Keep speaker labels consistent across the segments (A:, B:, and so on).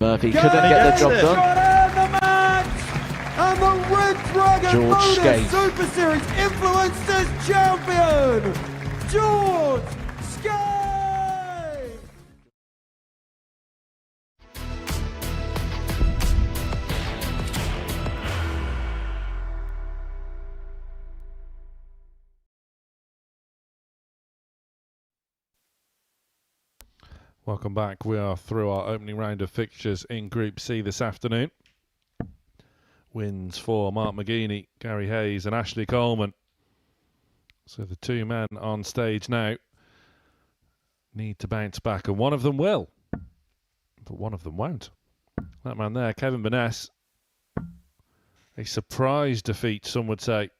A: Murphy couldn't get the job done.
B: And the Red Dragon
A: George
B: Modus
A: Scaife.
B: Super Series Influencers Champion, George Scaife!
C: Welcome back. We are through our opening round of fixtures in Group C this afternoon. Wins for Mark McGini, Gary Hayes and Ashley Coleman. So the two men on stage now need to bounce back, and one of them will, but one of them won't. That man there, Kevin Baness, a surprise defeat, some would say,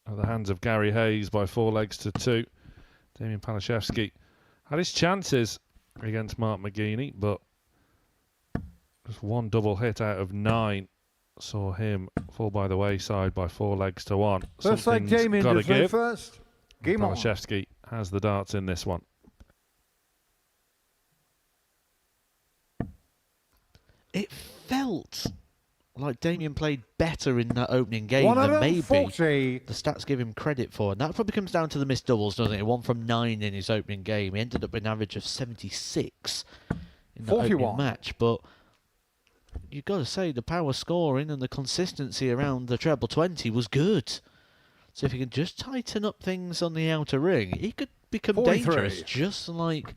C: at the hands of Gary Hayes by 4-2. Damien Palashevski had his chances against Mark McGini, but just one double hit out of 9 saw him fall by the wayside by 4-1.
B: First leg, Damien
C: got to give.
B: First. Game on.
C: Palashevski has the darts in this one.
A: It felt like Damien played better in that opening game than maybe the stats give him credit for. And that probably comes down to the missed doubles, doesn't it? 1 from 9 in his opening game. He ended up with an average of 76 in the opening match. But you've got to say the power scoring and the consistency around the treble 20 was good. So if he can just tighten up things on the outer ring, he could become
B: 43.
A: dangerous, just like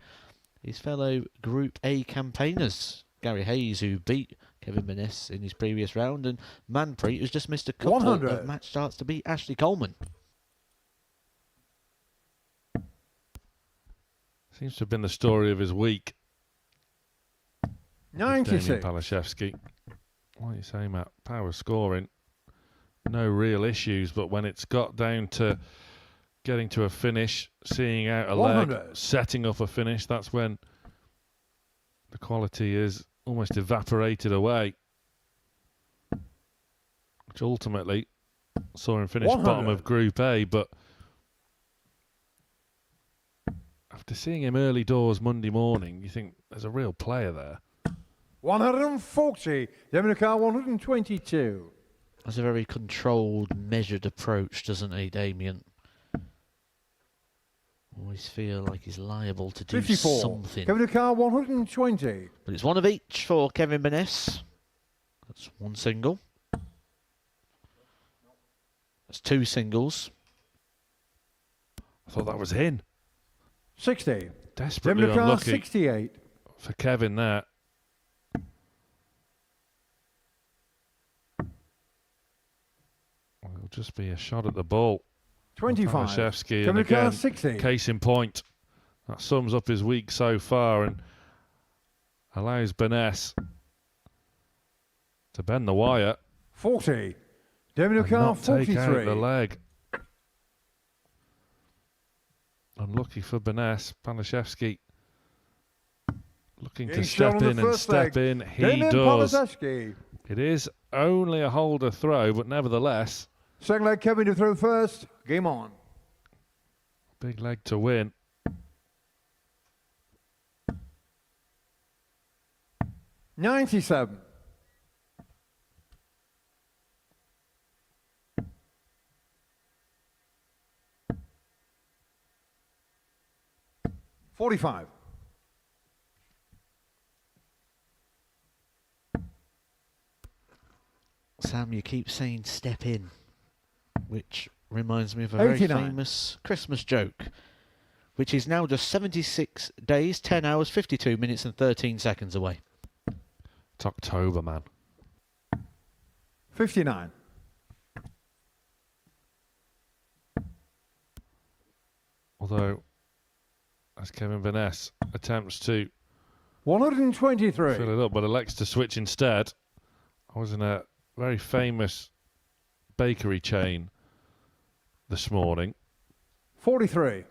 A: his fellow Group A campaigners. Gary Hayes, who beat Kevin Baness in his previous round, and Manpreet, who's just missed a couple
B: 100.
A: of match starts to beat Ashley Coleman.
C: Seems to have been the story of his week.
B: 96.
C: Damien Palashevski. What are you saying, Matt? Power scoring. No real issues, but when it's got down to getting to a finish, seeing out a
B: 100.
C: leg, setting up a finish, that's when the quality is almost evaporated away. Which ultimately saw him finish
B: 100.
C: bottom of Group A, but after seeing him early doors Monday morning, you think there's a real player there.
B: 140. Dominicar 122.
A: That's a very controlled, measured approach, doesn't he, Damien? Always feel like he's liable to do
B: 54.
A: something.
B: Dominicar 120.
A: But it's one of each for Kevin Baness. That's one single. That's 2 singles.
C: I thought that was in.
B: 60.
C: Desperately
B: Dominicar
C: unlucky
B: 68.
C: for Kevin there. It'll just be a shot at the ball.
B: 25.
C: Palashevski, and
B: Dominicar
C: again,
B: 60.
C: case in point. That sums up his week so far and allows Baness to bend the wire
B: 40.
C: and
B: Dominicar
C: not take out
B: 43.
C: the leg. Unlucky for Baness. Palashevski looking to
B: He's shown
C: step
B: on
C: in
B: the
C: and
B: first
C: step
B: leg.
C: in. He
B: Damien
C: does.
B: Palashevski.
C: It is only a holder throw, but nevertheless,
B: Second leg, Kevin to throw first. Game on.
C: big leg to win.
B: $97. $45.
A: Sam, you keep saying step in, which reminds me of a very
B: 89.
A: famous Christmas joke, which is now just 76 days, 10 hours, 52 minutes and 13 seconds away.
C: It's October, man.
B: 59.
C: Although, as Kevin Baness attempts to
B: 123.
C: fill it up, but elects to switch instead. I was in a very famous bakery chain this morning,
B: 43.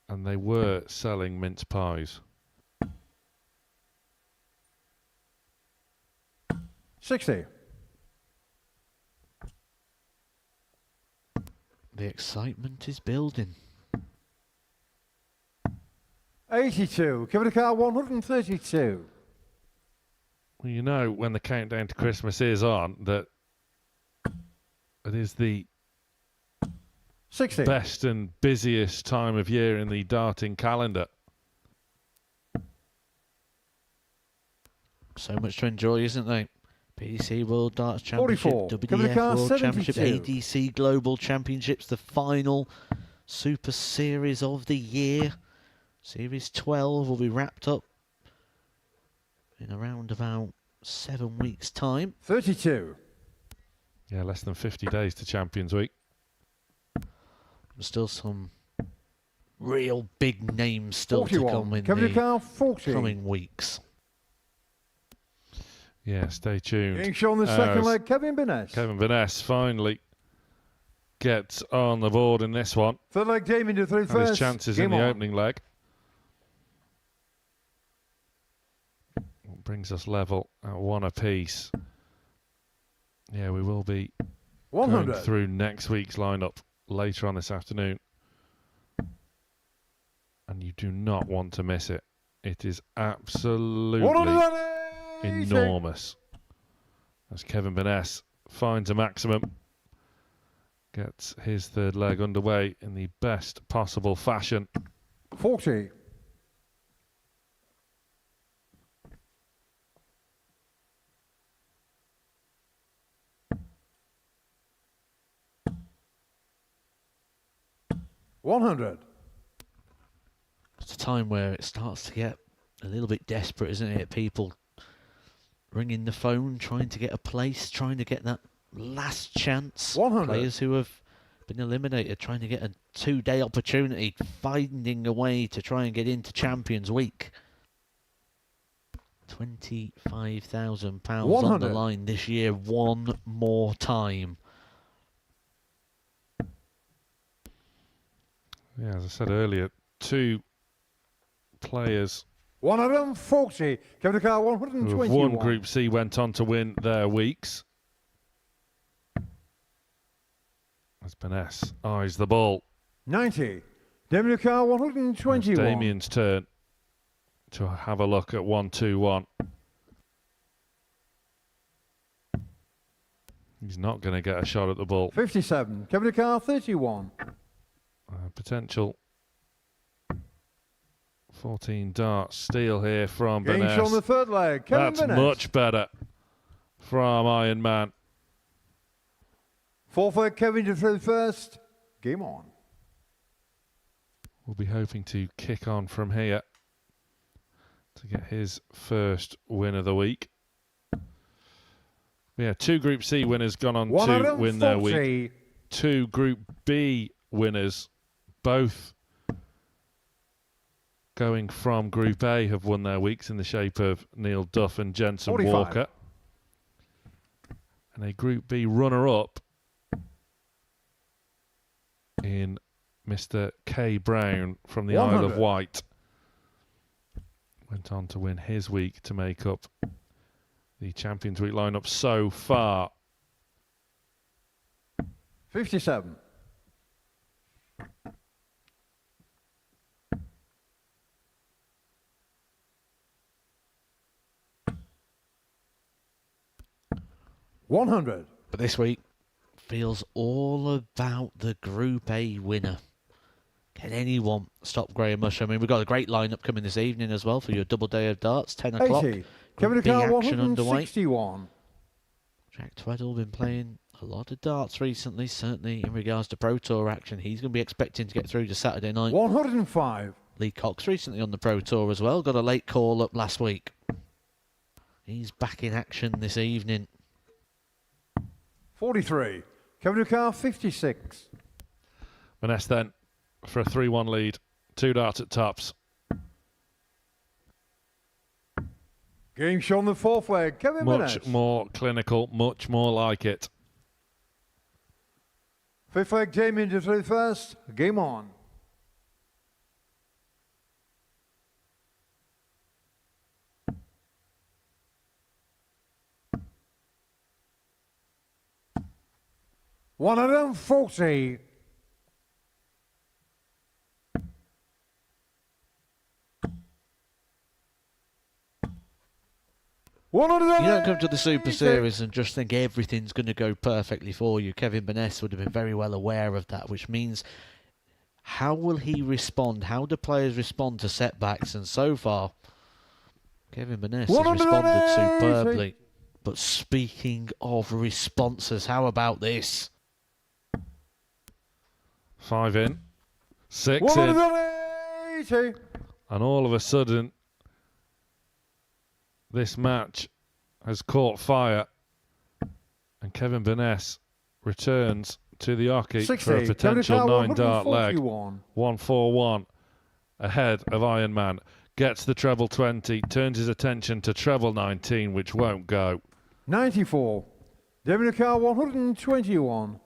C: and they were selling mince pies.
B: 60.
A: The excitement is building.
B: 82. Give it a car 132.
C: Well, you know when the countdown to Christmas is on that it is the
B: 60.
C: best and busiest time of year in the darting calendar.
A: So much to enjoy, isn't there? PDC World Darts Championship,
B: 44.
A: WDF
B: car,
A: World
B: 72.
A: Championship, ADC Global Championships, the final Super Series of the year. Series 12 will be wrapped up in around about 7 weeks' time.
B: 32.
C: Yeah, less than 50 days to Champions Week.
A: There's still some real big names still
B: 41.
A: to come in
B: Give it a car
A: the
B: 40.
A: coming weeks.
C: Yeah, stay tuned.
B: Being shown the second leg, Kevin Baness.
C: Kevin Baness finally gets on the board in this one.
B: Third leg, Damien to through
C: Had
B: first.
C: his chances
B: Game
C: in the
B: on.
C: opening leg. Brings us level at 1 apiece. Yeah, we will be
B: 100.
C: going through next week's lineup later on this afternoon. And you do not want to miss it. It is absolutely
B: 180.
C: enormous. As Kevin Baness finds a maximum, gets his third leg underway in the best possible fashion.
B: 40. 100.
A: It's a time where it starts to get a little bit desperate, isn't it? People ringing the phone, trying to get a place, trying to get that last chance.
B: 100.
A: Players who have been eliminated, trying to get a 2-day opportunity, finding a way to try and get into Champions Week. £25,000 on the
B: 100.
A: line this year, one more time.
C: Yeah, as I said earlier, 2 players
B: 140. Kevin the car
C: who
B: 121.
C: have won Group C went on to win their weeks. As Baness eyes the ball.
B: 90. Damien the car 121.
C: It's Damien's turn to have a look at 1-2-1. He's not going to get a shot at the ball.
B: 57. Kevin the car 31.
C: Potential 14 darts steal here from
B: Game show on the
C: Baness.
B: third leg. Kevin
C: That's
B: Baness.
C: much better from Iron Man.
B: Fourth leg, Kevin to through first. Game on.
C: We'll be hoping to kick on from here to get his first win of the week. Yeah, 2 Group C winners gone on to win their week. 2 Group B winners, both going from Group A, have won their weeks in the shape of Neil Duff and Jensen
B: 45.
C: Walker. And a Group B runner-up in Mr. K. Brown from the
B: 100.
C: Isle of Wight. Went on to win his week to make up the Champions Week lineup so far.
B: 57. 100.
A: But this week feels all about the Group A winner. Can anyone stop Graham Usher? I mean, we've got a great lineup coming this evening as well for your double day of darts, 10 o'clock.
B: 80. Kevin
A: Group B
B: Car
A: action underway.
B: 161.
A: Jack Tweddle been playing a lot of darts recently, certainly in regards to Pro Tour action. He's going to be expecting to get through to Saturday night.
B: 105.
A: Lee Cox recently on the Pro Tour as well. Got a late call up last week. He's back in action this evening.
B: 43. Kevin Car 56.
C: Baness then for a 3-1 lead. 2 darts at tops.
B: Game show on the fourth leg. Kevin
C: Much
B: Baness.
C: more clinical, much more like it.
B: Fifth leg, Damien to through first. Game on. $140.
A: You don't come to the Super Series and just think everything's going to go perfectly for you. Kevin Baness would have been very well aware of that, which means how will he respond? How do players respond to setbacks? And so far, Kevin Baness has responded superbly. But speaking of responses, how about this?
C: 5 in, 6 in, and all of a sudden, this match has caught fire, and Kevin Baness returns to the hockey for a potential 9-dart leg. 1-4-1 ahead of Iron Man. Gets the treble 20, turns his attention to treble 19, which won't go.
B: 94. Dominica 121.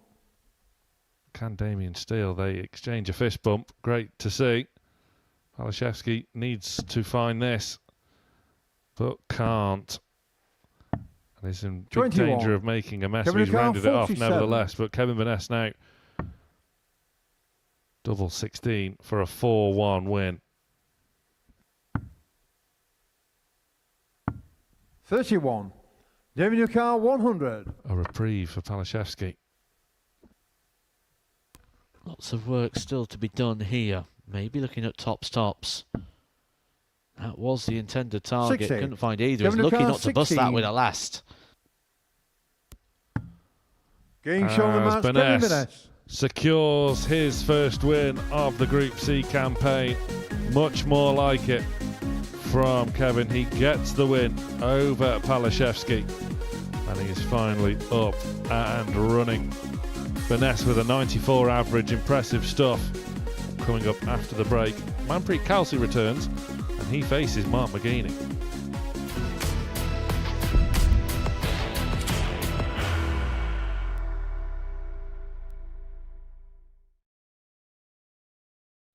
C: Can Damien steal? They exchange a fist bump. Great to see. Palashevski needs to find this, but can't. And is in big danger of making a mess. He's rounded it off nevertheless, but Kevin Baness now double 16 for a 4-1 win.
B: 31. Dominica 100.
C: A reprieve for Palashevski.
A: Lots of work still to be done here. Maybe looking at tops. That was the intended target.
B: 60.
A: Couldn't find either. He's lucky not to bust that with a last.
B: Game shown the match, Kevin Baness
C: secures his first win of the Group C campaign. Much more like it from Kevin. He gets the win over Palashevski, and he's finally up and running. Baness with a 94 average, impressive stuff. Coming up after the break, Manpreet Kalsi returns, and he faces Mark McGini.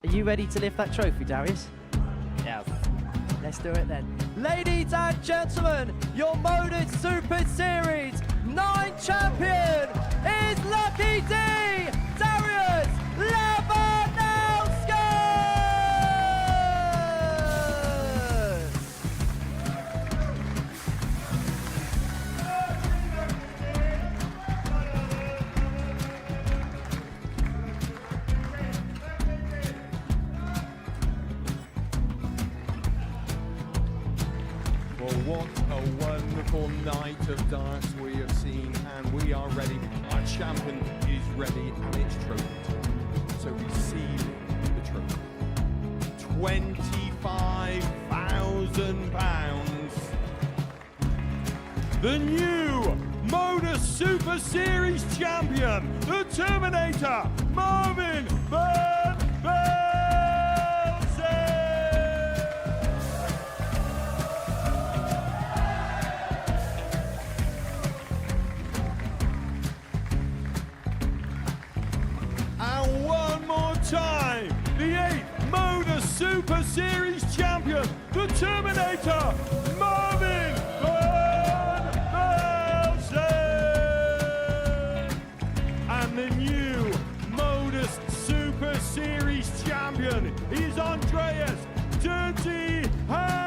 D: Are you ready to lift that trophy, Darius? Yes. Let's do it then. Ladies and gentlemen, your Modus Super Series 9 champion is Lucky D, Darius Labanowski!
E: What a wonderful night of darts we have seen, and we are ready. Our champion is ready, and it's trophy time. So receive the trophy. £25,000. The new Modus Super Series champion, the Terminator, Marvin time, the 8th Modus Super Series champion, the Terminator, Marvin Van Velzen. And the new Modus Super Series champion is Andreas Dirty Harrison.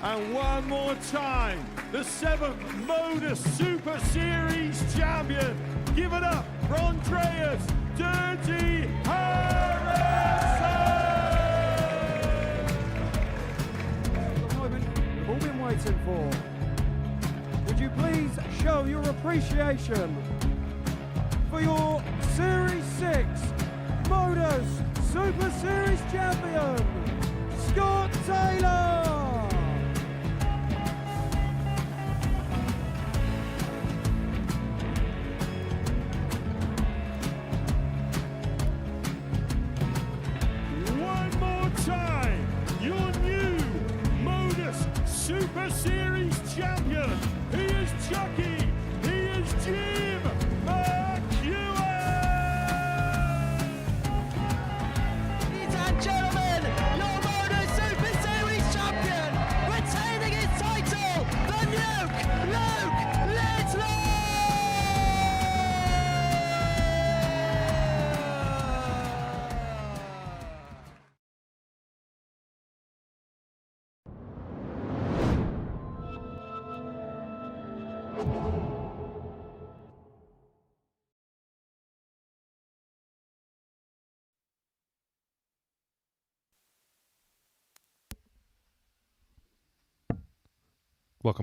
E: And one more time, the 7th Modus Super Series champion. Give it up for Andreas Dirty Harrison!
B: The moment we've all been waiting for. Would you please show your appreciation for your Series 6 Modus Super Series champion, Scott Taylor!
E: Super Series champion. He is Chucky. He is Jim McEwen.
D: Ladies and gentlemen, your Modus Super Series champion, retaining his title, the Nuke
C: Welcome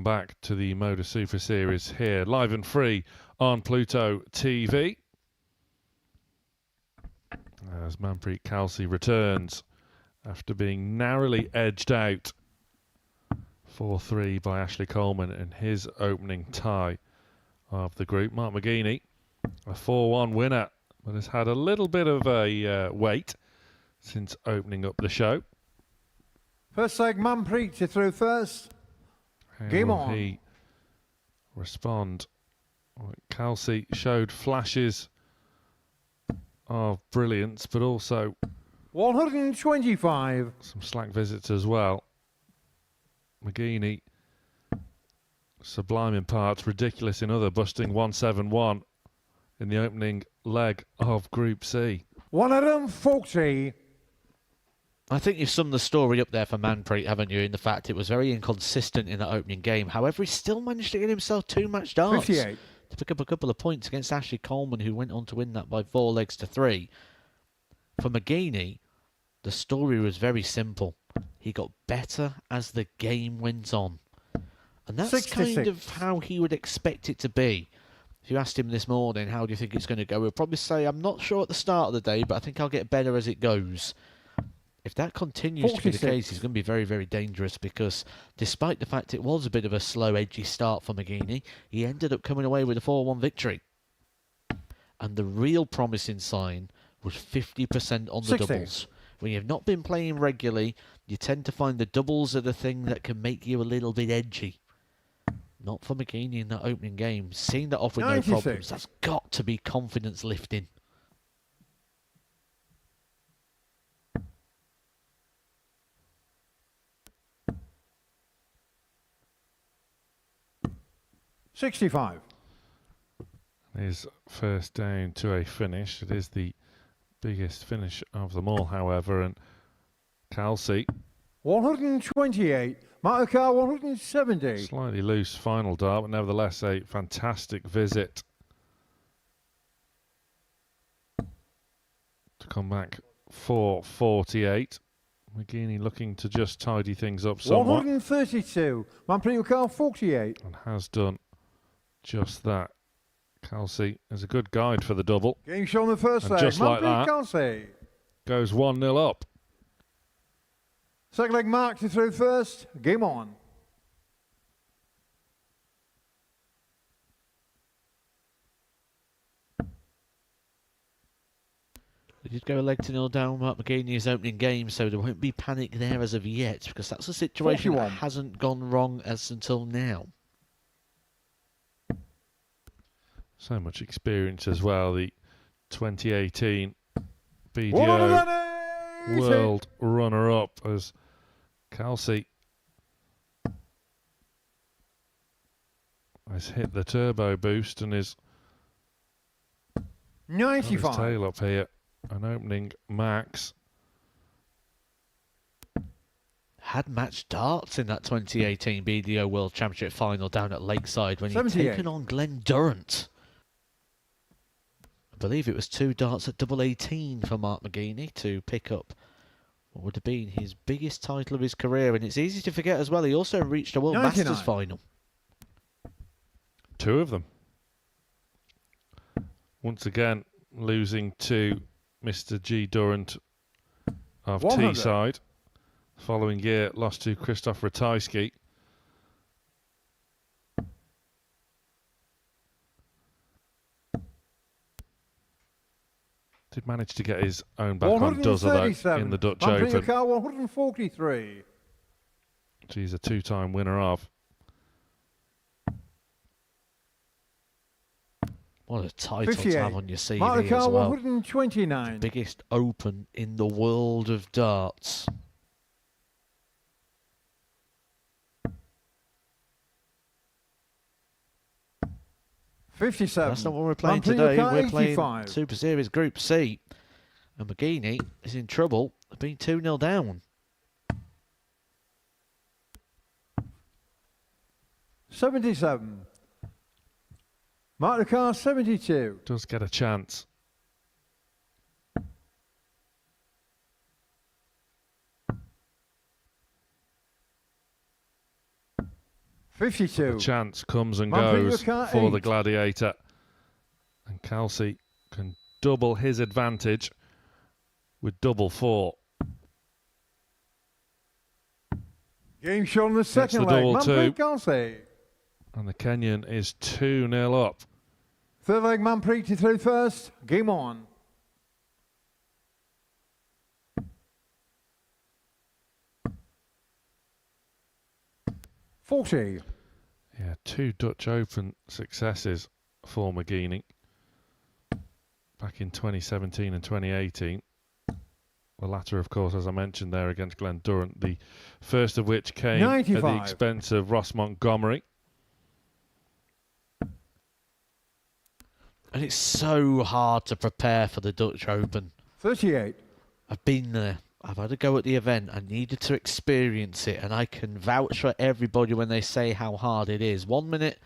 C: back to the Modus Super Series here, live and free on Pluto TV. As Manpreet Kalsi returns after being narrowly edged out 4-3 by Ashley Coleman in his opening tie of the group. Mark McGini, a 4-1 winner, but has had a little bit of a wait since opening up the show.
B: First leg, Manpreet, you through first.
C: How
B: Game
C: will
B: on.
C: he respond? Well, Kalsi showed flashes of brilliance, but also
B: 125.
C: some slack visits as well. McGini, sublime in parts, ridiculous in other, busting 171 in the opening leg of Group C.
B: 140.
A: I think you've summed the story up there for Manpreet, haven't you, in the fact it was very inconsistent in that opening game. However, he still managed to get himself 2 match darts
B: 58.
A: to pick up a couple of points against Ashley Coleman, who went on to win that by 4 legs to 3. For McGini, the story was very simple. He got better as the game went on. And that's
B: 66.
A: kind of how he would expect it to be. If you asked him this morning, how do you think it's going to go, he'll probably say, I'm not sure at the start of the day, but I think I'll get better as it goes. If that continues to be the
B: 46.
A: case, he's going to be very, very dangerous, because despite the fact it was a bit of a slow, edgy start for McGini, he ended up coming away with a 4-1 victory. And the real promising sign was 50% on the
B: 60.
A: doubles. When you've not been playing regularly, you tend to find the doubles are the thing that can make you a little bit edgy. Not for McGini in that opening game. Seeing that off with
B: 96.
A: no problems, that's got to be confidence lifting.
B: $65.
C: His first down to a finish. It is the biggest finish of them all, however, and Kalsi,
B: 128. Marker 170.
C: slightly loose final dart, but nevertheless a fantastic visit to come back 448. McGini looking to just tidy things up somewhat,
B: 132. Manpreet 48.
C: and has done just that. Kalsi is a good guide for the double.
B: Game show on the first
C: And
B: leg.
C: just like
B: Manpreet
C: that-
B: Kalsi.
C: Goes 1-0 up.
B: Second leg, Mark, you through first. Game on.
A: They did go a leg to 0 down, Mark McGini's opening game, so there won't be panic there as of yet, because that's a situation
B: 41.
A: that hasn't gone wrong as until now.
C: So much experience as well. The 2018 BDO
B: 180.
C: World runner-up as Kalsi has hit the turbo boost and is got his
B: 95.
C: tail up here. An opening max.
A: Had matched darts in that 2018 BDO World Championship final down at Lakeside when he'd
B: 78.
A: taken on Glenn Durrant. I believe it was 2 darts at double 18 for Mark McGini to pick up what would have been his biggest title of his career. And it's easy to forget as well, he also reached a World
B: 99.
A: Masters final.
C: 2 of them. Once again, losing to Mr. G. Durrant of
B: 100.
C: Teesside. Following year, lost to Krzysztof Ratajski. Did manage to get his own back on Duzzer though in the Dutch Open.
B: Manpreet 143.
C: He's a 2-time winner of.
A: What a title to
B: 58.
A: have on your CV
B: Marker
A: as well.
B: 129.
A: Biggest open in the world of darts.
B: $57.
A: That's not what we're playing
B: Manpreet
A: today. We're
B: 85.
A: playing Super Series Group C. And McGini is in trouble, being 2-0 down.
B: 77. Mark the car 72.
C: Does get a chance. The
B: 52.
C: chance comes and
B: Manpreet
C: goes
B: car
C: for the
B: 8.
C: Gladiator. And Kalsi can double his advantage with double 4.
B: Game shown the second
C: the
B: leg.
C: double
B: Manpreet
C: 2.
B: Kalsi.
C: And the Kenyan is 2-0 up.
B: Third leg, Manpreet through first. Game on. $40.
C: Yeah, 2 Dutch Open successes for McGini back in 2017 and 2018. The latter, of course, as I mentioned there, against Glenn Durrant, the first of which came
B: 95.
C: at the expense of Ross Montgomery.
A: And it's so hard to prepare for the Dutch Open.
B: 38.
A: I've been there. I've had a go at the event. I needed to experience it, and I can vouch for everybody when they say how hard it is. 1 minute,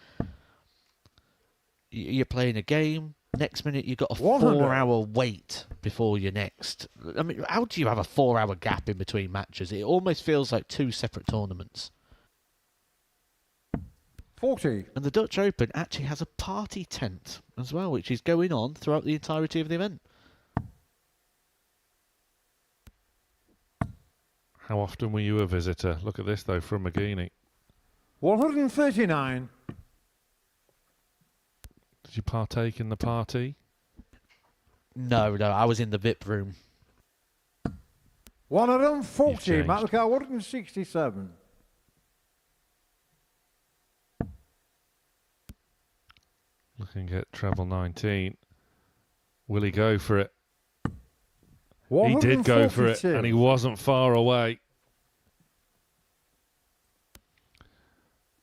A: you're playing a game. Next minute, you've got a
B: 100.
A: 4-hour wait before your next. I mean, how do you have a 4-hour gap in between matches? It almost feels like 2 separate tournaments.
B: 40.
A: And the Dutch Open actually has a party tent as well, which is going on throughout the entirety of the event.
C: How often were you a visitor? Look at this, though, from McGini.
B: 139.
C: Did you partake in the party?
A: No, I was in the VIP room.
B: 140.
C: You've
B: Mark the
C: changed.
B: car 167.
C: Looking at treble 19. Will he go for it? He did go for it,
B: 142.
C: and he wasn't far away.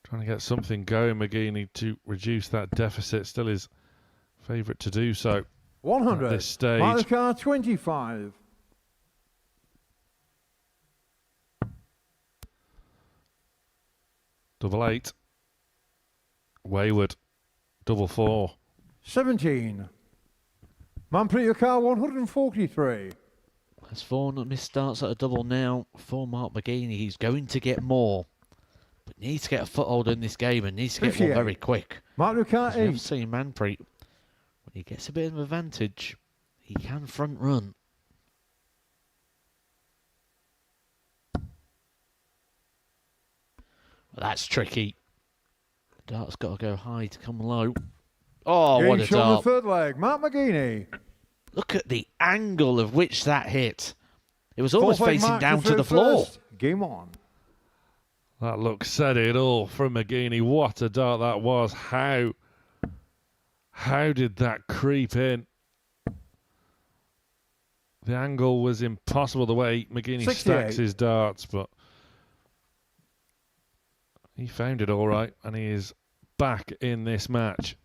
C: Trying to get something going, McGini, to reduce that deficit. Still his favourite to do so
B: 100.
C: at this stage.
B: Mark the car 25.
C: Double 8. Wayward. Double 4.
B: 17. Manpreet your car 143.
A: That's 4 missed starts at a double now for Mark McGini. He's going to get more, but needs to get a foothold in this game and needs to get one
B: 58.
A: very quick.
B: Mark your car
A: As we have
B: 8.
A: seen Manpreet, when he gets a bit of an advantage, he can front run. Well, that's tricky. Dart's got to go high to come low. Oh, what
B: Game
A: a
B: shown the
A: dart.
B: third leg. Mark McGini.
A: Look at the angle of which that hit. It was almost
B: Fourth leg,
A: facing
B: Mark
A: down to
B: through
A: the floor.
B: first. Game on.
C: That look said it all from McGini. What a dart that was. How did that creep in? The angle was impossible the way McGini
B: 68.
C: stacks his darts, but he found it all right, and he is back in this match.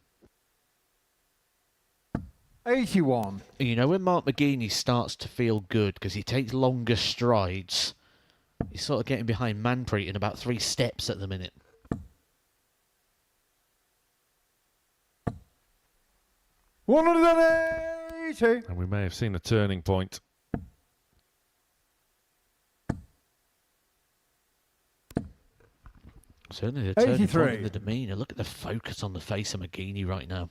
B: 81.
A: You know when Mark McGini starts to feel good because he takes longer strides, he's sort of getting behind Manpreet in about 3 steps at the minute.
B: $180.
C: And we may have seen a turning point.
A: Certainly the turning point
B: 83.
A: in the demeanour. Look at the focus on the face of McGini right now.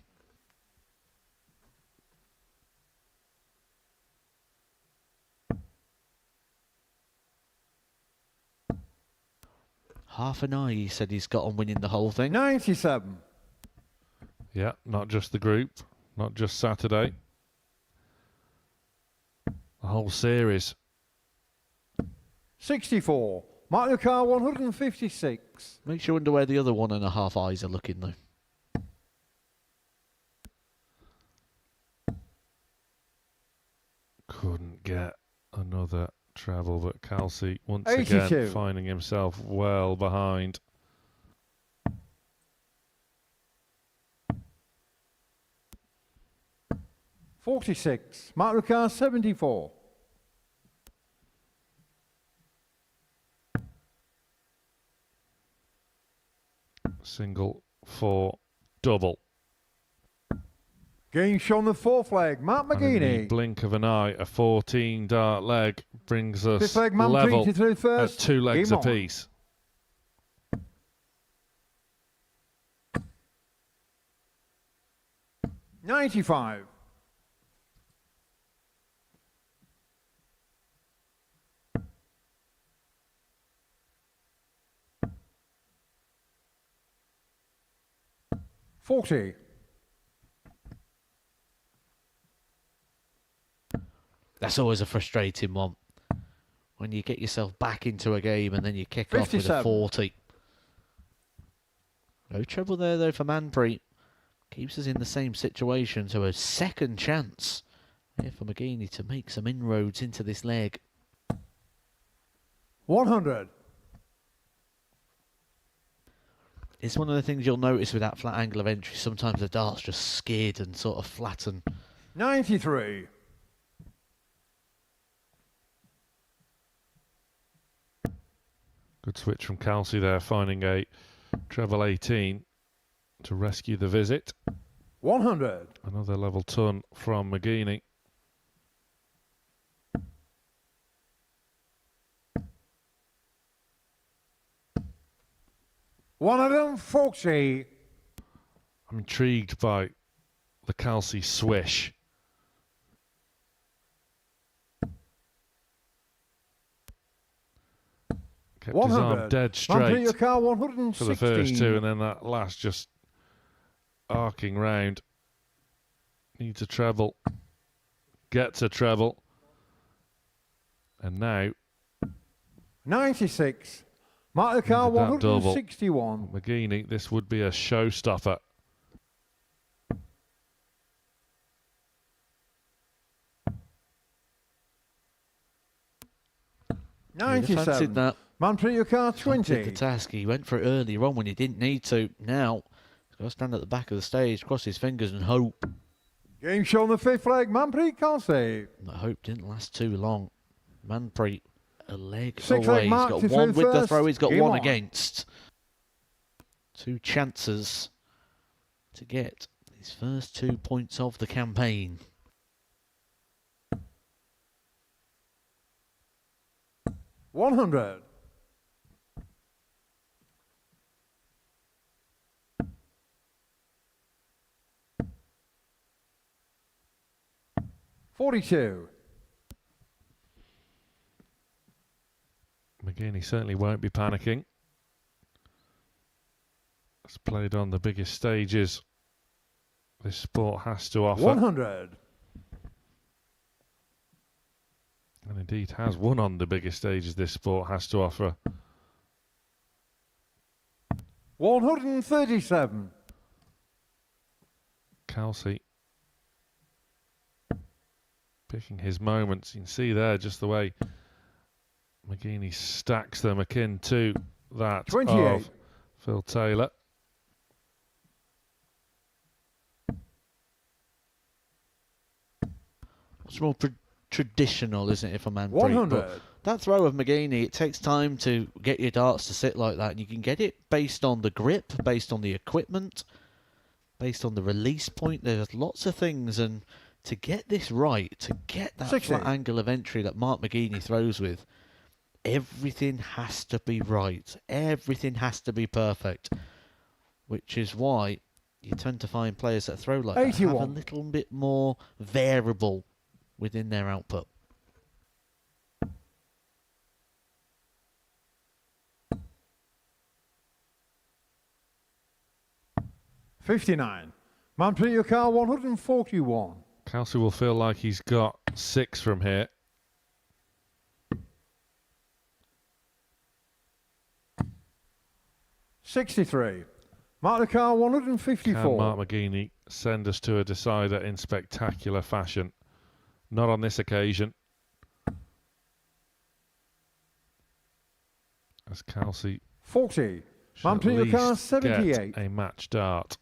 A: Half an eye, he said he's got on winning the whole thing.
B: 97.
C: Yeah, not just the group, not just Saturday. The whole series.
B: 64. Mark the car 156.
A: Makes you wonder where the other 1.5 eyes are looking though.
C: Couldn't get another treble, but Kalsi once
B: 82.
C: again finding himself well behind.
B: $46. Mark the car 74.
C: Single, 4, double.
B: Game shown the fourth leg, Matt
C: And in the
B: McGini.
C: blink of an eye, a 14-dart leg brings us
B: Fifth leg,
C: level
B: Manpreet through
C: at
B: first.
C: 2 legs
B: Game on.
C: apiece.
B: $95. $40.
A: That's always a frustrating one. When you get yourself back into a game and then you kick off with a
B: 57.
A: 40. No trouble there though for Manpreet. Keeps us in the same situation, so a second chance here for McGini to make some inroads into this leg.
B: 100.
A: It's one of the things you'll notice with that flat angle of entry. Sometimes the darts just skid and sort of flatten.
B: 93.
C: Good switch from Kalsi there, finding a treble 18 to rescue the visit.
B: 100.
C: Another level ton from McGini.
B: $140.
C: I'm intrigued by the Kalsi swish. Kept his arm
B: 100.
C: dead
B: Manpreet
C: straight
B: your car 116.
C: for the first two, and then that last just arcing round. Needs a treble. Gets a treble. And now
B: 96. Mark the car
C: Into that double.
B: 161.
C: McGini, this would be a showstopper.
A: He'd have fancied
B: 97.
A: that.
B: Manpreet your car
A: Fancied
B: 20.
A: the task. He went for it earlier on when he didn't need to. Now he's got to stand at the back of the stage, cross his fingers and hope.
B: Game shown the fifth leg, Manpreet Kalsi.
A: That hope didn't last too long. Manpreet, a leg
B: Six
A: away.
B: leg
A: He's
B: mark
A: got
B: to
A: one
B: throw
A: with the
B: first.
A: throw. He's got
B: Game
A: one
B: on.
A: against. Two chances to get his first 2 points of the campaign.
B: $100. $42.
C: McGini certainly won't be panicking. It's played on the biggest stages this sport has to offer.
B: 100.
C: And indeed has won on the biggest stages this sport has to offer.
B: 137.
C: Kalsi picking his moments. You can see there just the way McGini stacks them, akin to that
B: 28.
C: of Phil Taylor.
A: It's more traditional, isn't it, for Manpreet?
B: 100.
A: But that throw of McGini, it takes time to get your darts to sit like that, and you can get it based on the grip, based on the equipment, based on the release point. There's lots of things, and to get this right, to get that
B: 60.
A: flat angle of entry that Mark McGini throws with, everything has to be right. Everything has to be perfect, which is why you tend to find players that throw like that have a
B: 81.
A: little bit more variable within their output.
B: $59. Manpreet your car 141.
C: Kalsi will feel like he's got 6 from here.
B: $63. Mark the car
C: Can
B: 154.
C: Mark McGini send us to a decider in spectacular fashion? Not on this occasion. As Kalsi
B: 40.
C: should at
B: Manpreet your car
C: least
B: 78.
C: get a match dart.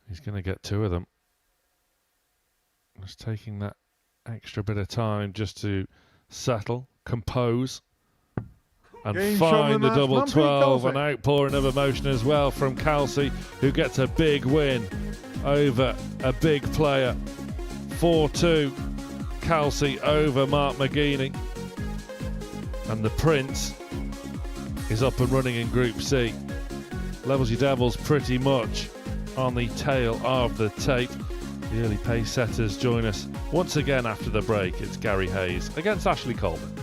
C: He's going to get 2 of them. Just taking that extra bit of time just to settle, compose. And
B: Game
C: find
B: shown
C: the
B: the
C: double
B: match, Manpreet
C: 12,
B: Kalsi.
C: an outpouring of emotion as well from Kalsi, who gets a big win over a big player. 4-2, Kalsi over Mark McGini. And the Prince is up and running in Group C. Levels your Devils pretty much on the tail of the tape. The early pace setters join us once again after the break. It's Gary Hayes against Ashley Coleman.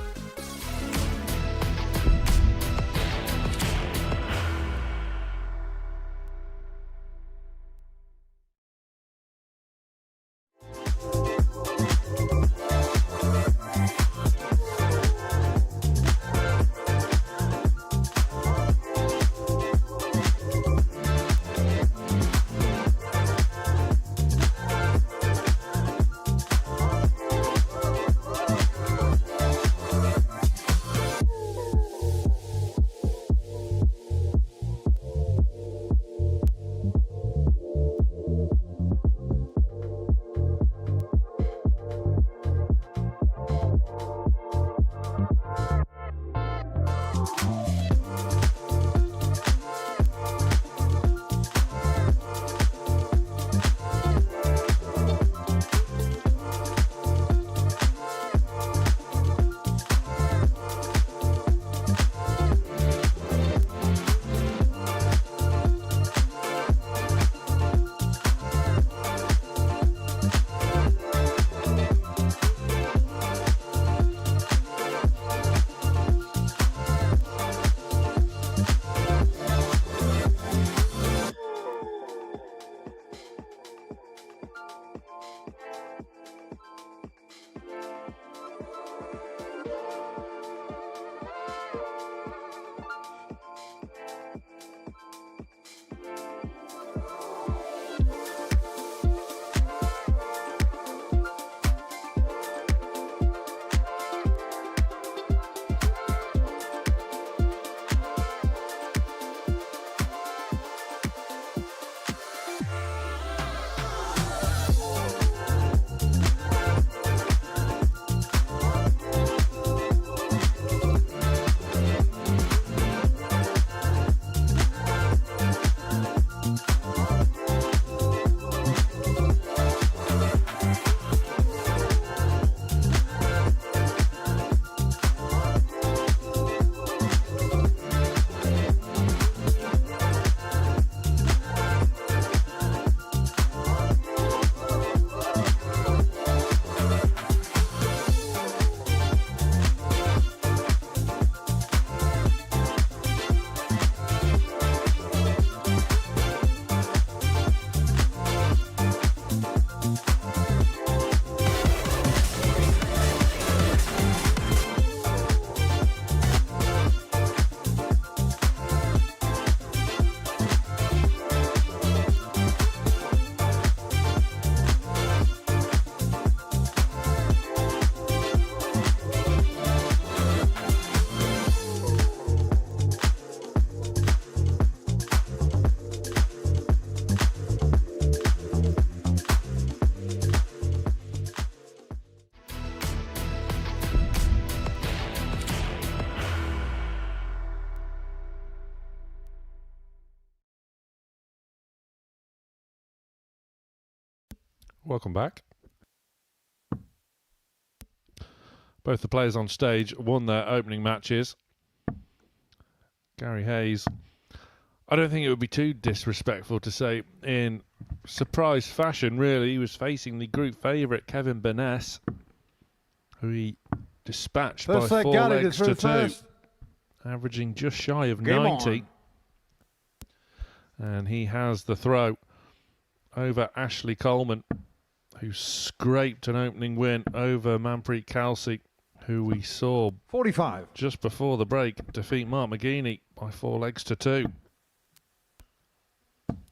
C: Welcome back. Both the players on stage won their opening matches. Gary Hayes, I don't think it would be too disrespectful to say in surprise fashion, really, he was facing the group favourite Kevin Baness, who he dispatched by 4 legs to 2, averaging just shy of 90. And he has the throw over Ashley Coleman, who scraped an opening win over Manpreet Kalsi, who we saw
B: 45
C: just before the break defeat Mark McGini by 4 legs to 2.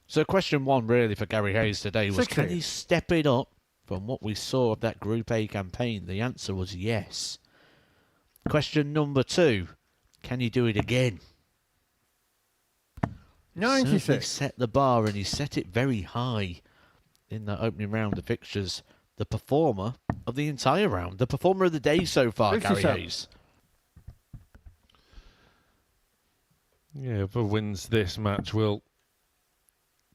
A: So question one really for Gary Hayes today was,
B: 60.
A: can he step it up from what we saw of that Group A campaign? The answer was yes. Question number 2, can he do it again?
B: 96.
A: Certainly set the bar, and he set it very high in that opening round of fixtures. The performer of the entire round, the performer of the day so far,
B: 57.
A: Gary Hayes.
C: Yeah, whoever wins this match will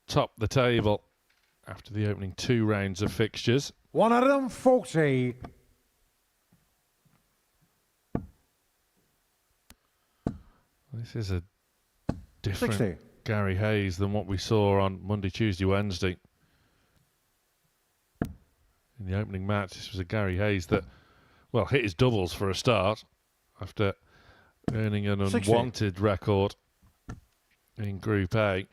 C: top the table after the opening 2 rounds of fixtures.
B: 140.
C: This is a different
B: 60.
C: Gary Hayes than what we saw on Monday, Tuesday, Wednesday. In the opening match, this was a Gary Hayes that, well, hit his doubles for a start after earning an
B: 60.
C: unwanted record in Group A.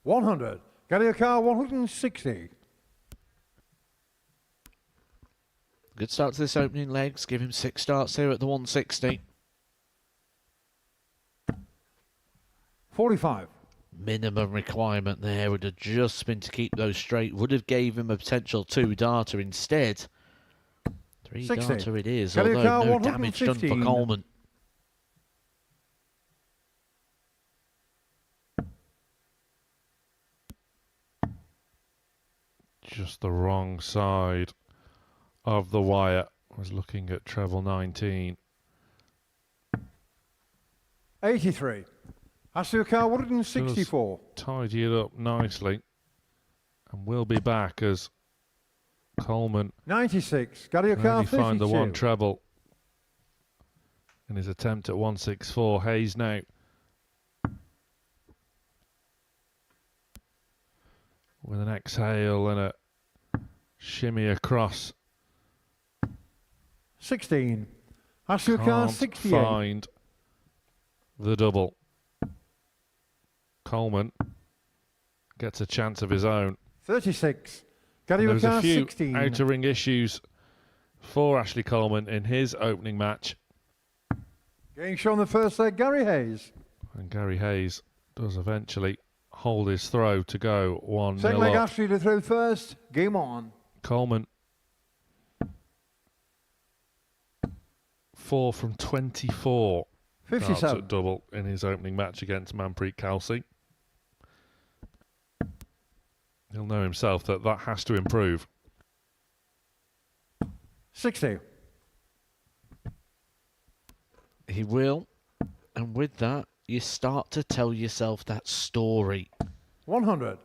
B: $100. Gary O'Carr, 160.
A: Good start to this opening legs. Give him 6 starts here at the 160.
B: 45.
A: Minimum requirement there would have just been to keep those straight. Would have gave him a potential 2 darter instead. 3
B: 60.
A: darter it is,
B: Gary
A: although
B: O'Carr,
A: no damage done for
B: 115.
A: Coleman.
C: Just the wrong side of the wire. I was looking at treble 19.
B: 83. Ashley O'Carr, 164.
C: Tidy it up nicely. And we'll be back as Coleman
B: 96. Gary
C: can
B: O'Carr,
C: only
B: 32.
C: find the 1 treble in his attempt at 164. Hayes now with an exhale and a shimmy across.
B: 16. Ashley O'Carr,
C: Can't
B: 68.
C: find the double. Coleman gets a chance of his own.
B: 36. Gary
C: There was a
B: O'Carr,
C: few
B: 16.
C: outer ring issues for Ashley Coleman in his opening match.
B: Getting shown the first leg, Gary Hayes.
C: And Gary Hayes does eventually hold his throw to go 1-0
B: Second leg,
C: up.
B: Ashley to throw first. Game on.
C: Coleman 4 from 24 darts
B: 57.
C: at double in his opening match against Manpreet Kalsi. He'll know himself that that has to improve.
B: 60.
A: He will. And with that, you start to tell yourself that story.
B: 100.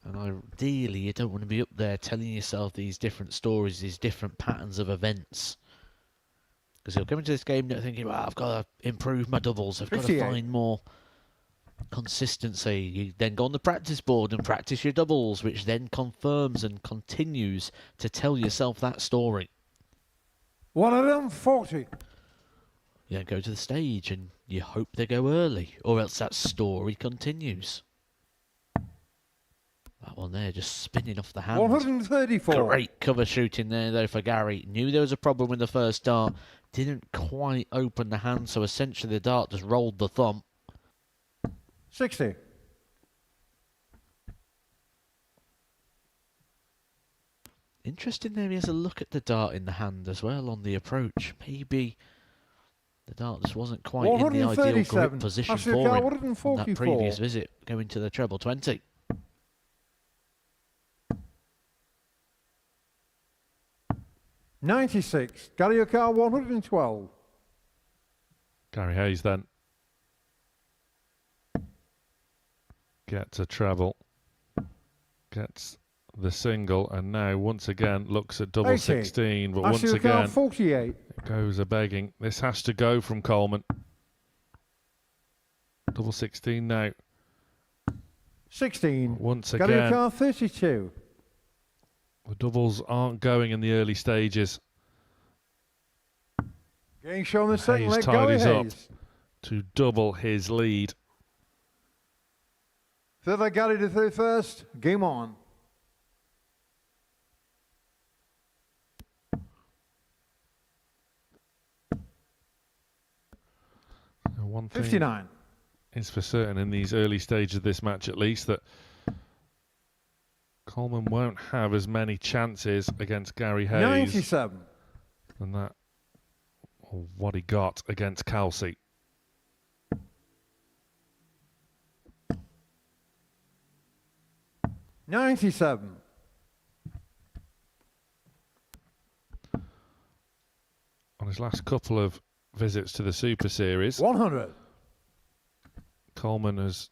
A: And ideally, you don't want to be up there telling yourself these different stories, these different patterns of events. Because you'll come into this game thinking, well, I've got to improve my doubles. I've got to
B: 58.
A: find more consistency. You then go on the practice board and practice your doubles, which then confirms and continues to tell yourself that story.
B: 140.
A: You then go to the stage and you hope they go early, or else that story continues. That one there just spinning off the hand.
B: 134.
A: Great cover shooting there, though, for Gary. Knew there was a problem with the first dart. Didn't quite open the hand, so essentially the dart just rolled the thumb.
B: 60.
A: Interesting there, he has a look at the dart in the hand as well on the approach. Maybe the dart just wasn't quite in the ideal
B: 137.
A: grip position
B: Ashley
A: for
B: O'Carr,
A: him on
B: 144.
A: that previous visit, going to the treble 20.
B: $96. Gary O'Carr, 112.
C: Gary Hayes then gets a treble, gets the single, and now once again looks at double
B: 80.
C: 16, but
B: Ashley
C: once
B: O'Carr,
C: again
B: 48.
C: it goes a begging. This has to go from Coleman. Double 16 now.
B: 16.
C: Once
B: Gary
C: again,
B: O'Carr, 32.
C: the doubles aren't going in the early stages.
B: Getting shown the second
C: Hayes
B: leg, Gary
C: tidies up
B: Hayes.
C: to double his lead.
B: Third leg, Gary to throw first. Game on.
C: One thing
B: 59.
C: is for certain in these early stages of this match, at least, that Coleman won't have as many chances against Gary Hayes
B: 97.
C: than that, or what he got against Kalsi. his last couple of visits to the Super Series.
B: 100.
C: Coleman has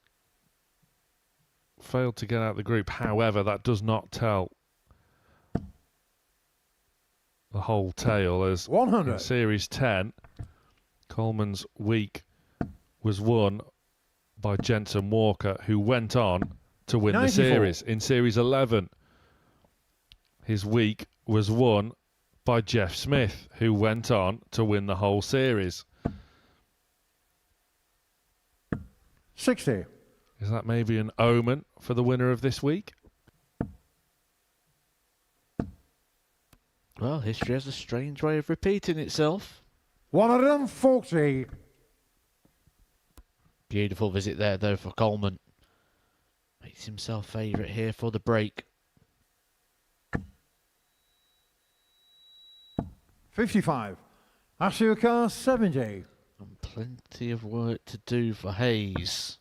C: failed to get out of the group. However, that does not tell the whole tale, as
B: 100.
C: in Series 10, Coleman's week was won by Jensen Walker, who went on to win
B: 94.
C: the series. In Series 11, his week was won by Jeff Smith, who went on to win the whole series.
B: 60.
C: Is that maybe an omen for the winner of this week?
A: Well, history has a strange way of repeating itself.
B: 140.
A: Beautiful visit there, though, for Coleman. Makes himself favourite here for the break.
B: 55. Asuka 70.
A: And plenty of work to do for Hayes.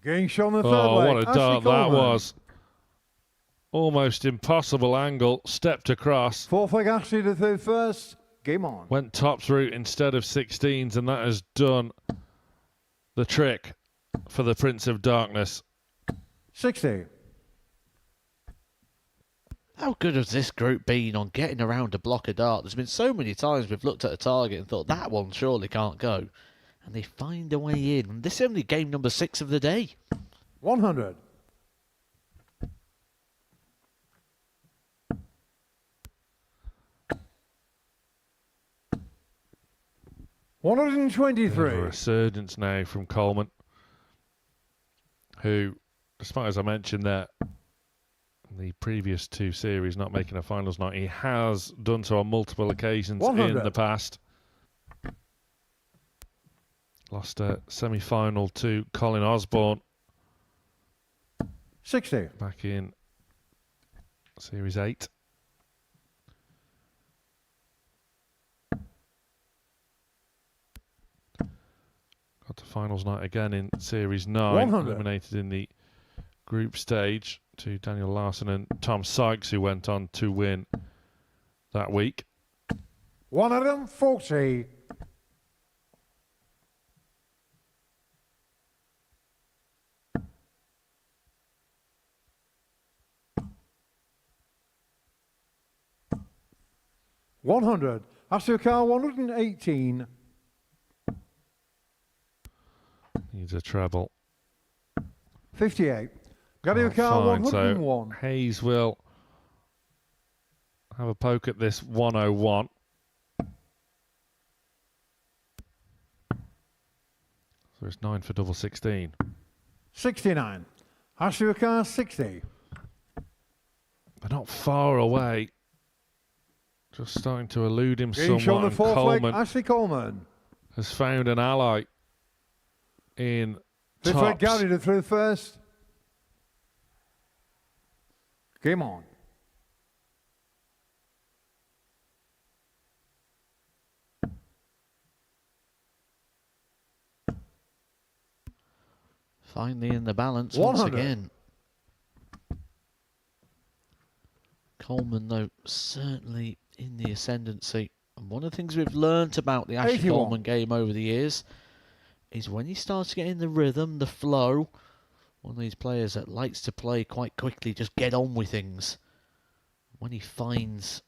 B: Getting shot on the third
C: Oh,
B: leg.
C: what a
B: Ashley
C: dart that
B: Coleman.
C: was. Almost impossible angle. Stepped across.
B: Fourth leg Ashley to third first. Game on.
C: Went tops route instead of 16s, and that has done the trick for the Prince of Darkness.
B: 60.
A: How good has this group been on getting around a block of dart? There's been so many times we've looked at a target and thought, that one surely can't go. And they find a way in. And this is only game number 6 of the day.
B: 100.
C: Bit of a
B: 123.
C: resurgence now from Coleman, who, despite, as I mentioned there, the previous 2 series not making a finals night, he has done so on multiple occasions
B: 100.
C: in the past. Lost a semi-final to Colin Osborne
B: 60.
C: back in Series 8. Got to finals night again in Series 9,
B: 100.
C: eliminated in the group stage to Daniel Larson and Tom Sykes, who went on to win that week.
B: 140. $100. Asuka 118.
C: Needs a treble.
B: 58.
C: Can't
B: Asuka
C: find,
B: 101.
C: so Hayes will have a poke at this 101. So it's 9 for double 16.
B: 69. Asuka 60.
C: They're not far away. Just starting to elude him
B: Getting shot
C: somewhat.
B: on the
C: And
B: fourth leg.
C: Coleman
B: Ashley Coleman.
C: has found an ally in
B: Fifth leg
C: tops.
B: Gary to through first. Game on.
A: Finally in the balance once
B: 100.
A: again. Coleman, though, certainly in the ascendancy. And one of the things we've learnt about the Ashley
B: 81.
A: Coleman game over the years is when he starts getting the rhythm, the flow, one of these players that likes to play quite quickly, just get on with things. When he finds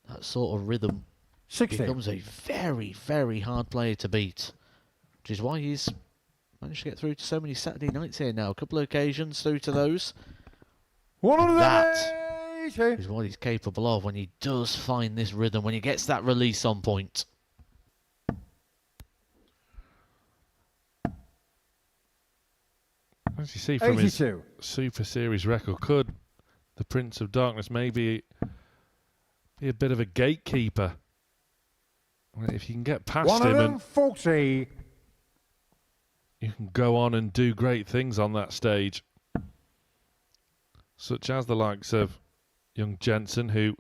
A: that sort of rhythm,
B: 60.
A: becomes a very, very hard player to beat. Which is why he's managed to get through to so many Saturday nights here now. A couple of occasions through to those.
B: 180.
A: Is what he's capable of when he does find this rhythm, when he gets that release on point.
C: As you see from his
B: 82.
C: Super Series record, could the Prince of Darkness maybe be a bit of a gatekeeper? If you can get past him and
B: 140.
C: you can go on and do great things on that stage, such as the likes of young Jensen, who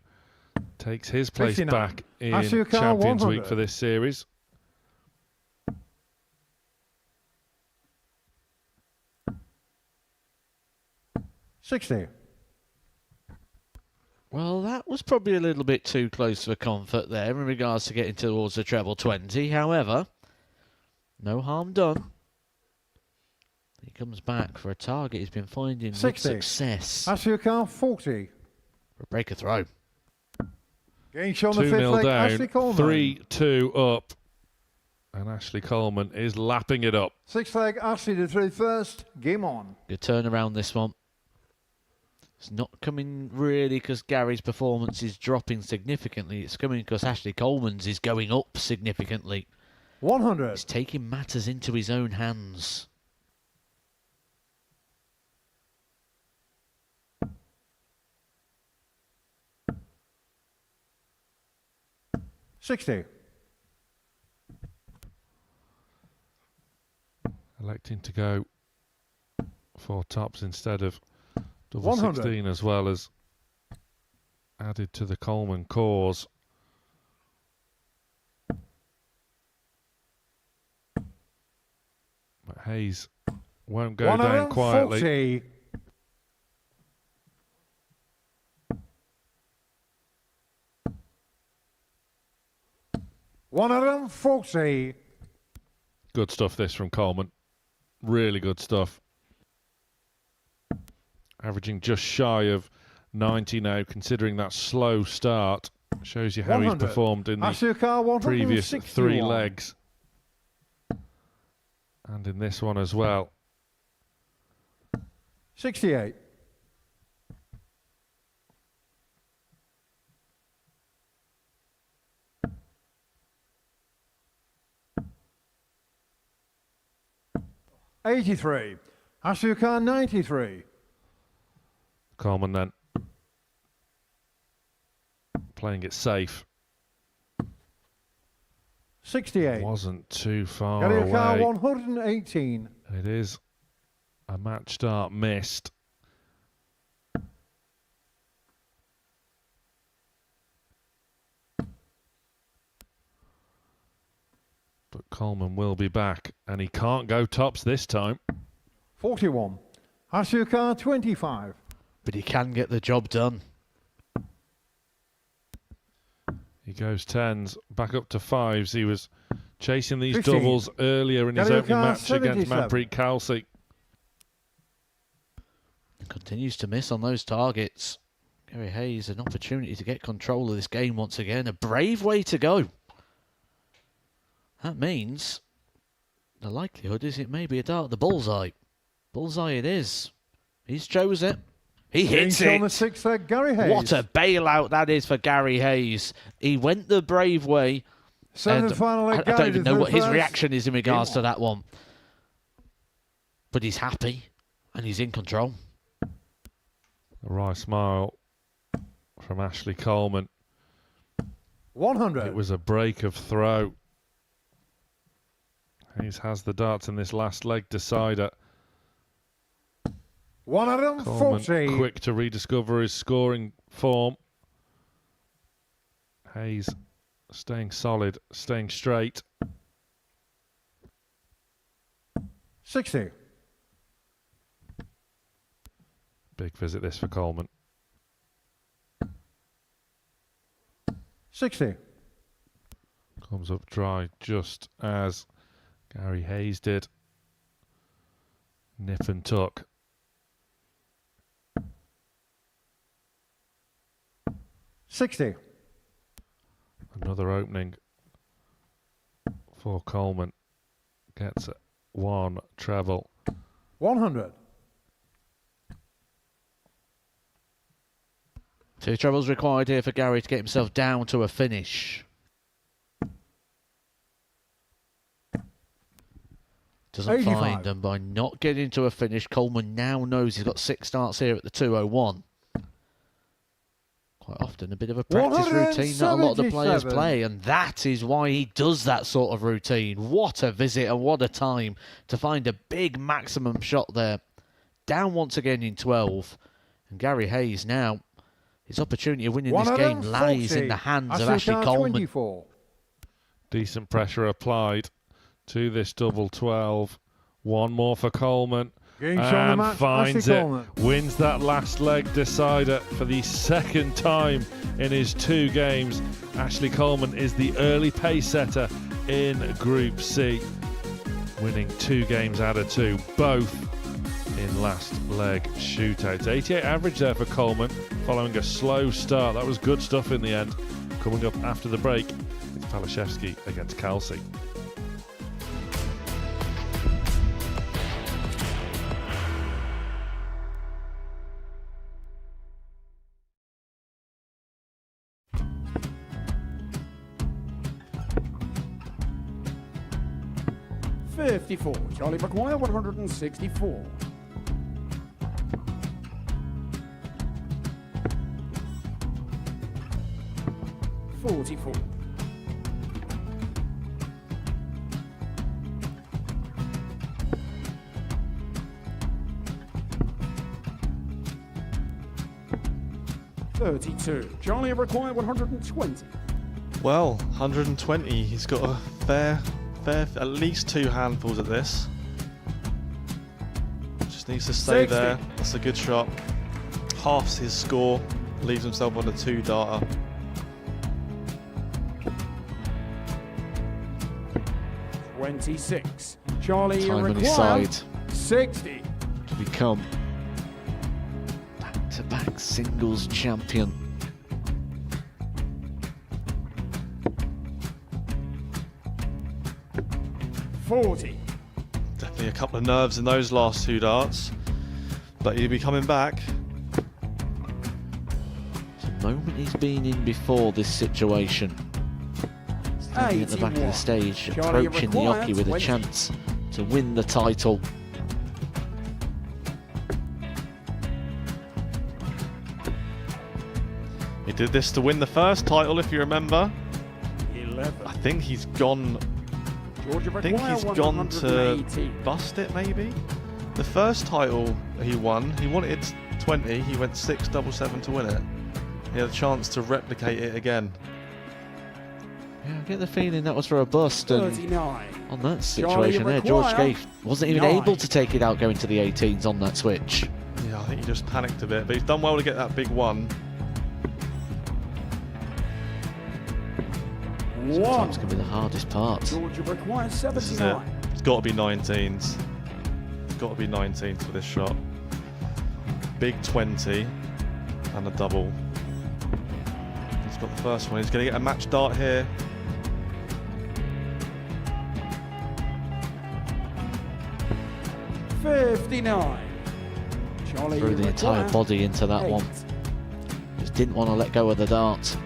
C: takes his place
B: 59.
C: back in
B: Asuka
C: Champions
B: 100.
C: Week for this series.
B: $60.
A: Well, that was probably a little bit too close for comfort there in regards to getting towards the treble 20. However, no harm done. He comes back for a target he's been finding
B: 60.
A: with success.
B: Ashley O'Carr, 40.
A: For a breaker throw.
B: Getting shot on the
C: 2-0
B: fifth leg, Ashley
C: down,
B: Coleman.
C: 3-2 up. And Ashley Coleman is lapping it up.
B: Sixth leg, Ashley to through first. Game on.
A: Good turnaround this one. It's not coming really because Gary's performance is dropping significantly. It's coming because Ashley Coleman's is going up significantly.
B: 100.
A: He's taking matters into his own hands.
B: $60.
C: Electing to go for tops instead of double
B: 100.
C: 16 as well as added to the Coleman cause. But Hayes won't go down quietly.
B: 140.
C: Good stuff this from Coleman. Really good stuff. Averaging just shy of 90 now, considering that slow start. Shows you how
B: 100.
C: he's performed in the
B: Ashley O'Carr,
C: previous
B: 161.
C: 3 legs. And in this one as well.
B: 68. $83. Ashley O'Carr, 93.
C: Coleman then playing it safe.
B: 68.
C: Wasn't too far
B: Gary O'Carr,
C: away.
B: 118.
C: It is a match start missed. But Coleman will be back, and he can't go tops this time.
B: 41. Ashley O'Carr, 25.
A: But he can get the job done.
C: He goes 10s, back up to 5s. He was chasing these
B: 15.
C: doubles earlier in his
B: Gary
C: opening
B: O'Carr,
C: match against
B: 77.
C: Manpreet Kalsi.
A: Continues to miss on those targets. Gary Hayes, an opportunity to get control of this game once again. A brave way to go. That means the likelihood is it may be a dart at the bullseye. Bullseye it is. He's chose it. He hits
B: on the
A: it.
B: sixth leg, Gary Hayes.
A: What a bailout that is for Gary Hayes. He went the brave way.
B: Seventh final leg,
A: I
B: Gary
A: don't even
B: to
A: know
B: through
A: what his
B: first.
A: reaction is in regards
B: Game
A: to
B: on.
A: that one. But he's happy and he's in control.
C: A wry smile from Ashley Coleman.
B: 100.
C: It was a break of throw. Hayes has the darts in this last leg decider.
B: 140.
C: Coleman quick to rediscover his scoring form. Hayes staying solid, staying straight.
B: 60.
C: Big visit this for Coleman.
B: 60.
C: Comes up dry just as Gary Hayes did. Nip and tuck.
B: 60.
C: Another opening for Coleman. Gets one treble.
B: 100.
A: 2 trebles required here for Gary to get himself down to a finish. Doesn't
B: 85.
A: find them by not getting to a finish. Coleman now knows he's got 6 starts here at the 201. Quite often a bit of a practice routine that a lot of the players
B: 177.
A: play, and that is why he does that sort of routine. What a visit and what a time to find a big maximum shot there. Down once again in 12. And Gary Hayes now, his opportunity of winning this game lies in the hands of Ashley Coleman.
B: 24.
C: Decent pressure applied to this double 12. One more for Coleman.
B: Game shot on the
C: and
B: match,
C: finds
B: Ashley
C: it.
B: Coleman.
C: Wins that last leg decider for the second time in his 2 games. Ashley Coleman is the early pace setter in Group C, winning 2 games out of 2, both in last leg shootouts. 88 average there for Coleman, following a slow start. That was good stuff in the end. Coming up after the break, it's Palashevski against Kalsi.
F: Charlie McGuire, 164. 44. 32. Charlie required 120.
G: Well, 120. He's got a fair, at least 2 handfuls at this. Just needs to stay
F: 60.
G: there. That's a good shot. Halves his score. Leaves himself on a 2-darter.
F: $26. Charlie
A: Time on his
F: required
A: side
F: 60.
A: to become back-to-back singles champion.
F: $40.
G: Definitely a couple of nerves in those last 2 darts. But he'll be coming back.
A: It's a moment he's been in before this situation. Standing at the back of the
F: 81.
A: stage,
F: Charlie
A: approaching the
F: required
A: Yoki with a
F: 20.
A: chance to win the title.
G: He did this to win the first title, if you remember.
F: 11.
G: I think he's gone.
F: Georgia
G: I think he's
F: required
G: gone to
F: 118.
G: bust it, maybe. The first title he wanted 20. He went 6-7-7 to win it. He had a chance to replicate it again.
A: Yeah, I get the feeling that was for a bust, and
F: 39.
A: on that situation there, George Scaife wasn't even
F: 9.
A: able to take it out going to the 18s on that switch.
G: Yeah, I think he just panicked a bit, but he's done well to get that big one.
A: Sometimes
F: 1.
A: can be the hardest part.
F: Georgia requires
G: This is it.
F: 79.
G: It's got to be 19s. It's got to be 19s for this shot. Big 20 and a double. He's got the first one. He's going to get a match dart here.
F: $59. Charlie
A: Threw the entire
F: required
A: body into that
F: 8.
A: one. Just didn't want to let go of the dart.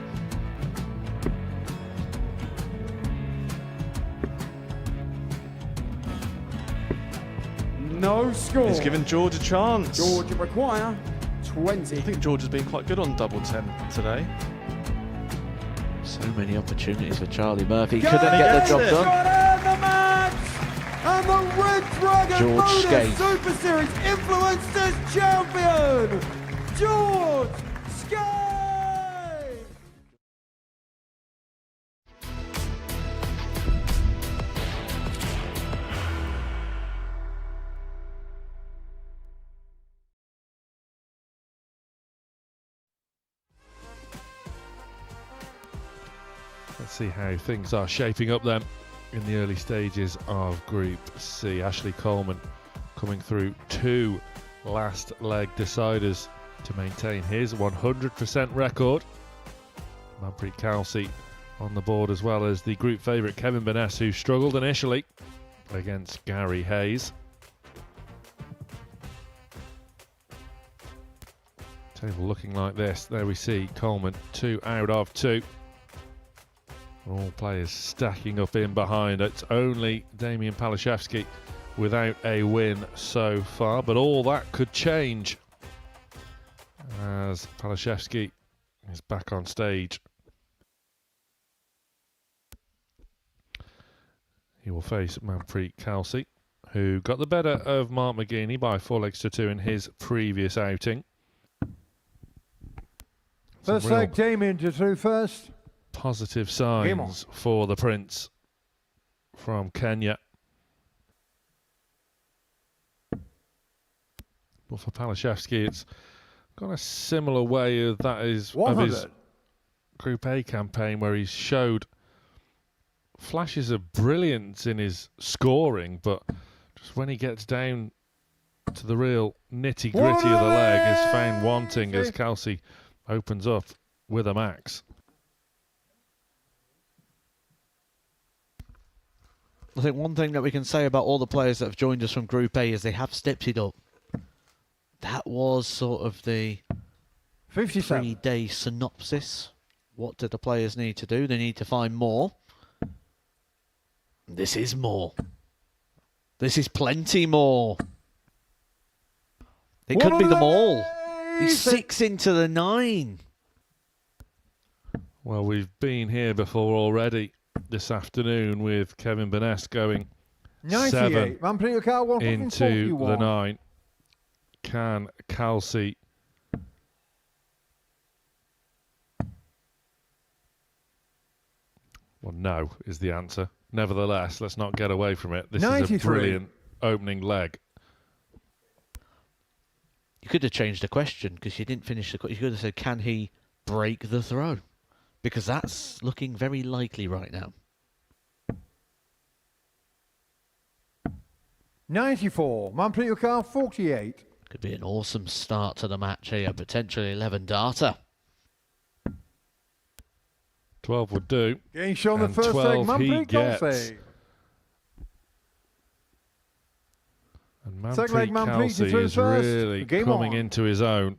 F: No score.
G: He's given George a chance.
F: Georgia require 20.
G: I think George has been quite good on double 10 today.
A: So many opportunities for Charlie Murphy.
F: Go!
A: Couldn't get the job
G: Yes!
A: done.
F: Got in the match! And the Red Dragon
A: George
F: Modus
A: Scaife.
F: Super Series Influencers Champion, George Scaife!
C: Let's see how things are shaping up then in the early stages of Group C. Ashley Coleman coming through 2 last leg deciders to maintain his 100% record. Manpreet Kalsi on the board, as well as the group favourite Kevin Baness, who struggled initially against Gary Hayes. Table looking like this. There we see Coleman 2 out of 2. All players stacking up in behind. It's only Damian Palashevski without a win so far, but all that could change as Palashevski is back on stage. He will face Manpreet Kalsi, who got the better of Mark McGini by 4 legs to 2 in his previous outing.
B: First
C: Some real
B: leg, Damien to through first.
C: positive
B: Game on.
C: signs for the Prince from Kenya. But for Palashevski, it's got a similar way of that is of
B: 100.
C: his Group A campaign, where he's showed flashes of brilliance in his scoring, but just when he gets down to the real nitty-gritty of the leg is found wanting as Kalsi opens up with a max.
A: I think one thing that we can say about all the players that have joined us from Group A is they have stepped it up. That was sort of the
B: 57.
A: 3-day synopsis. What do the players need to do? They need to find more. This is more. This is plenty more. It could be them all. He's 6 into the 9.
C: Well, we've been here before already this afternoon with Kevin Baness going 7 into the 9. Can Kalsi well, no is the answer. Nevertheless, let's not get away from it. This
B: 93.
C: is a brilliant opening leg.
A: You could have changed the question because you didn't finish the question. You could have said, can he break the throw? Because that's looking very likely right now.
B: 94. Manpreet 48.
A: Could be an awesome start to the match here. Potentially 11 darter.
C: 12 would do.
B: Getting shown the
C: And
B: first
C: 12
B: leg.
C: he
B: Manpreet
C: gets.
B: Kalsi.
C: And
B: Second leg,
C: Manpreet
B: Manpreet
C: Kalsi
B: through
C: is
B: first.
C: really
B: Game
C: coming
B: on.
C: into his own.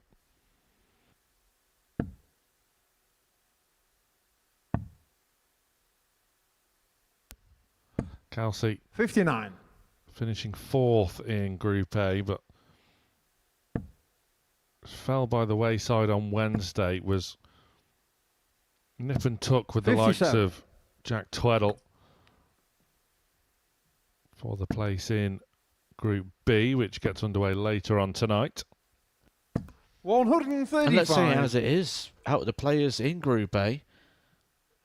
C: Kalsi
B: 59.
C: finishing 4th in Group A, but fell by the wayside on Wednesday. Was nip and tuck with the likes
B: 57.
C: of Jack Tweddle for the place in Group B, which gets underway later on tonight.
B: 135.
A: And let's say as it is, out of the players in Group A,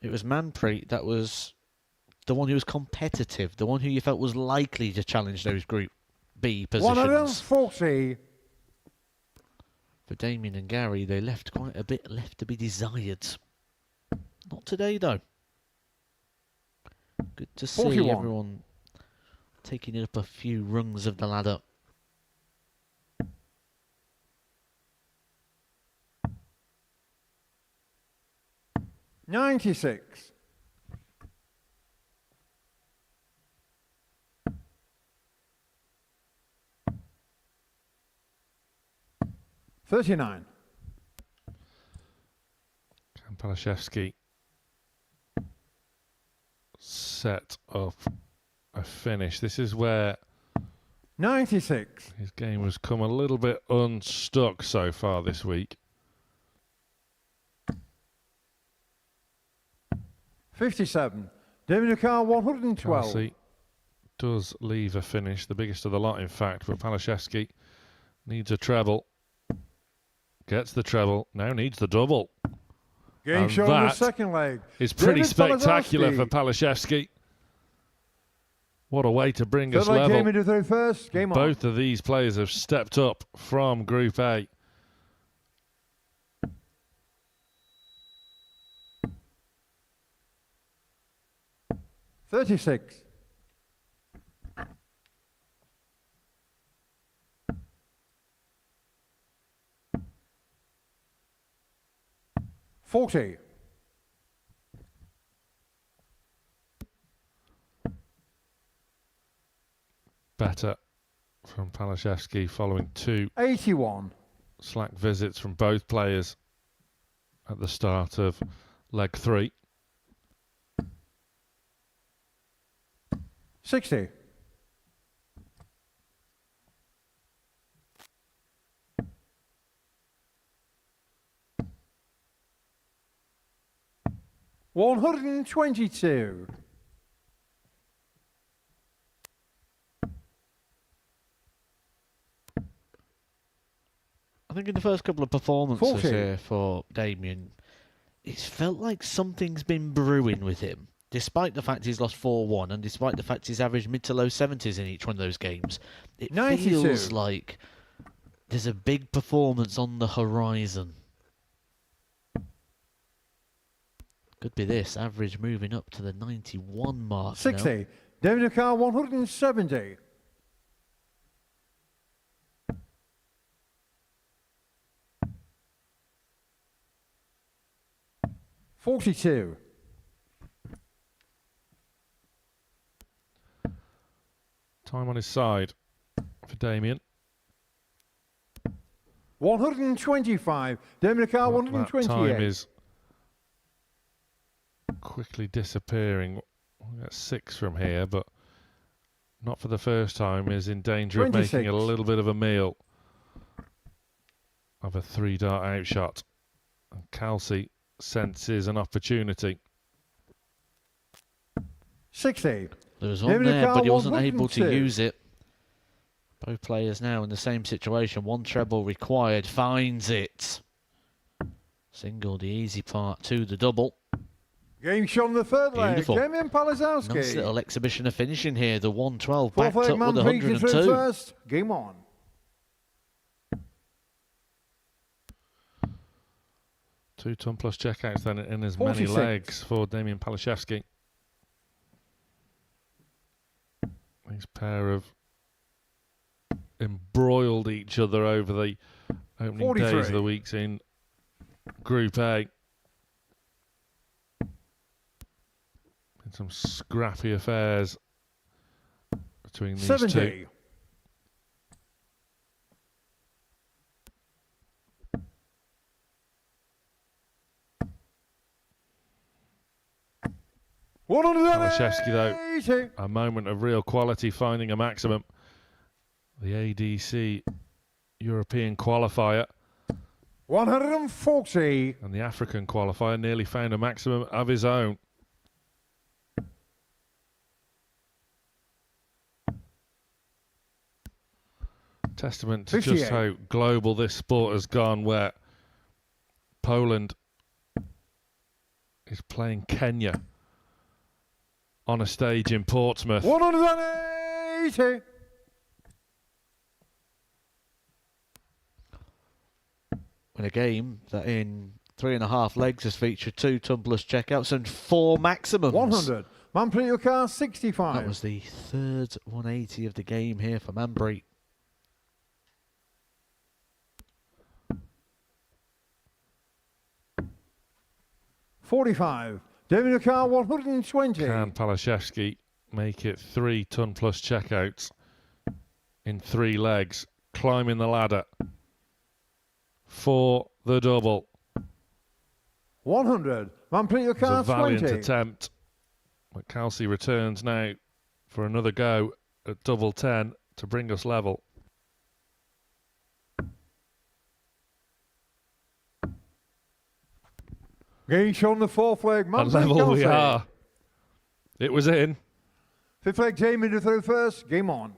A: it was Manpreet that was the one who was competitive, the one who you felt was likely to challenge those Group B positions.
B: 140.
A: For Damien and Gary, they left quite a bit left to be desired. Not today, though. Good to see
B: 41.
A: everyone taking it up a few rungs of the ladder.
B: $96. $39.
C: Can Palashevski set up a finish? This is where
B: 96.
C: his game has come a little bit unstuck so far this week.
B: 57. David Car 112.
C: Kalsi does leave a finish, the biggest of the lot in fact, but Palashevski needs a treble. Gets the treble, now needs the double.
B: Game
C: And
B: show on the
C: that
B: second leg.
C: It's pretty
B: David
C: spectacular
B: Palashevski.
C: for Palashevski. What a way to bring
B: Third
C: us
B: leg
C: level.
B: came into the first. Game on.
C: Both of these players have stepped up from Group A.
B: $36. $40.
C: Better from Palashevski following 2
B: $81.
C: slack visits from both players at the start of leg 3.
B: $60. $122.
A: I think in the first couple of performances
B: 40.
A: here for Damien, it's felt like something's been brewing with him. Despite the fact he's lost 4-1 and despite the fact he's averaged mid to low 70s in each one of those games, it
B: 92.
A: feels like There's a big performance on the horizon. Could be this. Average moving up to the 91 mark
B: 60.
A: now.
B: David Carr 170. $42.
C: Time on his side for Damien.
B: 125. David Carr
C: That
B: 128.
C: time is quickly disappearing. We'll get 6 from here, but not for the first time. Is in danger of
B: 26.
C: making a little bit of a meal of a 3-dart outshot. And Kalsi senses an opportunity.
B: 60.
A: There was one
B: David
A: there,
B: Carr
A: but he wasn't able
B: 102.
A: to use it. Both players now in the same situation. One treble required. Finds it. Single, the easy part, to the double.
B: Game shot on the third leg.
A: Beautiful.
B: Damien Palashevski.
A: Nice little exhibition of finishing here. The 112
B: Fourth
A: backed
B: leg,
A: up with
B: Manpreet is through
A: 102.
B: first. Game on.
C: Two-ton plus checkouts then in as many
B: 46.
C: legs for Damien Palashevski. These pair of embroiled each other over the opening
B: 43.
C: days of the weeks in Group A. And some scrappy affairs between these
B: 70.
C: two. Palashevski, though, a moment of real quality, finding a maximum. The ADC European qualifier
B: 140.
C: and the African qualifier nearly found a maximum of his own. Testament to
B: 58.
C: just how global this sport has gone, where Poland is playing Kenya on a stage in Portsmouth.
B: 180.
A: In a game that in 3.5 legs has featured 2 ton plus checkouts and 4 maximums.
B: 100. Manpreet Carr 65.
A: That was the third 180 of the game here for Manpreet.
B: $45. David Carr 120.
C: Can Palashevski make it 3 ton plus checkouts in 3 legs, climbing the ladder for the double?
B: 100. Manpreet
C: It was
B: Carr
C: a valiant
B: 20.
C: attempt, but Kalsi returns now for another go at double 10 to bring us level.
B: Game shot on the fourth leg.
C: A
B: Manpreet
C: level we
B: Kalsi.
C: are. It was in.
B: Fifth leg, Jamie to through first. Game on.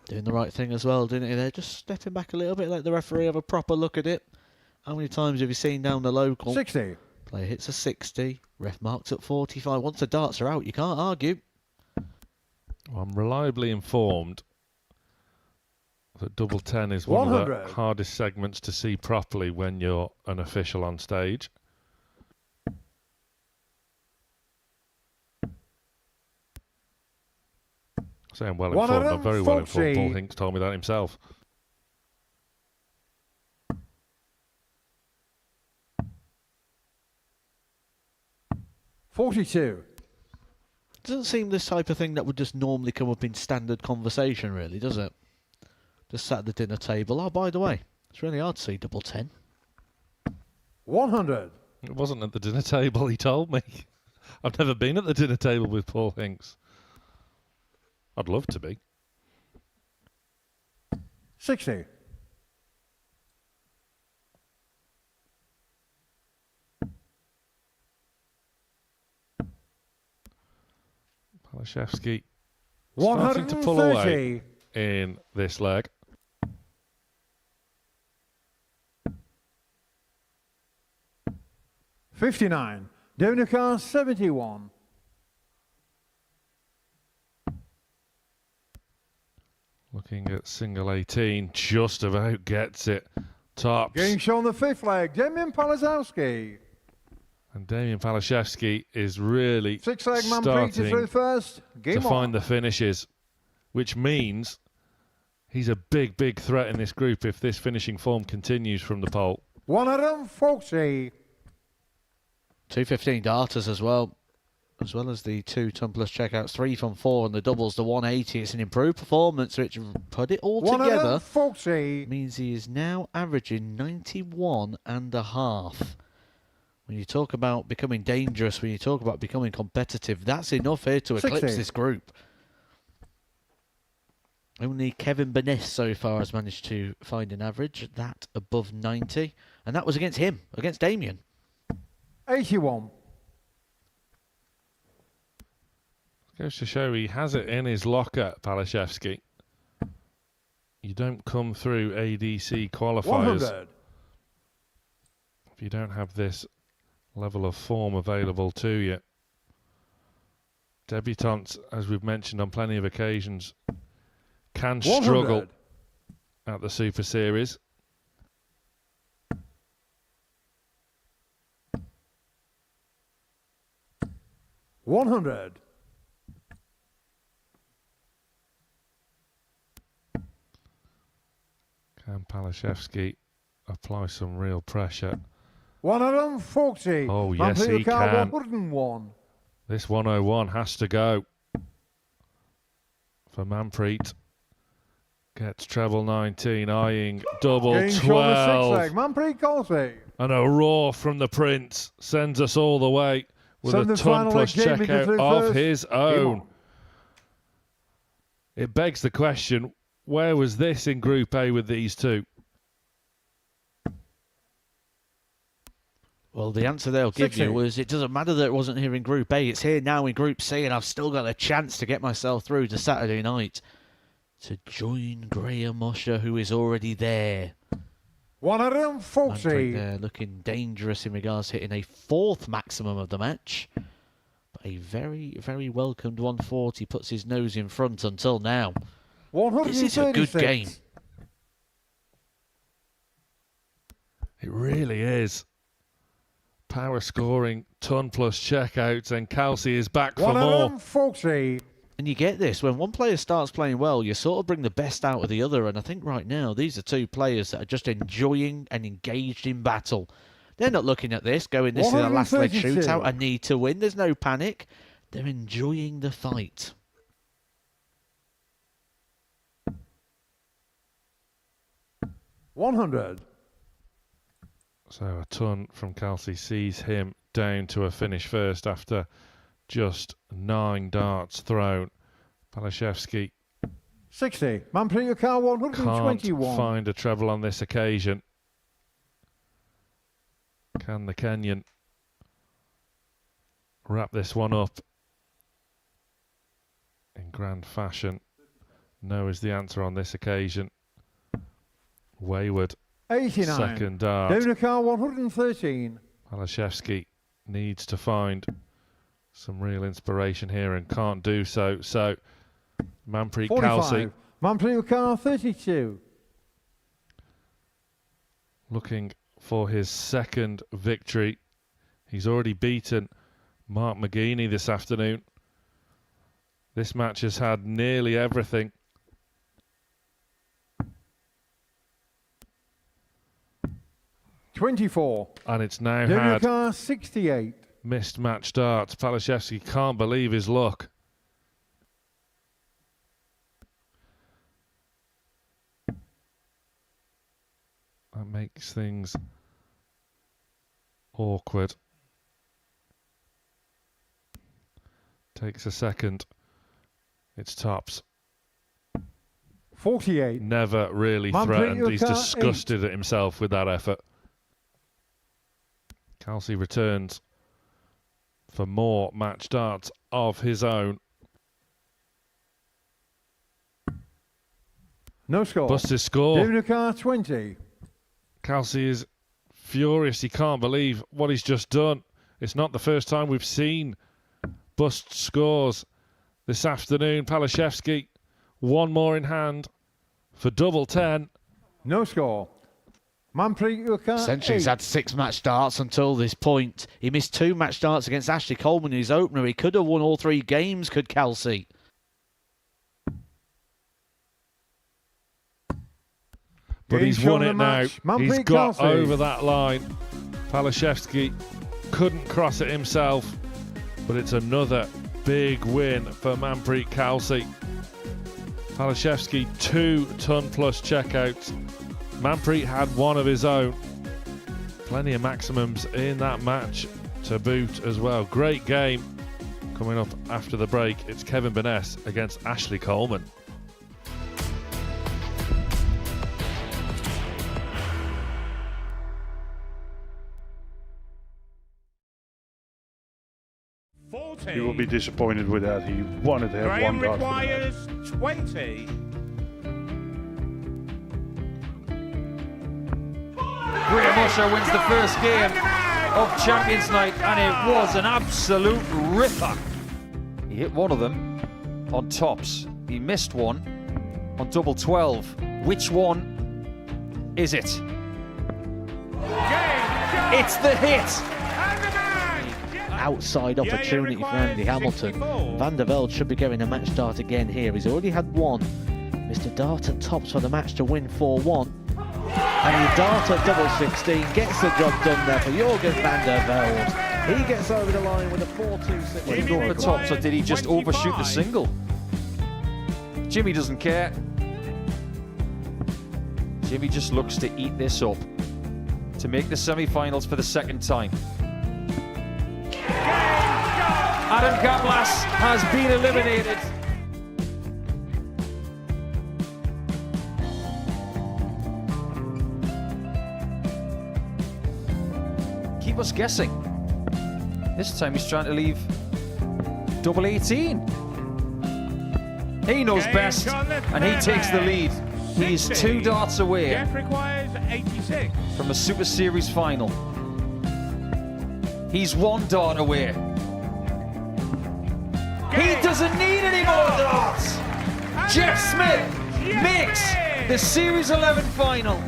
A: Doing the right thing as well, didn't he? They're just stepping back a little bit, let the referee have a proper look at it. How many times have you seen down the local?
B: 60.
A: Player hits a 60. Ref marks at 45. Once the darts are out, you can't argue.
C: Well, I'm reliably informed that double 10 is one of
B: 100.
C: the hardest segments to see properly when you're an official on stage. Say I'm well informed, I'm very well informed. Paul
B: 140.
C: Hinks told me that himself.
B: $42.
A: Doesn't seem this type of thing that would just normally come up in standard conversation, really, does it? Just sat at the dinner table. Oh, by the way, it's really hard to see double 10.
B: 100.
C: It wasn't at the dinner table, he told me. I've never been at the dinner table with Paul Hinks. I'd love to be.
B: 60.
C: Palashevski starting to pull away
B: 130.
C: in this leg.
B: $59. David Carr 71.
C: Looking at single 18, just about gets it. Tops.
B: Game show on the 5th leg, Damien Palashevski.
C: And Damien Palashevski is really
B: 6 leg Manpreet is
C: starting
B: through first. Game
C: to
B: on.
C: find the finishes, which means he's a big, big threat in this group if this finishing form continues from the pole.
B: 140.
A: 215 darters as well as the 2 ton plus checkouts, 3 from 4 and the doubles, the 180. It's an improved performance, which put it all together
B: 140.
A: means he is now averaging 91.5. When you talk about becoming dangerous, when you talk about becoming competitive, that's enough here to eclipse
B: 60.
A: this group. Only Kevin Baness so far has managed to find an average, that above 90. And that was against him, against Damien.
B: 81.
C: Goes to show he has it in his locker, Palashevski. You don't come through ADC qualifiers
B: 100.
C: if you don't have this level of form available to you. Debutants, as we've mentioned on plenty of occasions, can
B: 100.
C: struggle at the Super Series.
B: $100.
C: Can Palashevski apply some real pressure?
B: 140.
C: Oh, yes, he can.
B: 101.
C: This 101 has to go for Manpreet. Gets treble 19, eyeing double
B: Game show
C: 12.
B: on the 6th leg, Manpreet Kalsi.
C: And a roar from the Prince sends us all the way with
B: Send
C: a
B: the
C: ton
B: final
C: plus
B: leg game into
C: checkout
B: the
C: of
B: first.
C: his
B: Game
C: own.
B: on.
C: It begs the question, where was this in Group A with these two?
A: Well, the answer they'll give
B: 60.
A: you was it doesn't matter that it wasn't here in Group A. It's here now in Group C, and I've still got a chance to get myself through to Saturday night to join Graham Usher, who is already there.
B: 140.
A: Manpreet there looking dangerous in regards to hitting a 4th maximum of the match. But a very, very welcomed 140 puts his nose in front until now.
B: 136.
A: This is a good game.
C: It really is. Power scoring, ton plus checkouts, and Kalsi is back for more.
B: 140.
A: And you get this, when one player starts playing well, you sort of bring the best out of the other. And I think right now, these are 2 players that are just enjoying and engaged in battle. They're not looking at this, going, this is a last leg
B: 132.
A: shootout, I need to win. There's no panic. They're enjoying the fight.
B: $100.
C: So a ton from Kalsi sees him down to a finish first after just 9 darts thrown. Palashevski
B: 60. Manpreet Ukar
C: can't
B: 121.
C: find a treble on this occasion. Can the Kenyan wrap this one up in grand fashion? No is the answer on this occasion. Wayward
B: 89.
C: second dart.
B: David Ukar 113.
C: Palashevski needs to find some real inspiration here and can't do so. So Manpreet
B: 45.
C: Kalsi
B: Manpreet Ukar 32.
C: looking for his 2nd victory. He's already beaten Mark McGini this afternoon. This match has had nearly everything.
B: $24.
C: And it's now
B: David
C: had
B: Ukar 68.
C: missed match darts. Palashevski can't believe his luck. That makes things awkward. Takes a second. It's tops.
B: 48.
C: Never really
B: Manpreet
C: threatened. He's
B: Ukar,
C: disgusted at himself with that effort. Kalsi returns for more match darts of his own.
B: No score.
C: Busts his score.
B: David Ukar 20.
C: Kalsi is furious. He can't believe what he's just done. It's not the first time we've seen bust scores this afternoon. Palashevski, one more in hand. for double 10.
B: No score. Manpreet,
A: Essentially, he's had 6 match starts until this point. He missed 2 match starts against Ashley Coleman in his opener. He could have won all 3 games, could Kalsi.
C: But he's won it now. He's got
B: Kalsi
C: over that line. Palashevski couldn't cross it himself, but it's another big win for Manpreet Kalsi. Palashevski 2-ton-plus checkouts. Manpreet had one of his own. Plenty of maximums in that match to boot as well. Great game. Coming up after the break, it's Kevin Baness against Ashley Coleman.
H: He will be disappointed with that. He wanted to have
E: Graham
H: one dart.
E: requires 20.
I: Graham Usher wins the first game of Champions Night, and it was an absolute ripper. He hit one of them on tops. He missed one on double 12. Which one is it? It's the hit.
A: Outside opportunity for Andy Hamilton. Van der Velde should be getting a match start again here. He's already had one. Mr. Dart at tops for the match to win 4-1. And the Dart at double 16 gets the job done there for Jurgen van der Velde. He gets over the line with a 4-2-6.
I: Did he go for tops, or did he just overshoot the single? Jimmy doesn't care. Jimmy just looks to eat this up to make the semi-finals for the second time. Adam Gablas has been eliminated. Keep us guessing. This time he's trying to leave double 18. He knows best, and he takes the lead. He is 2 darts away from a Super Series final. He's 1 dart away. He doesn't need any more darts. Jeff Smith makes the Series 11 final.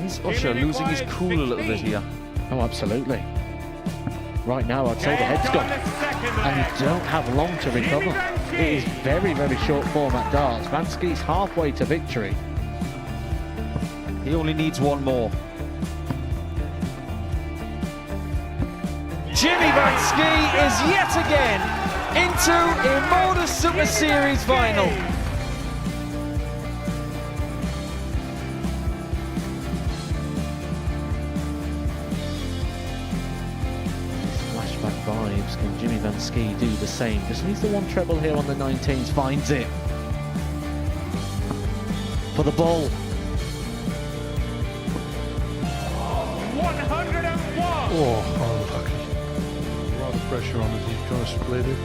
I: Is Usher losing his cool a little bit here?
A: Oh, absolutely. Right now, I'd say the head's gone. And you don't have long to recover. It is very, very short format darts. Vansky's halfway to victory.
I: He only needs one more. Jimmy Vansky is yet again into a Modus Super Series final.
A: Flashback vibes. Can Jimmy Vansky do the same? Just needs the one treble here on the 19s. Finds it. For the ball.
E: 101.
H: Oh, unlucky. A lot of pressure on it. He's going to split it.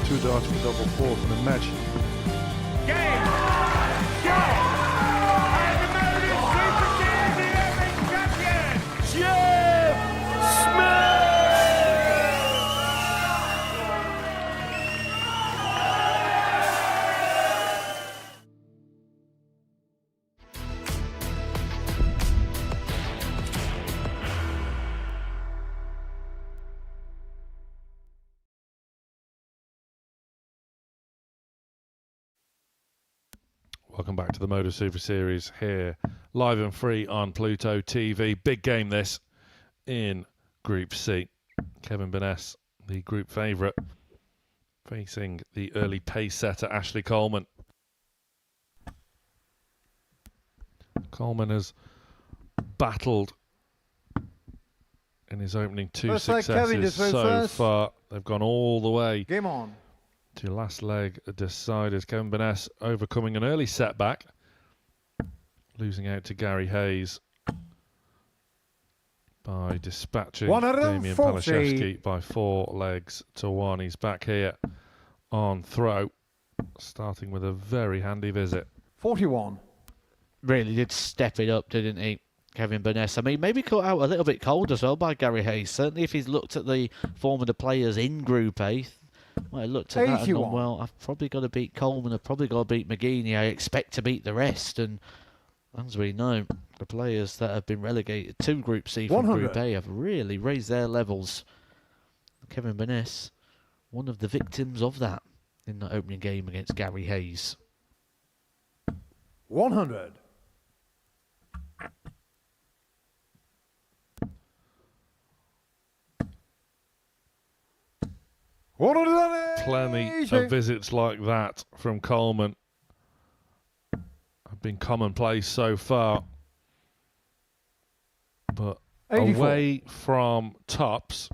H: 2 darts for double 4 for the match.
E: Game. Shot. And the Modus Super Series 11 champion, Jeff Smith.
C: Welcome back to the Modus Super Series here, live and free on Pluto TV. Big game this in Group C. Kevin Baness, the group favourite, facing the early pace setter Ashley Coleman. Coleman has battled in his opening 2 successes so far. They've gone all the way.
B: Game on.
C: To last leg deciders. Kevin Baness overcoming an early setback, losing out to Gary Hayes by dispatching Damien Palashevski by 4 legs to 1. He's back here on throw, starting with a very handy visit.
B: 41.
A: Really did step it up, didn't he? Kevin Baness. I mean, maybe caught out a little bit cold as well by Gary Hayes. Certainly if he's looked at the form of the players in Group A, well, I looked at that and gone, well, I've probably got to beat Coleman, I've probably got to beat McGini, I expect to beat the rest. And as we know, the players that have been relegated to Group C from Group A have really raised their levels. Kevin Baness, one of the victims of that in the opening game against Gary Hayes.
B: 100.
C: Plenty of visits like that from Coleman have been commonplace so far. But
B: 84.
C: Away from tops,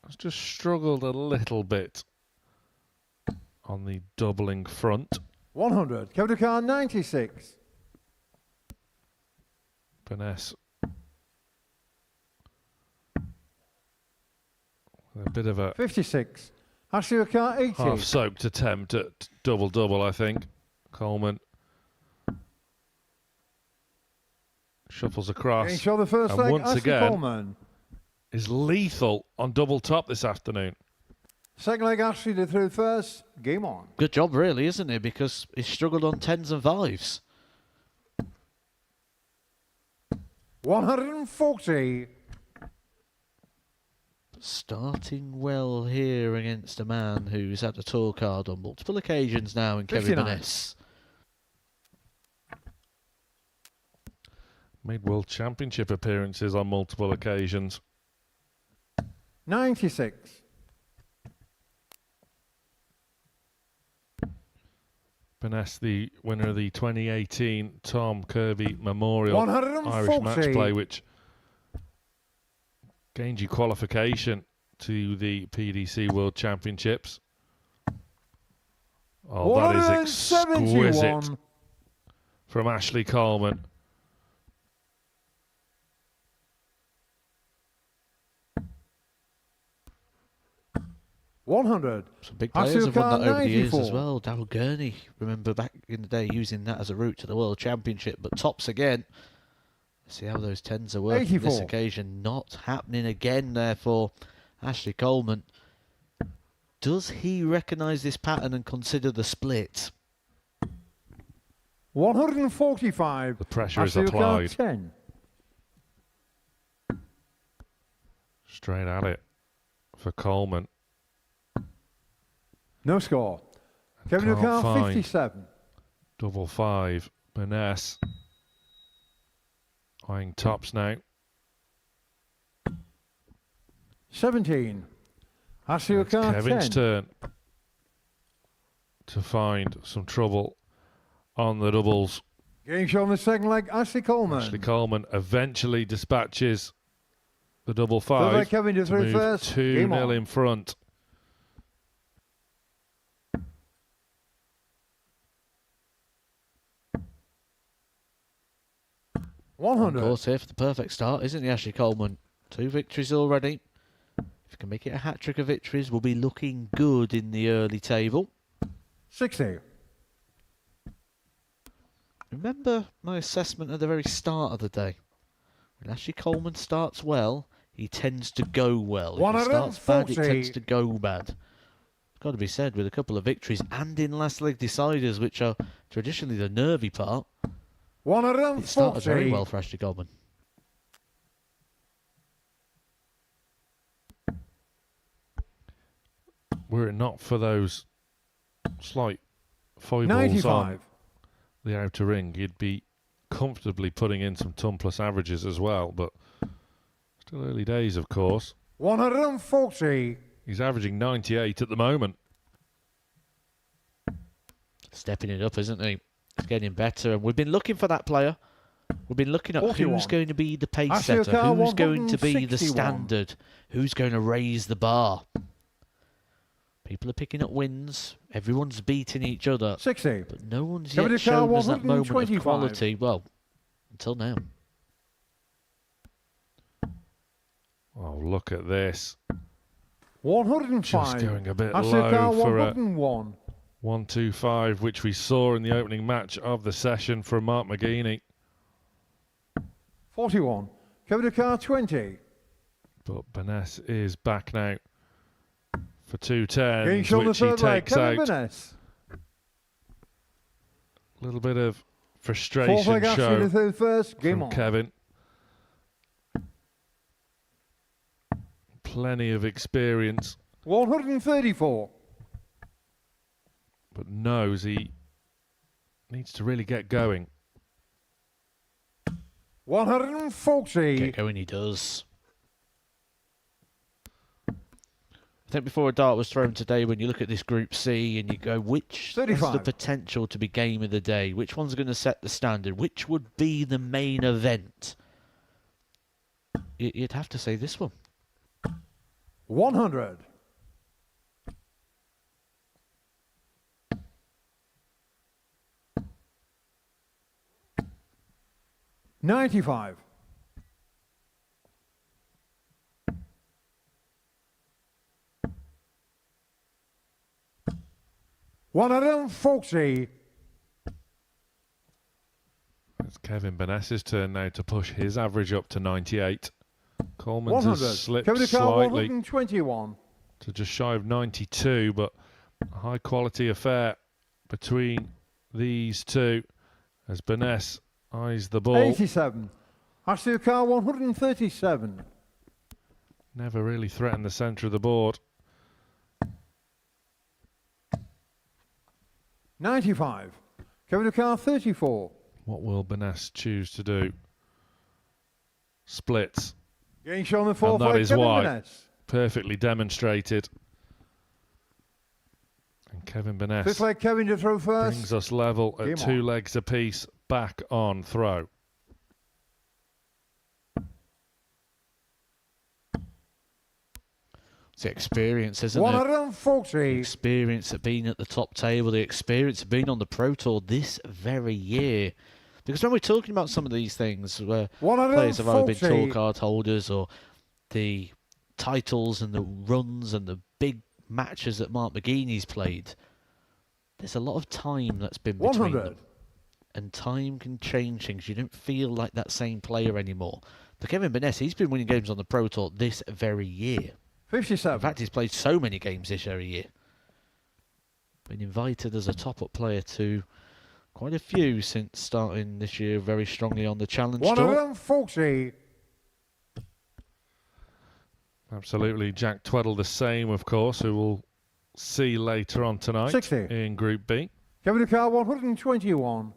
C: has just struggled a little bit on the doubling front.
B: 100. Kevin Car 96.
C: Baness. A bit of a
B: 56. Ashley Car 80.
C: half-soaked attempt at double-double, I think. Coleman shuffles across.
B: Shot the first
C: and
B: leg,
C: once
B: Ashley
C: again
B: Coleman.
C: is lethal on double top this afternoon.
B: Second leg, Ashley did through first. Game on.
A: Good job, really, isn't it? Because he struggled on 10s and 5s.
B: 140.
A: Starting well here against a man who's had a tour card on multiple occasions now in Kevin
B: 59.
A: Baness.
C: Made World Championship appearances on multiple occasions.
B: 96.
C: Baness, the winner of the 2018 Tom Kirby Memorial
B: 140.
C: Irish Match Play, which gained you qualification to the PDC World Championships. Oh, that is exquisite from Ashley Coleman.
B: $100.
A: Some big players have won that over the years
B: 94.
A: as well. Darryl Gurney, remember back in the day using that as a route to the World Championship. But tops again. See how those 10s are working
B: 84.
A: this occasion. Not happening again there for Ashley Coleman. Does he recognise this pattern and consider the split?
B: 145.
C: The pressure is
B: Ashley
C: applied.
B: 10.
C: Straight at it for Coleman.
B: No score. Kevin
C: Can't
B: O'Carr,
C: find
B: 57.
C: Double 5. Baness eyeing tops now.
B: 17. Ashley
C: It's
B: O'Carr,
C: Kevin's
B: 10.
C: turn to find some trouble on the doubles.
B: Game show on the second leg, Ashley Coleman.
C: Ashley Coleman eventually dispatches the double
B: Third leg,
C: 5
B: Kevin to
C: to
B: through
C: move
B: first. Game
C: 2-0
B: on.
C: in front.
A: Of
B: 100.
A: course, here for the perfect start, isn't he, Ashley Coleman? 2 victories already. If he can make it a hat-trick of victories, we'll be looking good in the early table.
B: 60.
A: Remember my assessment at the very start of the day. When Ashley Coleman starts well, he tends to go well. If he starts bad, it
B: 140.
A: tends to go bad. It's got to be said, with a couple of victories and in last leg deciders, which are traditionally the nervy part, it started very
B: 140.
A: well for Ashley Coleman.
C: Were it not for those slight foibles
B: 95.
C: on the outer ring, he'd be comfortably putting in some ton plus averages as well, but still early days, of course.
B: 140.
C: He's averaging 98 at the moment.
A: Stepping it up, isn't he? He's getting better, and we've been looking for that player. We've been looking at
B: 41.
A: who's going to be the pace
B: Ashley
A: setter,
B: O'Carr,
A: who's going to be the
B: 161.
A: standard, who's going to raise the bar. People are picking up wins. Everyone's beating each other.
B: 60.
A: But no one's
B: Kevin
A: yet
B: O'Carr,
A: shown us that moment of
B: 125.
A: quality. Well, until now.
C: Oh, look at this.
B: 105.
C: Just going a bit
B: Ashley O'Carr,
C: low for a
B: 101.
C: 1-2-5, which we saw in the opening match of the session from Mark McGini.
B: 41. Kevin de Car 20.
C: But Baness is back now for 210s,
B: Getting shot on the
C: which he
B: third leg.
C: takes
B: Kevin
C: out.
B: Baness.
C: A little bit of
B: Fourth
C: frustration
B: leg Ashley
C: show
B: to third first. Game
C: from
B: on.
C: Kevin. Plenty of experience,
B: 134.
C: but knows he needs to really get going.
B: 140.
A: Get going, he does. I think before a dart was thrown today, when you look at this Group C and you go, which has
B: 35.
A: the potential to be game of the day? Which one's going to set the standard? Which would be the main event? You'd have to say this one.
B: 100. $95. 140.
C: It's Kevin Baness's turn now to push his average up to 98. Coleman's
B: 100.
C: has slipped
B: Kevin de Car
C: slightly
B: 121.
C: to just shy of 92, but a high quality affair between these two as Baness eyes the ball.
B: 87. Ashley de Car 137.
C: Never really threatened the centre of the board.
B: 95. Kevin de Car 34.
C: What will Baness choose to do? Splits.
B: Getting shot on the fourth
C: And that
B: leg.
C: is
B: Kevin
C: why.
B: Baness.
C: Perfectly demonstrated. And Kevin
B: Fifth
C: Baness
B: leg Kevin to throw first.
C: brings us level at
B: Game
C: 2
B: on.
C: legs apiece, back on throw.
A: It's the experience, isn't it?
B: 140.
A: Experience of being at the top table, the experience of being on the Pro Tour this very year. Because when we're talking about some of these things, where players have either been tour
B: 140.
A: card holders or the titles and the runs and the big matches that Mark McGini's played, there's a lot of time that's been between
B: 100.
A: them. And time can change things. You don't feel like that same player anymore. But Kevin Baness, he's been winning games on the Pro Tour this very year.
B: 57.
A: In fact, he's played so many games this very year. Been invited as a top-up player to quite a few since starting this year very strongly on the Challenge Tour.
B: 140.
C: Absolutely. Jack Tweddle the same, of course, who we'll see later on tonight
B: 60.
C: in Group B.
B: Kevin de Car 121.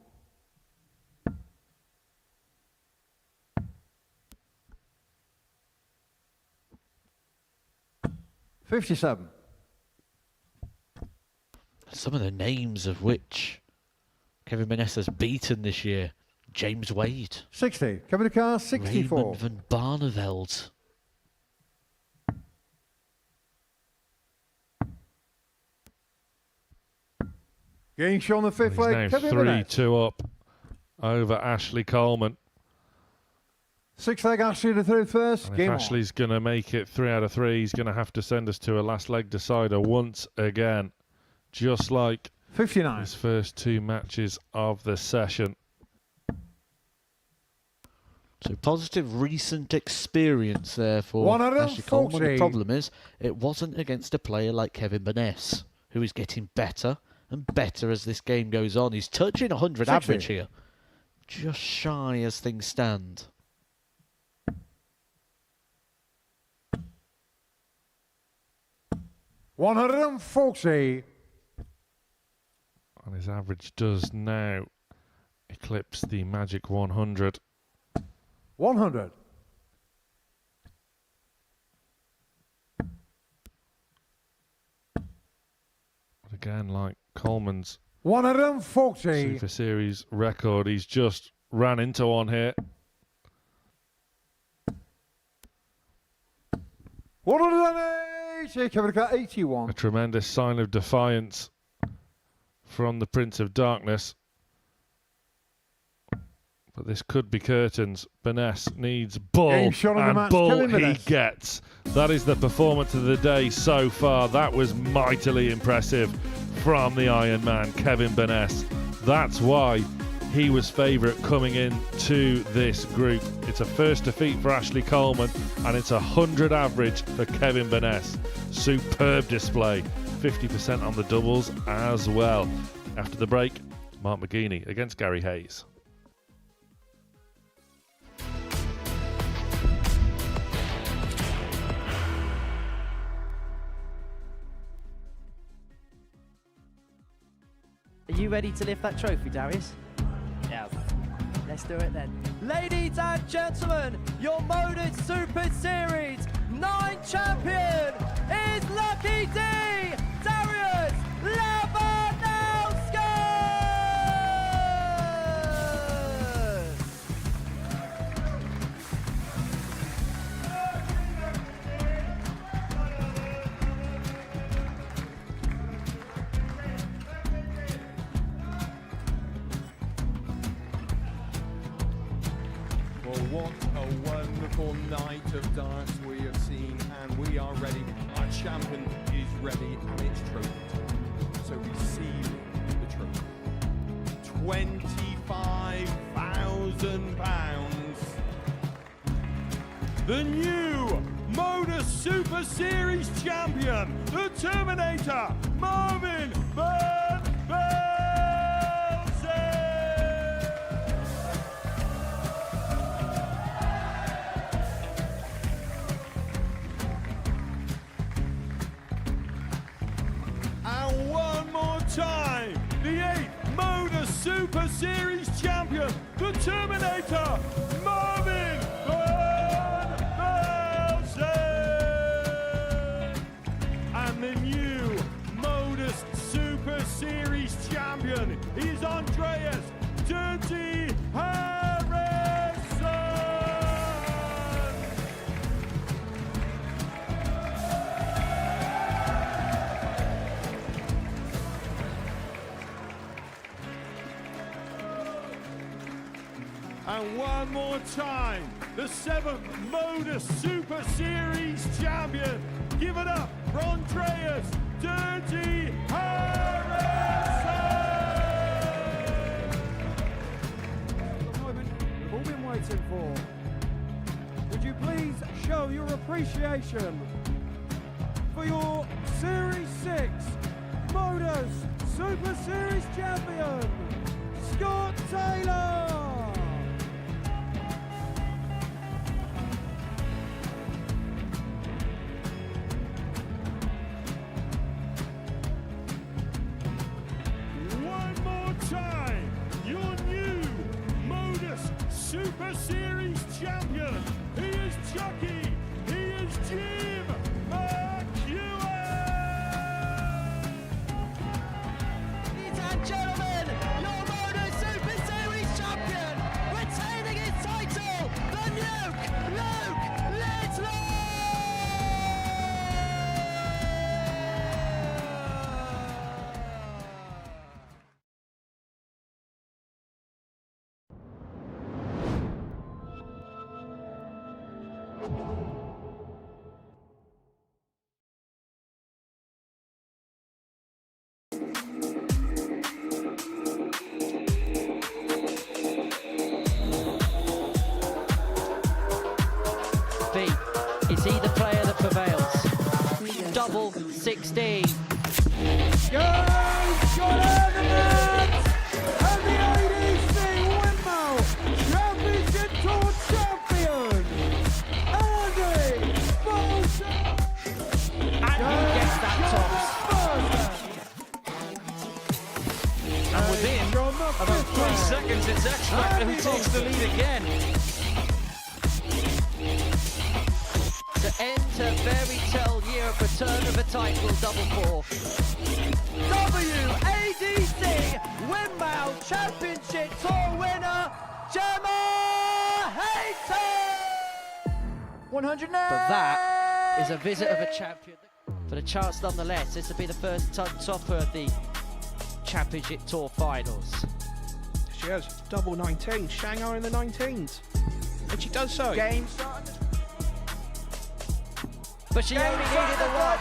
B: $57.
A: Some of the names of which Kevin Baness has beaten this year. James Wade.
B: 60. Kevin de Car 64.
A: Raymond van Barneveld.
B: Getting shot on the fifth
C: He's
B: leg.
C: now
B: Kevin Baness.
C: 3-2 up over Ashley Coleman.
B: Sixth leg Ashley to third first.
C: And if
B: Game
C: Ashley's going to make it 3 out of 3, he's going to have to send us to a last leg decider once again, just like
B: on. 59.
C: his first 2 matches of the session.
A: So positive recent experience there for
B: 140.
A: Ashley Coleman. The problem is it wasn't against a player like Kevin Baness, who is getting better and better as this game goes on. He's touching 100
B: 60.
A: average here. Just shy as things stand.
B: $140.
C: And his average does now eclipse the magic 100.
B: 100.
C: But again, like Coleman's
B: 140.
C: Super Series record, he's just ran into one here.
B: 180. Kevin de Car 81.
C: A tremendous sign of defiance from the Prince of Darkness. But this could be curtains. Baness needs bull,
B: Game shot of the
C: and
B: match,
C: bull
B: Kevin
C: he
B: Baness.
C: gets. That is the performance of the day so far. That was mightily impressive from the Iron Man, Kevin Baness. That's why he was favourite coming into this group. It's a first defeat for Ashley Coleman, and it's 100 average for Kevin Baness. Superb display, 50% on the doubles as well. After the break, Mark McGini against Gary Hayes.
D: Are you ready to lift that trophy, Darius? Yes. Let's do it then. Ladies and gentlemen, your Modus Super Series 9 champion is Lucky D, Darius Labanowski!
E: Well, what a wonderful night of darts we have seen, and we are ready. Our champion is ready, and it's trophy time. So receive the trophy. £25,000. The new Modus Super Series champion, the Terminator, Marvin Van And one more time, the 8th Modus Super Series champion, the Terminator, Marvin Van Velzen. And the new Modus Super Series champion is Andreas Dirty Harrison. And one more time, the 7th Modus Super Series champion. Give it up for Andreas Dirty Harrison!
F: The moment we've all been waiting for. Would you please show your appreciation for your Series 6 Modus Super Series champion, Scott Taylor!
E: One more time, your new Modus Super Series champion. He is Chucky. He is Jim McEwen.
D: Ladies and gentlemen, your Modus Super Series champion, retaining his title, the Nuke, Luke Littler! Is he the player that prevails? Double 16.
F: Got out the net! And the ADC Windmill Championship Tour champion, Andy Bolton!
D: And he gets that toss. And within about 3 seconds, it's X Factor who takes the lead again. To enter Fairy Tale Year of Return of a Title Double 4. WADC Windmill Championship Tour winner, Gemma Hayton! 100 now! But that is a visit of a champion. For the chance nonetheless, this will be the first topper of the Championship Tour finals.
J: She has double 19, Shanghai in the 19s. And she does so.
F: Game started.
D: But she only needed the one.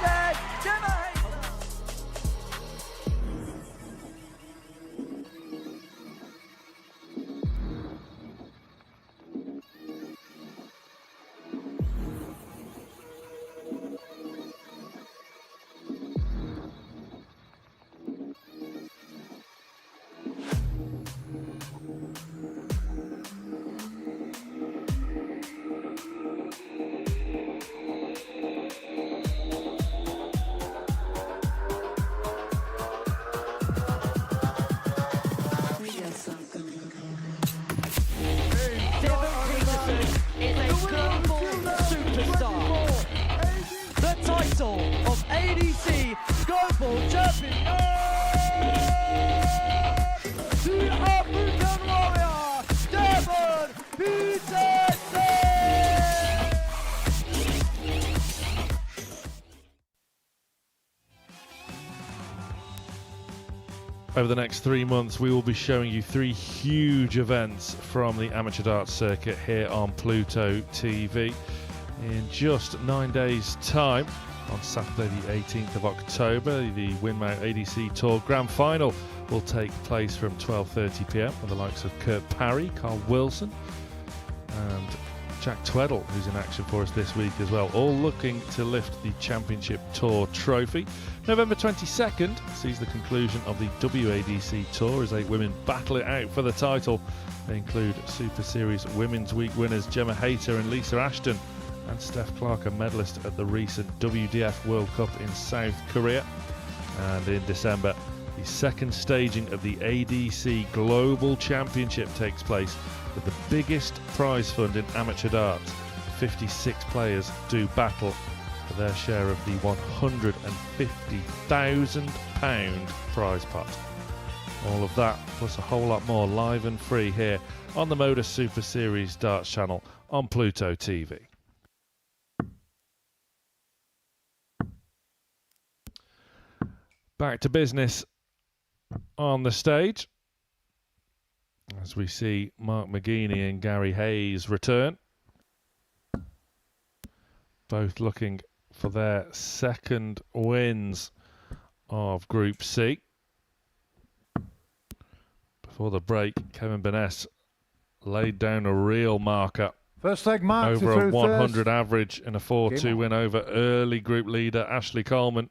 C: over the next 3 months, we will be showing you 3 huge events from the amateur darts circuit here on Pluto TV. In just 9 days' time, on Saturday the 18th of October, the Winmount ADC Tour Grand Final will take place from 12:30 p.m. with the likes of Kurt Parry, Carl Wilson and Jack Tweddle, who's in action for us this week as well, all looking to lift the Championship Tour trophy. November 22nd sees the conclusion of the WADC Tour as 8 women battle it out for the title. They include Super Series Women's Week winners Gemma Hayter and Lisa Ashton, and Steph Clark, a medalist at the recent WDF World Cup in South Korea. And in December, the second staging of the ADC Global Championship takes place with the biggest prize fund in amateur darts. 56 players do battle for their share of the £150,000 prize pot. All of that plus a whole lot more live and free here on the Modus Super Series Darts channel on Pluto TV. Back to business on the stage as we see Mark McGini and Gary Hayes return, both looking for their second wins of Group C. Before the break, Kevin Baness laid down a real marker.
B: First leg mark
C: over a 100 average in a 4-2 win over early group leader Ashley Coleman.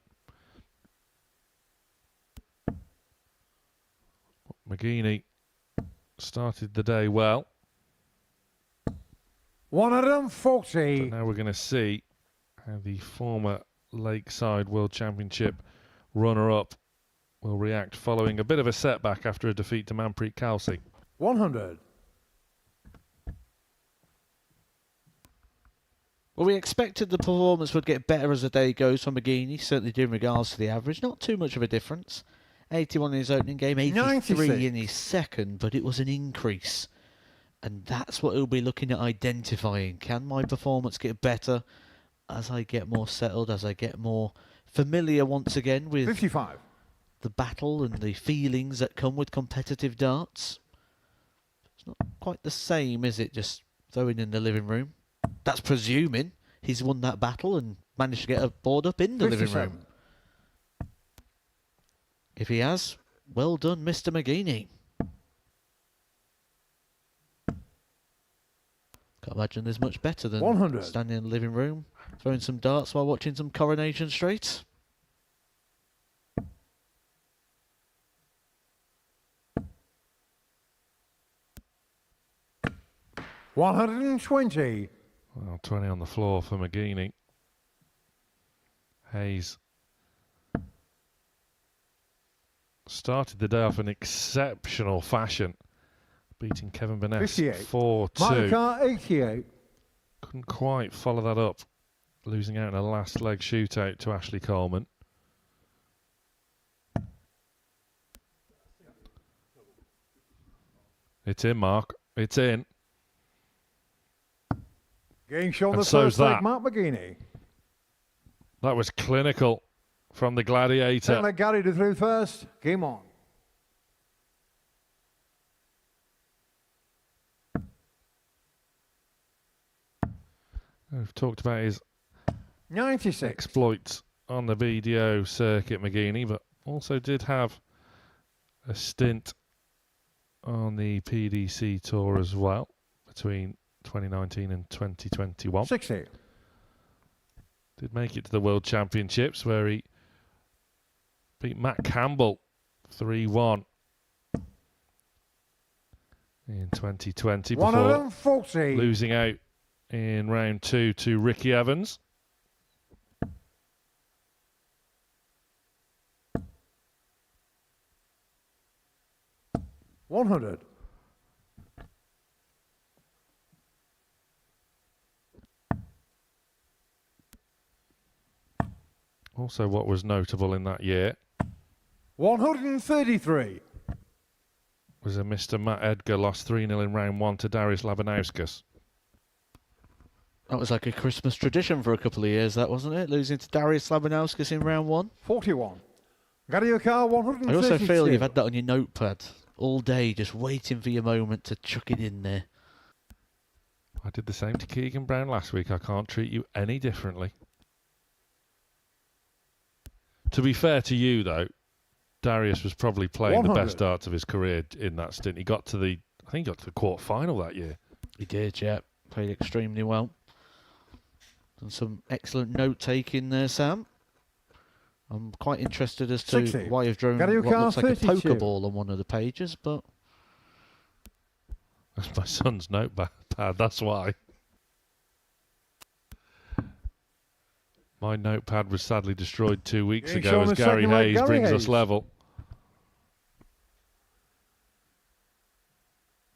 C: McGini started the day well.
B: 140.
C: So now we're going to see how the former Lakeside World Championship runner-up will react following a bit of a setback after a defeat to Manpreet Kalsi.
B: 100.
A: Well, we expected the performance would get better as the day goes for McGini, certainly in regards to the average. Not too much of a difference. 81 in his opening game, 83
B: 96
A: in his second, but it was an increase. And that's what he'll be looking at identifying. Can my performance get better as I get more settled, as I get more familiar once again with
B: 55.
A: The battle and the feelings that come with competitive darts? It's not quite the same, is it, just throwing in the living room? That's presuming he's won that battle and managed to get a board up in the
B: 57.
A: living room. If he has, well done, Mr. McGini. Can't imagine there's much better than
B: 100.
A: standing in the living room, throwing some darts while watching some Coronation Street.
B: $120.
C: Well, 20 on the floor for McGini. Hayes started the day off in exceptional fashion, beating Kevin Baness 4-2.
B: Marker 88.
C: Couldn't quite follow that up, losing out in a last leg shootout to Ashley Coleman. It's in, Mark. It's in.
B: Game shown
C: And
B: the
C: so's
B: first leg,
C: that.
B: Mark McGini.
C: That was clinical from the Gladiator.
B: Second leg Gary to through first. Game on.
C: We've talked about his
B: 96.
C: exploits on the BDO circuit, McGini, but also did have a stint on the PDC Tour as well between 2019 and 2021.
B: 60.
C: Did make it to the World Championships where he beat Matt Campbell 3-1 in 2020 before
B: 140.
C: losing out in round 2 to Ricky Evans.
B: $100.
C: Also, what was notable in that year
B: 133.
C: was a Mr. Matt Edgar lost 3-0 in round 1 to Darius Labanauskas.
A: That was like a Christmas tradition for a couple of years, that wasn't it? Losing to Darius Labanauskas in round 1.
B: 41. Gariocar 132.
A: I also feel you've had that on your notepad all day, just waiting for your moment to chuck it in there.
C: I did the same to Keegan Brown last week. I can't treat you any differently. To be fair to you, though, Darius was probably playing
B: 100.
C: the best darts of his career in that stint. He got to the, I think he got to the quarter-final that year.
A: He did, yeah. Played extremely well. Done some excellent note-taking there, Sam. I'm quite interested as to
B: 60.
A: why you've drawn what
B: Gariocar
A: looks like a
B: 32.
A: Pokeball on one of the pages, but...
C: That's my son's notepad, that's why. My notepad was sadly destroyed 2 weeks
B: Getting
C: ago
B: shown
C: as
B: the
C: Gary
B: second leg,
C: Hayes
B: Gary
C: brings
B: Hayes.
C: us level.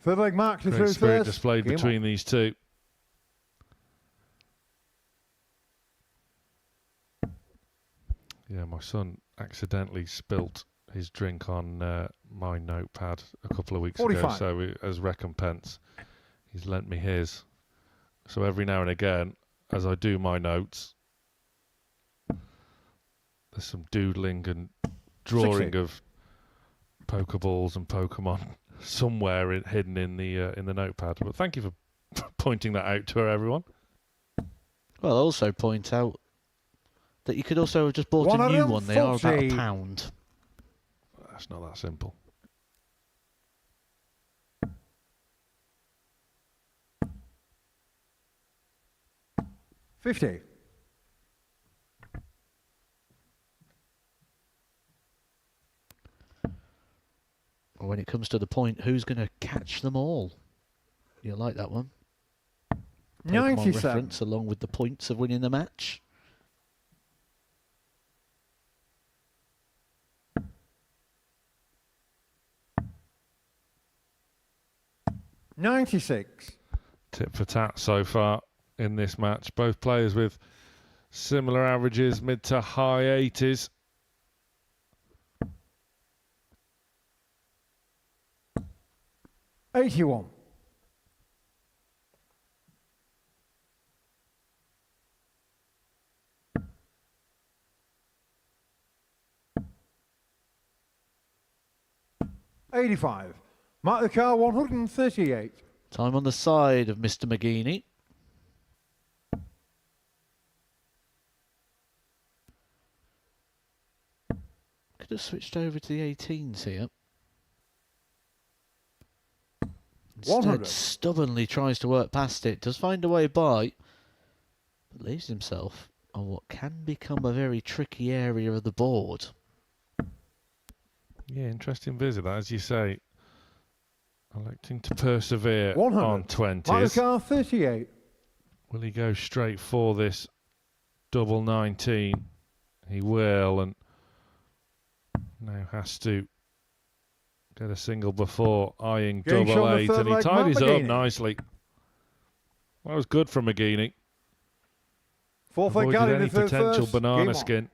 B: Third leg mark to
C: Great
B: through
C: spirit
B: first.
C: displayed
B: Game
C: between
B: on.
C: these two. Yeah, my son accidentally spilt his drink on my notepad a couple of weeks
B: 45.
C: ago, so as recompense, he's lent me his. So every now and again, as I do my notes, there's some doodling and drawing
B: 60.
C: of Pokeballs and Pokemon somewhere hidden in the notepad. But thank you for pointing that out to everyone.
A: Well, I'll also point out that you could also have just bought a new one. They are about £1.
C: That's not that simple.
B: $50.
A: When it comes to the point, who's going to catch them all? You like that one? Pokemon
B: 97.
A: reference along with the points of winning the match.
B: $96.
C: Tit for tat so far in this match. Both players with similar averages, mid to high 80s.
B: $81. $85. Mark the car 138.
A: Time on the side of Mr. McGini. Could have switched over to the 18s here. Instead,
B: 100.
A: stubbornly tries to work past it. Does find a way by, but leaves himself on what can become a very tricky area of the board.
C: Yeah, interesting visit, as you say. Electing to persevere
B: 100.
C: on
B: Mark the
C: 20s.
B: car 38.
C: Will he go straight for this double 19? He will, and now has to get a single before eyeing
B: Game
C: double
B: shot the
C: 8,
B: third
C: and he
B: leg,
C: tidies up
B: McGini.
C: nicely. That was good from McGini.
B: Fourth leg
C: Avoided
B: Gary
C: any
B: to third
C: potential
B: first.
C: banana
B: Game on.
C: skin.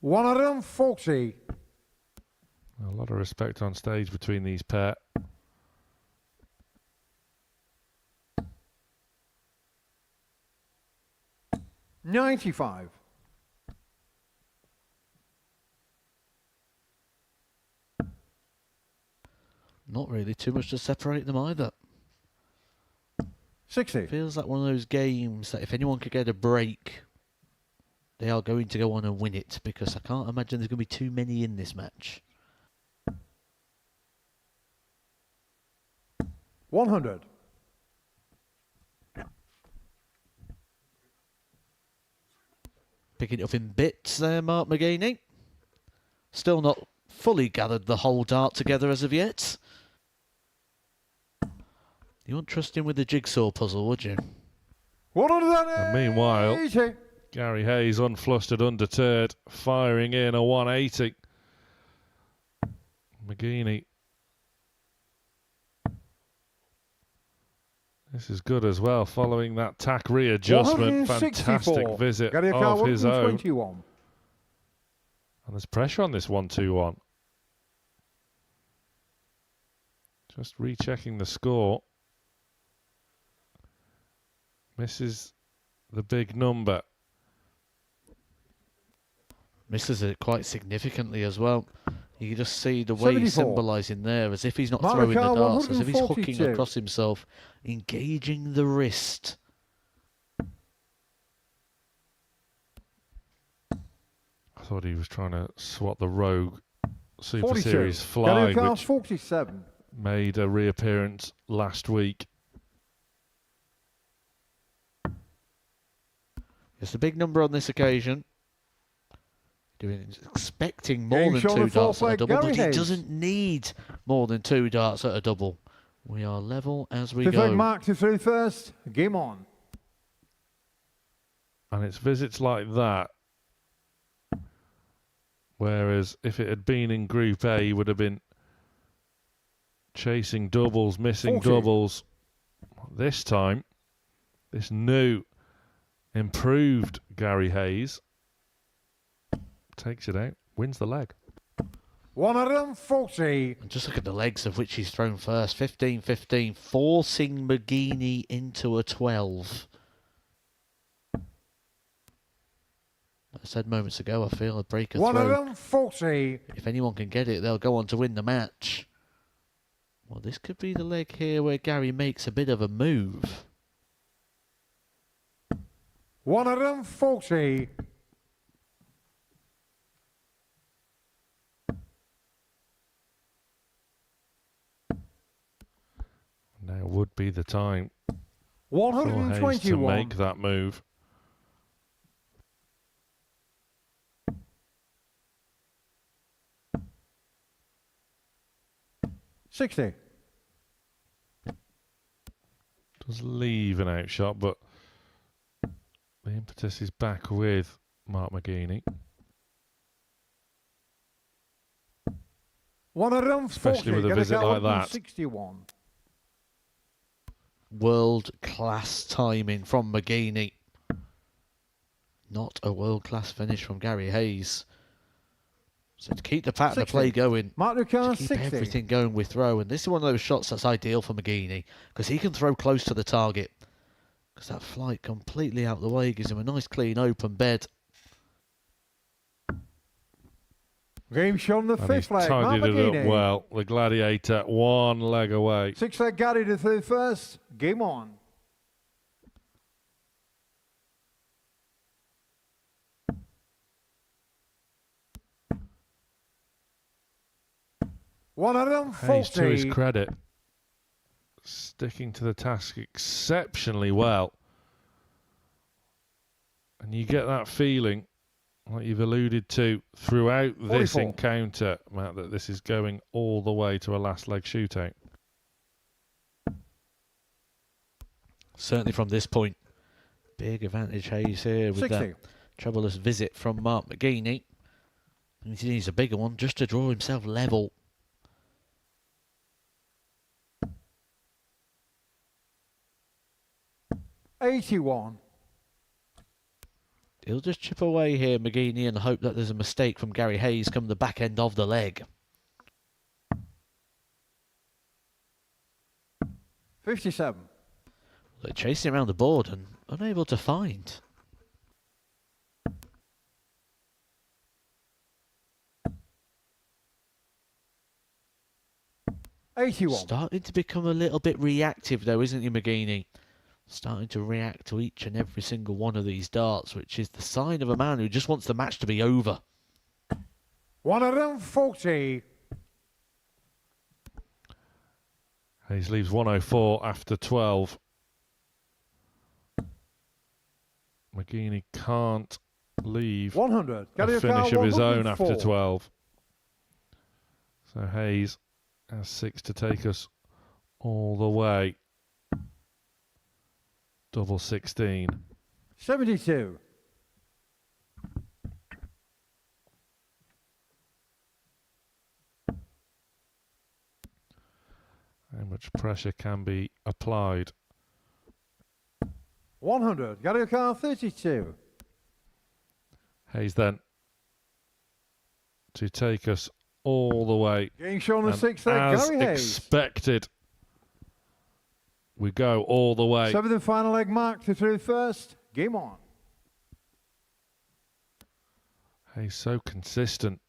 B: $140.
C: A lot of respect on stage between these pair.
B: $95.
A: Not really too much to separate them either.
B: $60.
A: Feels like one of those games that if anyone could get a break, they are going to go on and win it, because I can't imagine there's going to be too many in this match.
B: 100.
A: Picking it up in bits there, Mark McGini. Still not fully gathered the whole dart together as of yet. You wouldn't trust him with the jigsaw puzzle, would you?
B: 180.
C: And meanwhile, Gary Hayes, unflustered, undeterred, firing in a 180. McGini. This is good as well, following that tack readjustment. Fantastic visit of his own.
B: 121.
C: And there's pressure on this 1-2-1. Just rechecking the score. Misses the big number.
A: Misses it quite significantly as well. You can just see the way
B: 74.
A: he's symbolising there, as if he's not
B: Marker
A: throwing the darts, as if he's hooking
B: 142.
A: across himself, engaging the wrist.
C: I thought he was trying to swat the Rogue Super
B: 42.
C: Series flag,
B: Gallier
C: which
B: 47.
C: made a reappearance last week.
A: It's a big number on this occasion. Expecting more
B: Game
A: than
B: show
A: 2
B: the
A: darts at a
B: fourth
A: double,
B: leg,
A: but he
B: Gary Hayes.
A: doesn't need more than 2 darts at a double. We are level as we
B: Fifth leg
A: go.
B: mark to 31st. Game on.
C: And it's visits like that. Whereas if it had been in Group A, he would have been chasing doubles, missing
B: 40.
C: doubles. This time, this new, improved Gary Hayes takes it out, wins the leg.
B: 140.
A: And just look at the legs of which he's thrown first. 15-15, forcing McGini into a 12. I said moments ago, I feel a breaker throw.
B: 140.
A: If anyone can get it, they'll go on to win the match. Well, this could be the leg here where Gary makes a bit of a move.
B: 140.
C: Now would be the time for Hayes to
B: 121.
C: make that move.
B: $60.
C: Does leave an outshot, but the impetus is back with Mark McGini.
B: 140.
C: Especially with a
B: Gonna
C: visit
B: go
C: like
B: up
C: that.
B: 61.
A: World-class timing from McGini. Not a world-class finish from Gary Hayes. So to keep the pattern of
B: 60.
A: play going,
B: Mark
A: to
B: Lucan,
A: keep
B: 60.
A: everything going with throw, and this is one of those shots that's ideal for McGini, because he can throw close to the target. Because that flight completely out the way gives him a nice clean open bed.
B: Game shown the
C: And he's
B: fifth leg. Mark
C: tidied it
B: McGini.
C: up well. The Gladiator, 1 leg away.
B: 6 leg Gary to 31st. Game on.
C: Hayes, to his
B: 140.
C: credit, sticking to the task exceptionally well. And you get that feeling, like you've alluded to throughout this
B: 44.
C: encounter, Matt, that this is going all the way to a last leg shootout.
A: Certainly from this point. Big advantage Hayes here with
B: 60.
A: that troublous visit from Mark McGini. And he needs a bigger one just to draw himself level.
B: $81.
A: He'll just chip away here, McGini, and hope that there's a mistake from Gary Hayes come the back end of the leg.
B: 57.
A: They're chasing around the board and unable to find.
B: $81.
A: Starting to become a little bit reactive though, isn't he, McGini? Starting to react to each and every single one of these darts, which is the sign of a man who just wants the match to be over.
B: 140.
C: Hayes leaves 104 after 12. McGini can't leave
B: 100.
C: a finish of his own after
B: 104.
C: 12. So Hayes has 6 to take us all the way. Double 16.
B: 72.
C: How much pressure can be applied?
B: 100. Gary Car 32.
C: Hayes then to take us all the way.
B: Game shown the
C: And
B: sixth leg.
C: as
B: Gary Hayes.
C: expected, we go all the way.
B: 7th and final leg mark to 31st. Game on.
C: He's so consistent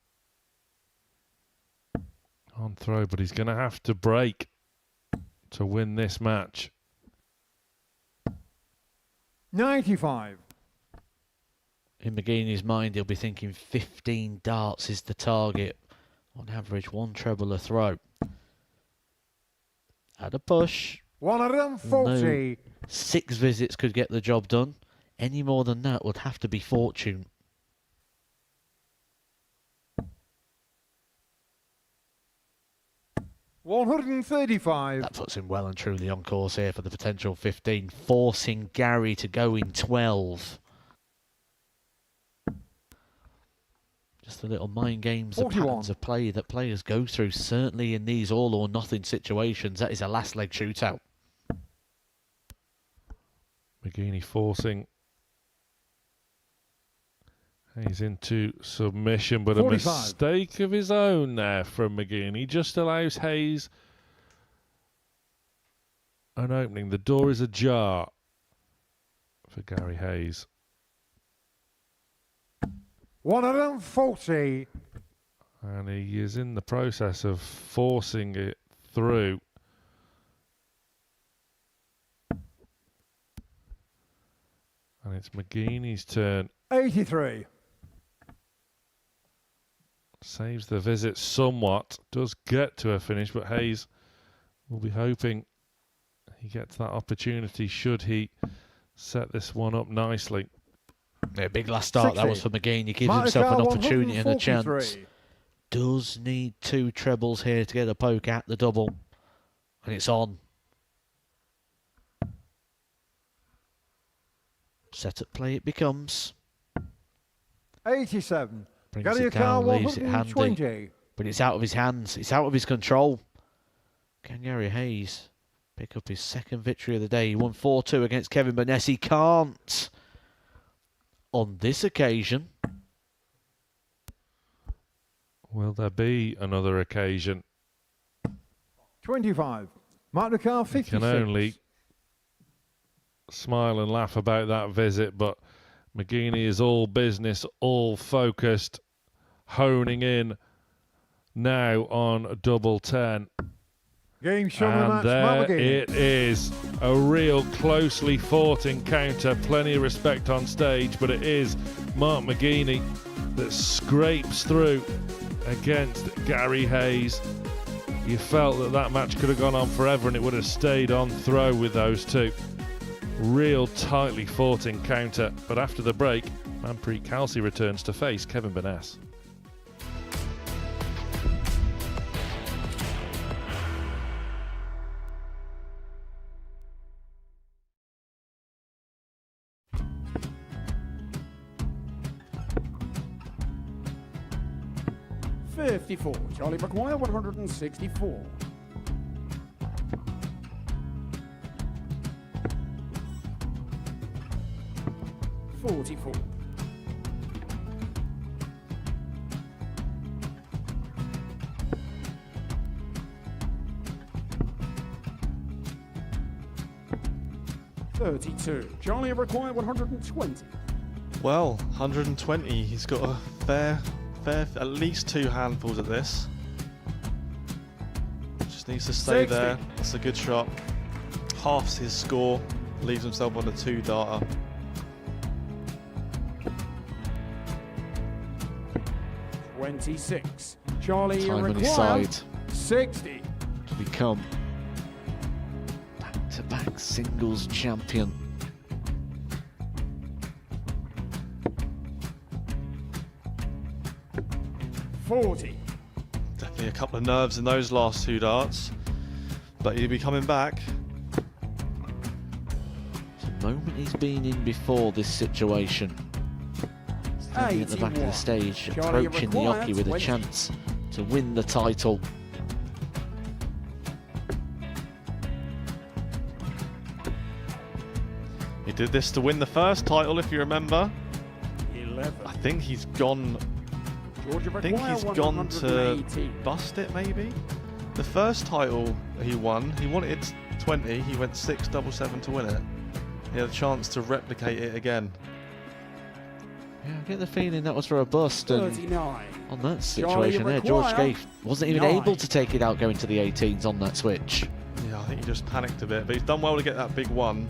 C: on throw, but he's going to have to break to win this match.
B: 95.
A: In McGini's mind, he'll be thinking 15 darts is the target. On average, 1 treble a throw. At a push.
B: 140.
A: No, 6 visits could get the job done. Any more than that would have to be fortune.
B: $135.
A: That puts him well and truly on course here for the potential 15, forcing Gary to go in 12. Just the little mind games, the
B: 41.
A: patterns of play that players go through, certainly in these all or nothing situations. That is a last leg shootout.
C: McGini forcing Hayes into submission, but
B: 45.
C: a mistake of his own there from McGini just allows Hayes an opening. The door is ajar for Gary Hayes.
B: 140.
C: And he is in the process of forcing it through. And it's McGini's turn.
B: 83.
C: Saves the visit somewhat. Does get to a finish, but Hayes will be hoping he gets that opportunity should he set this one up nicely.
A: Yeah, big last start
B: 60.
A: that was for McGini. Gives himself an opportunity and a chance.
B: 143.
A: Does need 2 trebles here to get a poke at the double. And it's on. Set up play it becomes.
B: 87.
A: Brings
B: Gary
A: it down,
B: Hayes,
A: leaves it handy.
B: 120.
A: But it's out of his hands. It's out of his control. Can Gary Hayes pick up his 2nd victory of the day? He won 4-2 against Kevin Baness. He can't. On this occasion.
C: Will there be another occasion?
B: 25. Mark the car, 56.
C: Can only smile and laugh about that visit, but McGini is all business, all focused, honing in now on double 10.
B: Game show
C: And
B: match,
C: there
B: Mark McGini.
C: it is, a real closely fought encounter. Plenty of respect on stage, but it is Mark McGini that scrapes through against Gary Hayes. You felt that that match could have gone on forever and it would have stayed on throw with those two. Real tightly fought encounter, but after the break, Manpreet Kalsi returns to face Kevin Baness.
J: $54. Charlie McGuire, 164. $44. $32. Charlie required 120.
G: Well, 120. He's got a fair, at least 2 handfuls at this. Just needs to stay
B: 60.
G: there. That's a good shot. Halves his score. Leaves himself on a 2-darter.
J: $26. Charlie
A: Time on his
J: required
A: side
J: 60.
A: to become back-to-back singles champion.
J: $40.
G: Definitely a couple of nerves in those last 2 darts. But he'll be coming back.
A: The moment he's been in before this situation. Standing at the back of the
J: 81.
A: stage,
J: Charlie
A: approaching the
J: required
A: Yoki with a
J: 20.
A: chance to win the title.
G: He did this to win the first title, if you remember.
J: 11.
G: I think he's gone.
J: George
G: I think he's gone to
J: 118.
G: bust it, maybe. The first title he won, he wanted 20, he went 6-7-7 to win it. He had a chance to replicate it again.
A: Yeah, I get the feeling that was for a bust. And
J: 39.
A: on that situation there, George Scaife wasn't even able to take it out going to the 18s on that switch.
G: Yeah, I think he just panicked a bit, but he's done well to get that big one.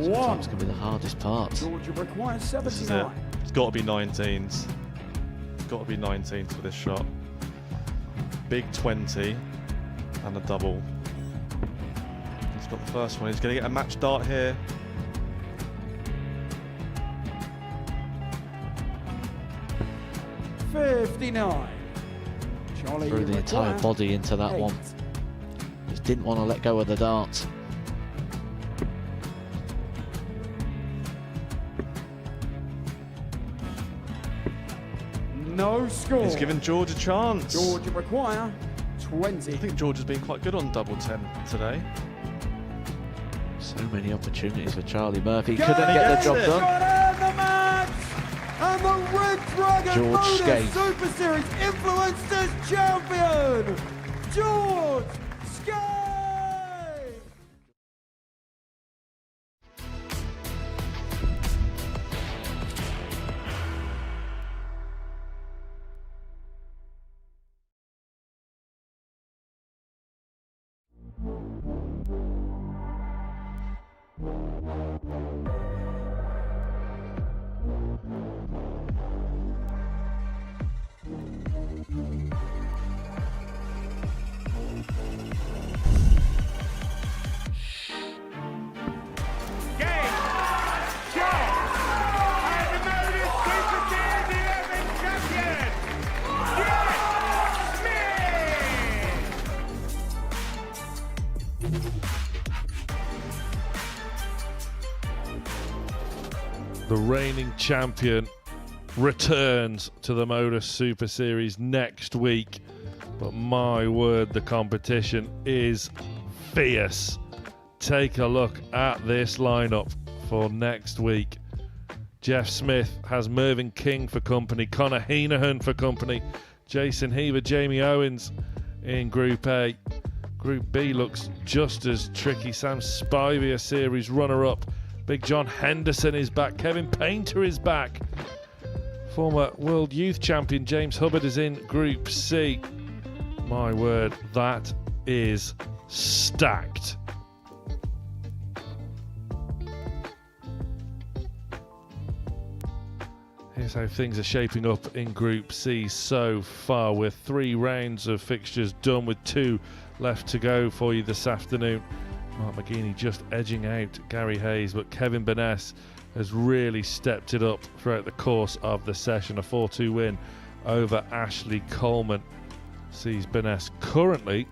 A: Sometimes can be the hardest part.
J: Georgia requires
G: This is it.
J: 79.
G: It's got to be 19s. It's got to be 19s for this shot. Big 20 and a double. He's got the first one. He's going to get a match dart here.
J: $59. Charlie,
A: Threw the entire body into that one. Just didn't want to let go of the dart.
J: No score.
G: He's given George a chance.
J: Georgia require 20.
G: I think George has been quite good on double 10 today.
A: So many opportunities for Charlie Murphy. Couldn't get the job done.
F: The match! And the Red Dragon
A: George
F: Modus
A: Scaife.
F: Super Series Influencers Champion, George Scaife!
C: The reigning champion returns to the Modus Super Series next week. But my word, the competition is fierce. Take a look at this lineup for next week. Jeff Smith has Mervyn King for company, Conor Heenahan for company, Jason Heaver, Jamie Owens in Group A. Group B looks just as tricky. Sam Spivey, a series runner-up. Big John Henderson is back. Kevin Painter is back. Former World Youth Champion James Hubbard is in Group C. My word, that is stacked. Here's how things are shaping up in Group C so far. We're 3 rounds of fixtures done with 2 left to go for you this afternoon. Mark McGini just edging out Gary Hayes, but Kevin Baness has really stepped it up throughout the course of the session. A 4-2 win over Ashley Coleman sees Baness currently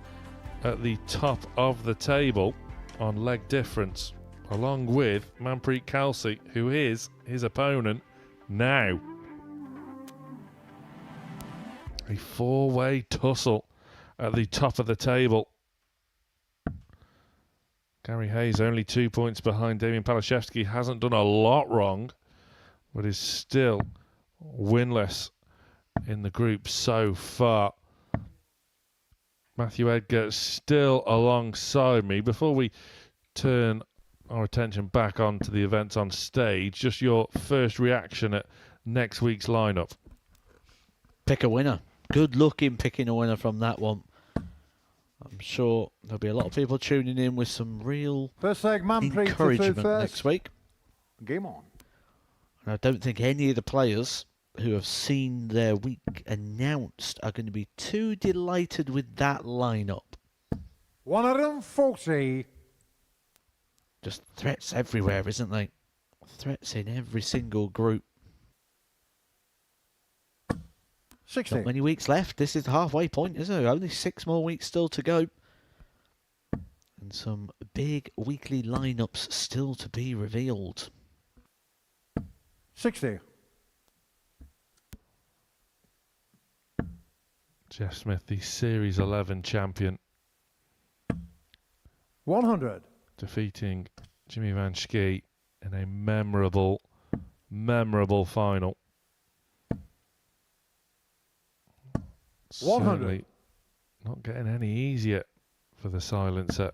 C: at the top of the table on leg difference, along with Manpreet Kalsi, who is his opponent now. A 4-way tussle at the top of the table. Gary Hayes only 2 points behind. Damien Palashevski hasn't done a lot wrong, but is still winless in the group so far. Matthew Edgar still alongside me. Before we turn our attention back onto the events on stage, just your first reaction at next week's lineup.
A: Pick a winner. Good luck in picking a winner from that one. I'm sure there'll be a lot of people tuning in with some real
B: First leg, Manpreet
A: encouragement
B: first.
A: next week.
B: Game on.
A: And I don't think any of the players who have seen their week announced are going to be too delighted with that lineup.
B: 140.
A: Just threats everywhere, isn't they? Threats in every single group.
B: 60.
A: Not many weeks left. This is the halfway point, isn't it? Only 6 more weeks still to go. And some big weekly lineups still to be revealed.
B: 60.
C: Jeff Smith, the Series 11 champion,
B: 100.
C: defeating Jimmy Van Schie in a memorable final.
B: 100.
C: Certainly not getting any easier for the silencer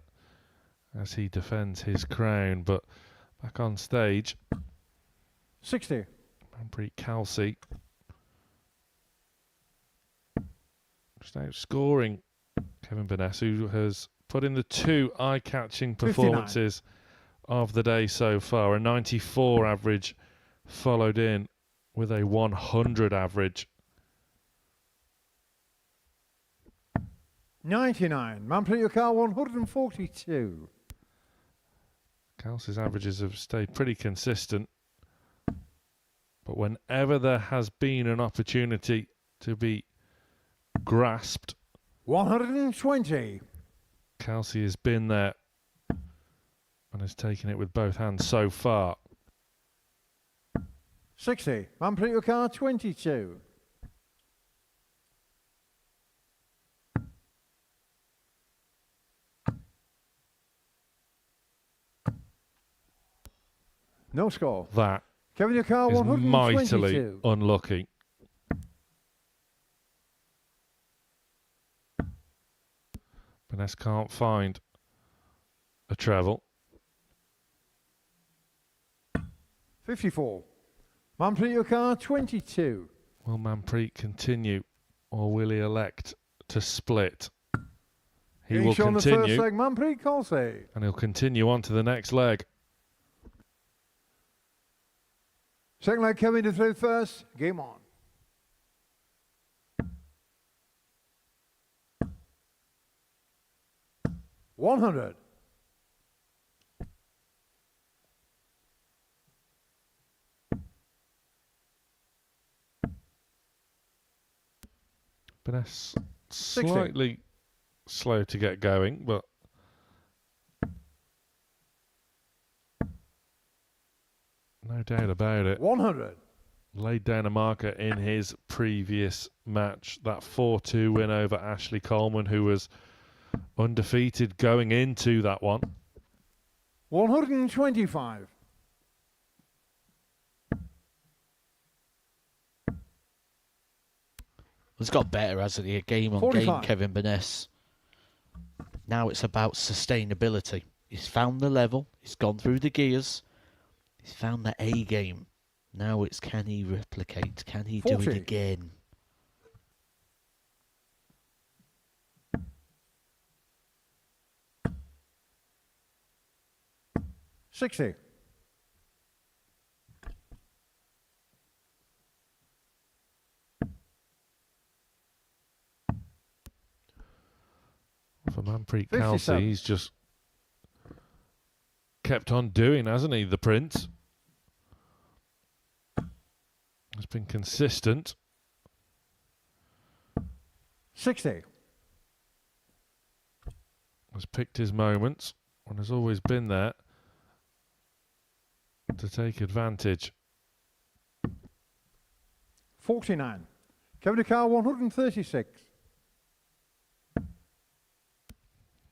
C: as he defends his crown. But back on stage,
B: 60.
C: Manpreet Kalsi just outscoring Kevin Baness, who has put in the 2 eye-catching performances of the day so far. A 94 average followed in with a 100 average.
B: 99. Manpreet Kaur 142.
C: Kalsi's averages have stayed pretty consistent, but whenever there has been an opportunity to be grasped,
B: 120.
C: Kalsi has been there and has taken it with both hands so far.
B: 60. Manpreet Kaur 22. No score.
C: That
B: Kevin Kaur
C: is
B: 122.
C: mightily unlucky. Baness can't find a treble.
B: 54. Manpreet Kaur 22.
C: Will Manpreet continue, or will he elect to split? He will
B: On the first
C: continue,
B: leg, Manpreet Kalsi.
C: and he'll continue on to the next leg.
B: Second leg, Kevin to through first. Game on. $100.
C: Baness slightly slow to get going, but no doubt about it.
B: 100.
C: Laid down a marker in his previous match, that 4-2 win over Ashley Coleman, who was undefeated going into that one.
B: 125.
A: It's got better, hasn't he? Game on
B: 45.
A: game, Kevin Baness. Now it's about sustainability. He's found the level. He's gone through the gears. He's found the A game. Now it's, can he replicate? Can he do
B: 40.
A: it again?
B: $60.
C: For Manpreet
B: 57.
C: Kalsi, he's just kept on doing, hasn't he, the Prince? Has been consistent.
B: 60.
C: Has picked his moments and has always been there to take advantage.
B: 49. Kevin Kaur 136.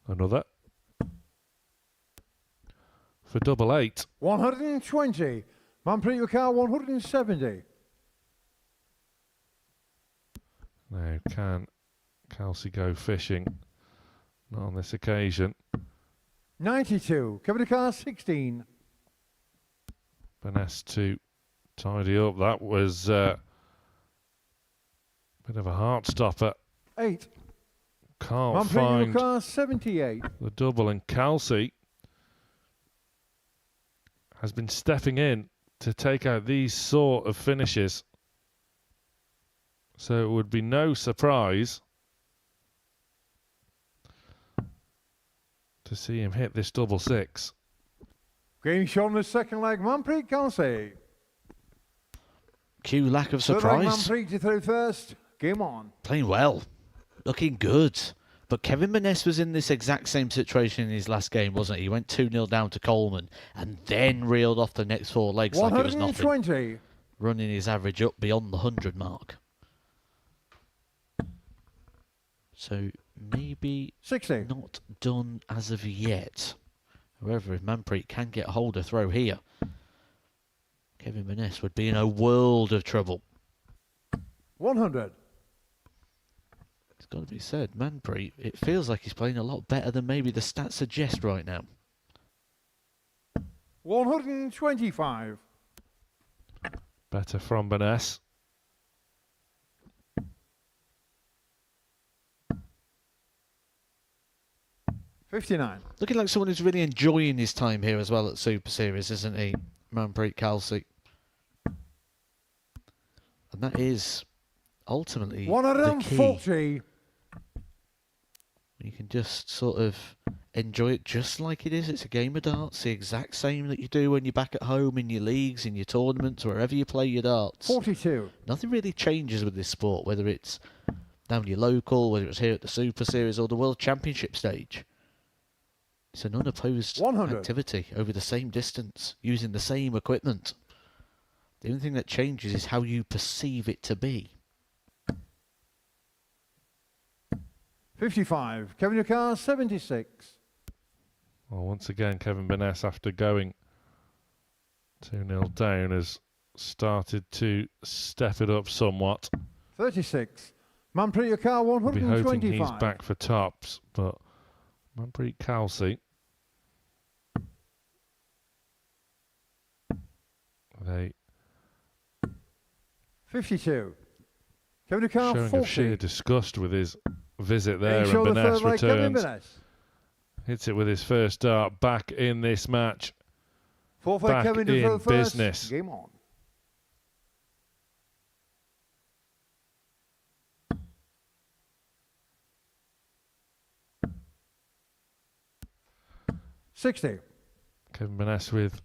C: Another. For double 8.
B: 120. Manpreet Kaur 170.
C: Now, can Kalsi go fishing? Not on this occasion.
B: 92. Kevin Kaur 16.
C: Baness to tidy up. That was a bit of a heart stopper.
B: 8.
C: Can't
B: Manpreet
C: find
B: Kaur 78.
C: the double, and Kalsi has been stepping in to take out these sort of finishes. So it would be no surprise to see him hit this double 6.
B: Game shown the second leg, Manpreet Kalsi.
A: Cue lack of
B: Third leg,
A: surprise.
B: Manpreet to through first. Game on.
A: Playing well. Looking good. But Kevin Baness was in this exact same situation in his last game, wasn't he? He went 2-0 down to Coleman and then reeled off the next 4 legs like it was nothing.
B: 120.
A: Running his average up beyond the 100 mark. So maybe
B: 60.
A: not done as of yet. However, if Manpreet can get hold of throw here, Kevin Baness would be in a world of trouble.
B: 100.
A: He's got to be said, Manpreet, it feels like he's playing a lot better than maybe the stats suggest right now.
B: 125.
C: Better from Baness.
B: $59.
A: Looking like someone who's really enjoying his time here as well at Super Series, isn't he? Manpreet Kalsi. And that is ultimately the key.
B: 140.
A: You can just sort of enjoy it just like it is. It's a game of darts, the exact same that you do when you're back at home in your leagues, in your tournaments, wherever you play your darts.
B: 42.
A: Nothing really changes with this sport, whether it's down your local, whether it's here at the Super Series or the World Championship stage. It's an unopposed
B: 100.
A: activity over the same distance, using the same equipment. The only thing that changes is how you perceive it to be.
B: 55. Kevin Ukar, 76.
C: Well, once again, Kevin Baness, after going 2-0 down, has started to step it up somewhat.
B: 36. Manpreet Ukar,
C: We'll be hoping
B: 125.
C: he's back for tops, but Manpreet Kalsi, they
B: 52. Kevin Ukar,
C: showing
B: 40.
C: of sheer disgust with his visit there,
B: Show
C: and
B: the
C: Baness
B: third leg, Kevin
C: returns.
B: Baness.
C: Hits it with his first dart back in this match.
B: Fourth
C: Back
B: leg, Kevin
C: in
B: for the first.
C: business.
B: Game on. $60.
C: Kevin Baness with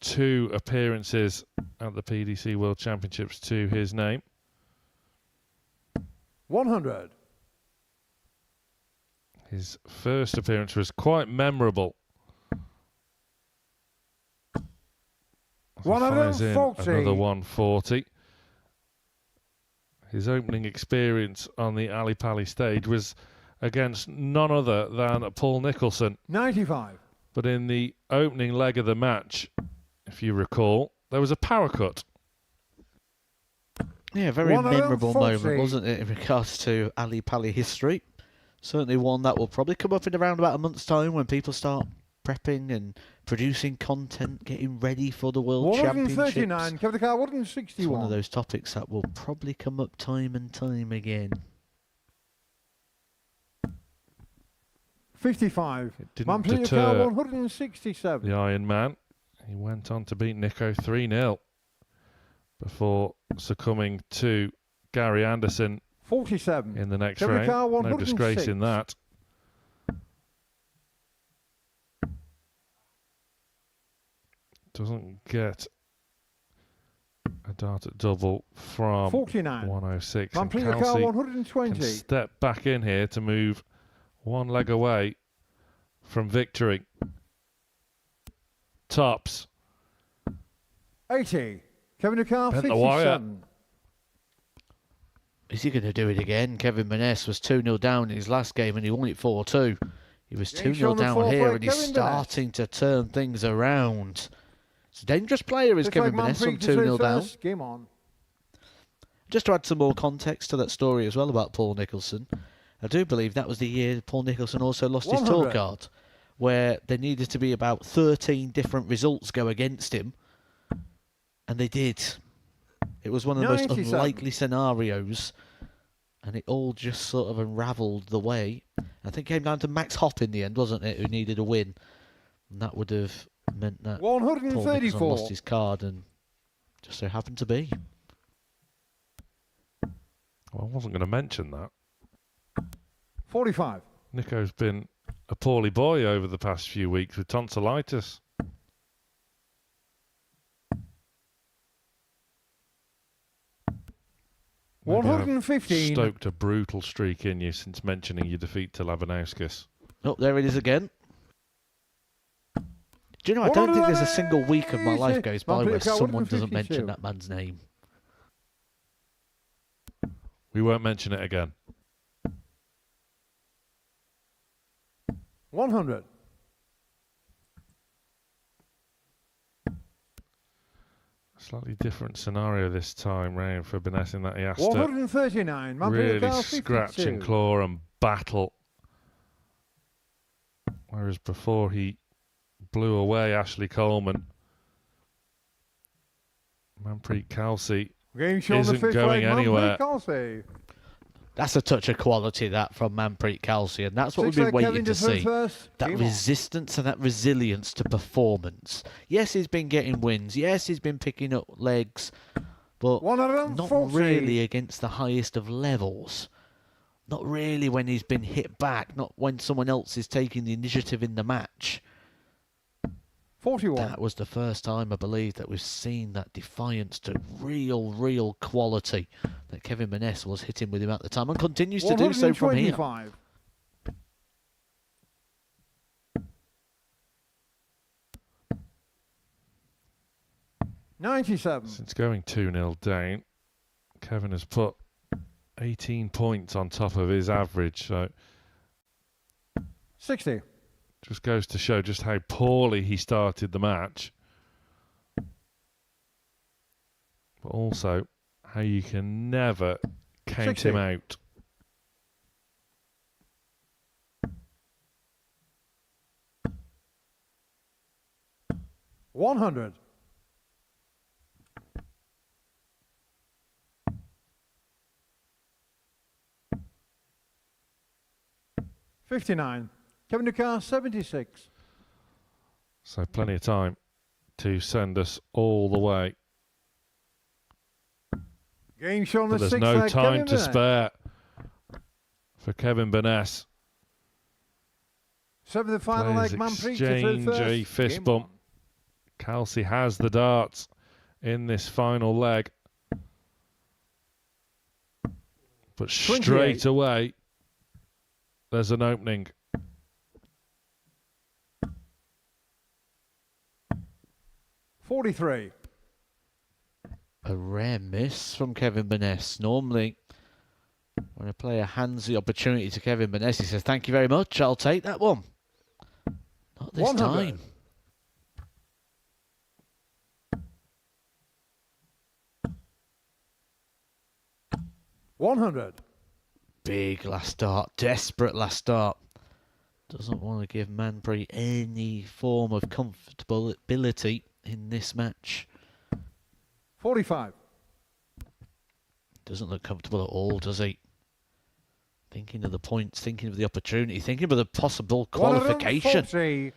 C: 2 appearances at the PDC World Championships to his name.
B: 100.
C: His first appearance was quite memorable. As he fires in
B: 140.
C: another 140. His opening experience on the Ali Pali stage was against none other than Paul Nicholson.
B: 95.
C: But in the opening leg of the match, if you recall, there was a power cut.
A: Yeah, very memorable
B: 140.
A: moment, wasn't it, in regards to Ali Pali history? Certainly one that will probably come up in around about a month's time when people start prepping and producing content, getting ready for the World Championships.
B: 139. Kevin Ukar, 161.
A: It's one of those topics that will probably come up time and time again.
B: 55.
C: It didn't
B: Manpreet
C: deter
B: Ukar, 167.
C: the Iron Man. He went on to beat Nico 3-0 before succumbing to Gary Anderson
B: 47.
C: in the next
B: Kevin
C: round.
B: Ukar,
C: No
B: 106.
C: disgrace in that. Doesn't get a dart at double from
B: 49.
C: 106. And
B: Manpreet Ukar,
C: Kalsi
B: 120.
C: can step back in here to move one leg away from victory. Tops.
B: 80. Kevin Ukar,
C: Bent the wire.
B: 57.
A: Is he going to do it again? Kevin Baness was 2-0 down in his last game and he won it 4-2. He was
B: Game
A: 2-0
B: shown the
A: down
B: fourth
A: here
B: leg,
A: and he's
B: Kevin Baness.
A: starting to turn things around. It's a dangerous player, is
B: Fifth
A: Kevin
B: leg,
A: Baness, from
B: Manpreet to
A: 2-0 down.
B: first. Game on.
A: Just to add some more context to that story as well about Paul Nicholson, I do believe that was the year Paul Nicholson also lost his tour
B: 100.
A: card, where there needed to be about 13 different results go against him, and they did. It was one of the most
B: 97.
A: unlikely scenarios, and it all just sort of unravelled the way. I think it came down to Max Hopp in the end, wasn't it, who needed a win, and that would have meant that Paul Nicholson
B: 134.
A: lost his card, and just so happened to be.
C: Well, I wasn't going to mention that.
B: 45.
C: Nico's been a poorly boy over the past few weeks with tonsillitis. Maybe I've
B: 115.
C: stoked a brutal streak in you since mentioning your defeat to Labanauskas.
A: Oh, there it is again. Do you know, I don't think there's a single week of my life goes by where someone doesn't mention that man's name.
C: We won't mention it again.
B: 100.
C: Slightly different scenario this time round for Baness in that he has to
B: 139. Manpreet
C: really
B: Kalsi,
C: scratch
B: 52.
C: and claw and battle. Whereas before he blew away Ashley Coleman. Manpreet Kalsi
B: Game show on the
C: isn't
B: fifth
C: going
B: leg,
C: anywhere.
B: Manpreet Kalsi.
A: That's a touch of quality, that, from Manpreet Kalsi, and that's what
B: Six
A: we've
B: leg
A: been
B: Kevin
A: waiting to
B: Defoe
A: see.
B: first.
A: That
B: Game on.
A: resistance and that resilience to performance. Yes, he's been getting wins. Yes, he's been picking up legs, but not
B: 140.
A: really against the highest of levels. Not really when he's been hit back, not when someone else is taking the initiative in the match.
B: 41.
A: That was the first time, I believe, that we've seen that defiance to real quality that Kevin Baness was hitting with him at the time and continues to do so from here.
B: 125. $97.
C: Since going 2-0 down, Kevin has put 18 points on top of his average, so
B: $60.
C: just goes to show just how poorly he started the match. But also how you can never count
B: 60.
C: him out.
B: $100. $59. Kevin Ducar, 76.
C: So plenty of time to send us all the way.
B: Game show on the
C: But there's
B: sixth
C: no
B: leg,
C: time
B: Kevin
C: to
B: Baness.
C: spare for Kevin Baness.
B: Seventh and final
C: Players
B: leg, Manpreet
C: exchange
B: to
C: a
B: first.
C: fist
B: Game
C: bump.
B: on.
C: Kalsi has the darts in this final leg. But
B: 28.
C: straight away, there's an opening.
B: $43.
A: A rare miss from Kevin Baness. Normally, when a player hands the opportunity to Kevin Baness, he says, "Thank you very much, I'll take that one." Not this
B: 100.
A: time.
B: $100.
A: Big last start, desperate last start. Doesn't want to give Manpreet any form of comfortability in this match.
B: 45.
A: Doesn't look comfortable at all, does he? Thinking of the points, thinking of the opportunity, thinking of the possible qualification.
B: 140.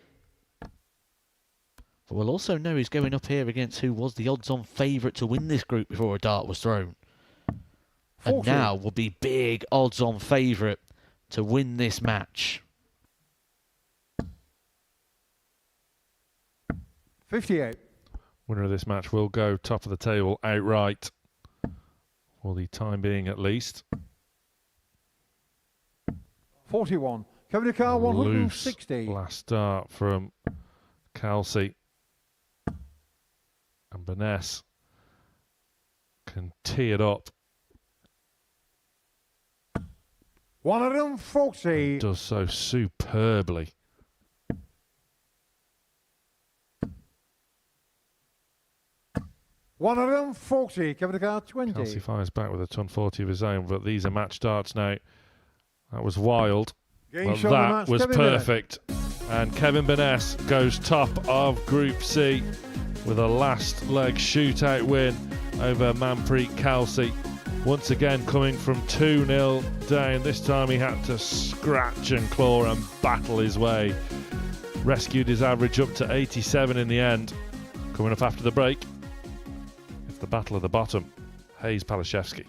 A: But we'll also know he's going up here against who was the odds-on favourite to win this group before a dart was thrown.
B: 40.
A: And now will be big odds-on favourite to win this match.
B: 58.
C: Winner of this match will go top of the table outright. For the time being at least.
B: 41. Kevin Ducar,
C: Loose
B: 160.
C: last start from Kalsi. And Baness can tee it up.
B: 140.
C: Does so superbly.
B: $140. Kevin Ducar, 20.
C: Kalsi fires back with a ton 40 of his own, but these are match darts now. That was wild.
B: Game
C: But
B: show on the
C: that
B: match,
C: was
B: Kevin
C: perfect. And Kevin Baness goes top of Group C with a last leg shootout win over Manpreet Kalsi. Once again coming from 2-0 down. This time he had to scratch and claw and battle his way. Rescued his average up to 87 in the end. Coming up after the break, it's the battle of the bottom. Hayes Palashevski.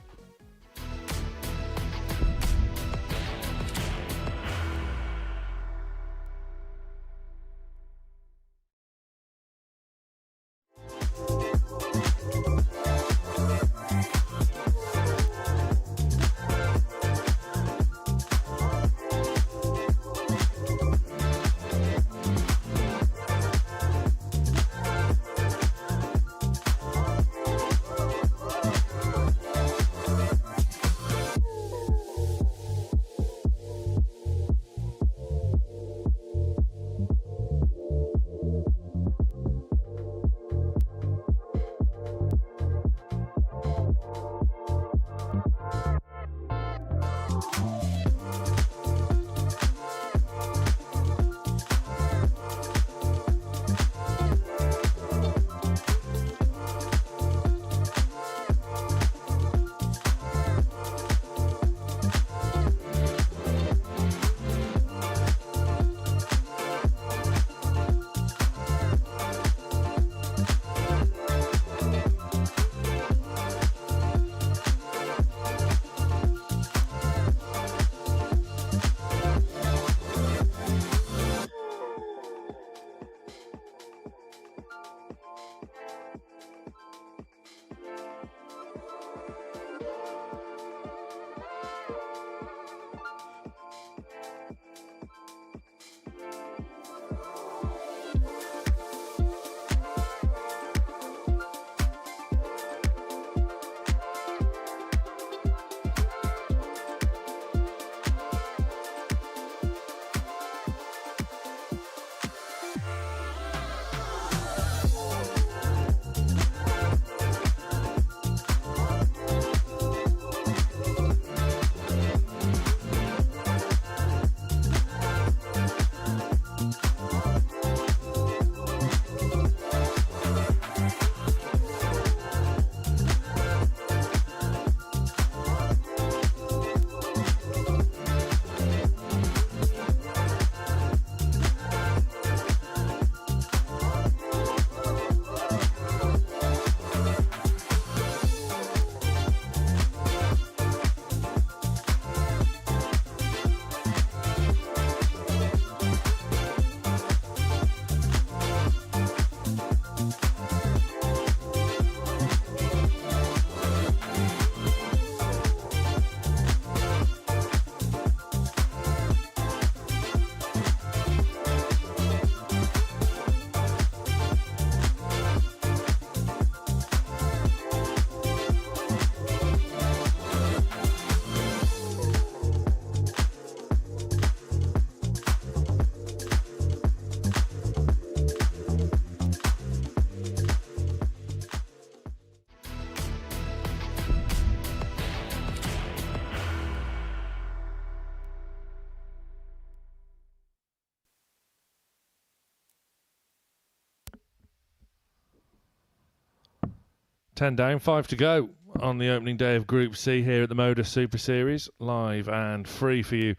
C: 10 down, 5 to go on the opening day of Group C here at the Modus Super Series, live and free for you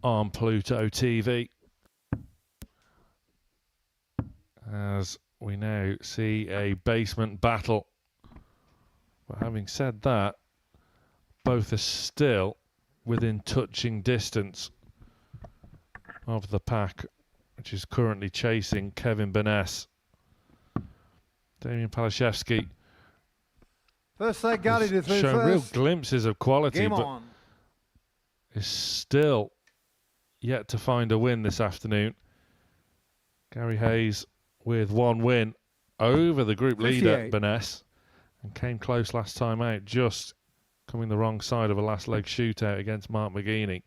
C: on Pluto TV. As we now see a basement battle. But having said that, both are still within touching distance of the pack, which is currently chasing Kevin Baness. Damien Palashevski
B: First they got it through
C: shown real
B: first.
C: glimpses of quality,
B: Game
C: but
B: on.
C: is still yet to find a win this afternoon. Gary Hayes with one win over the group leader,
B: 58.
C: Baness, and came close last time out, just coming the wrong side of a last leg shootout against Mark McGini.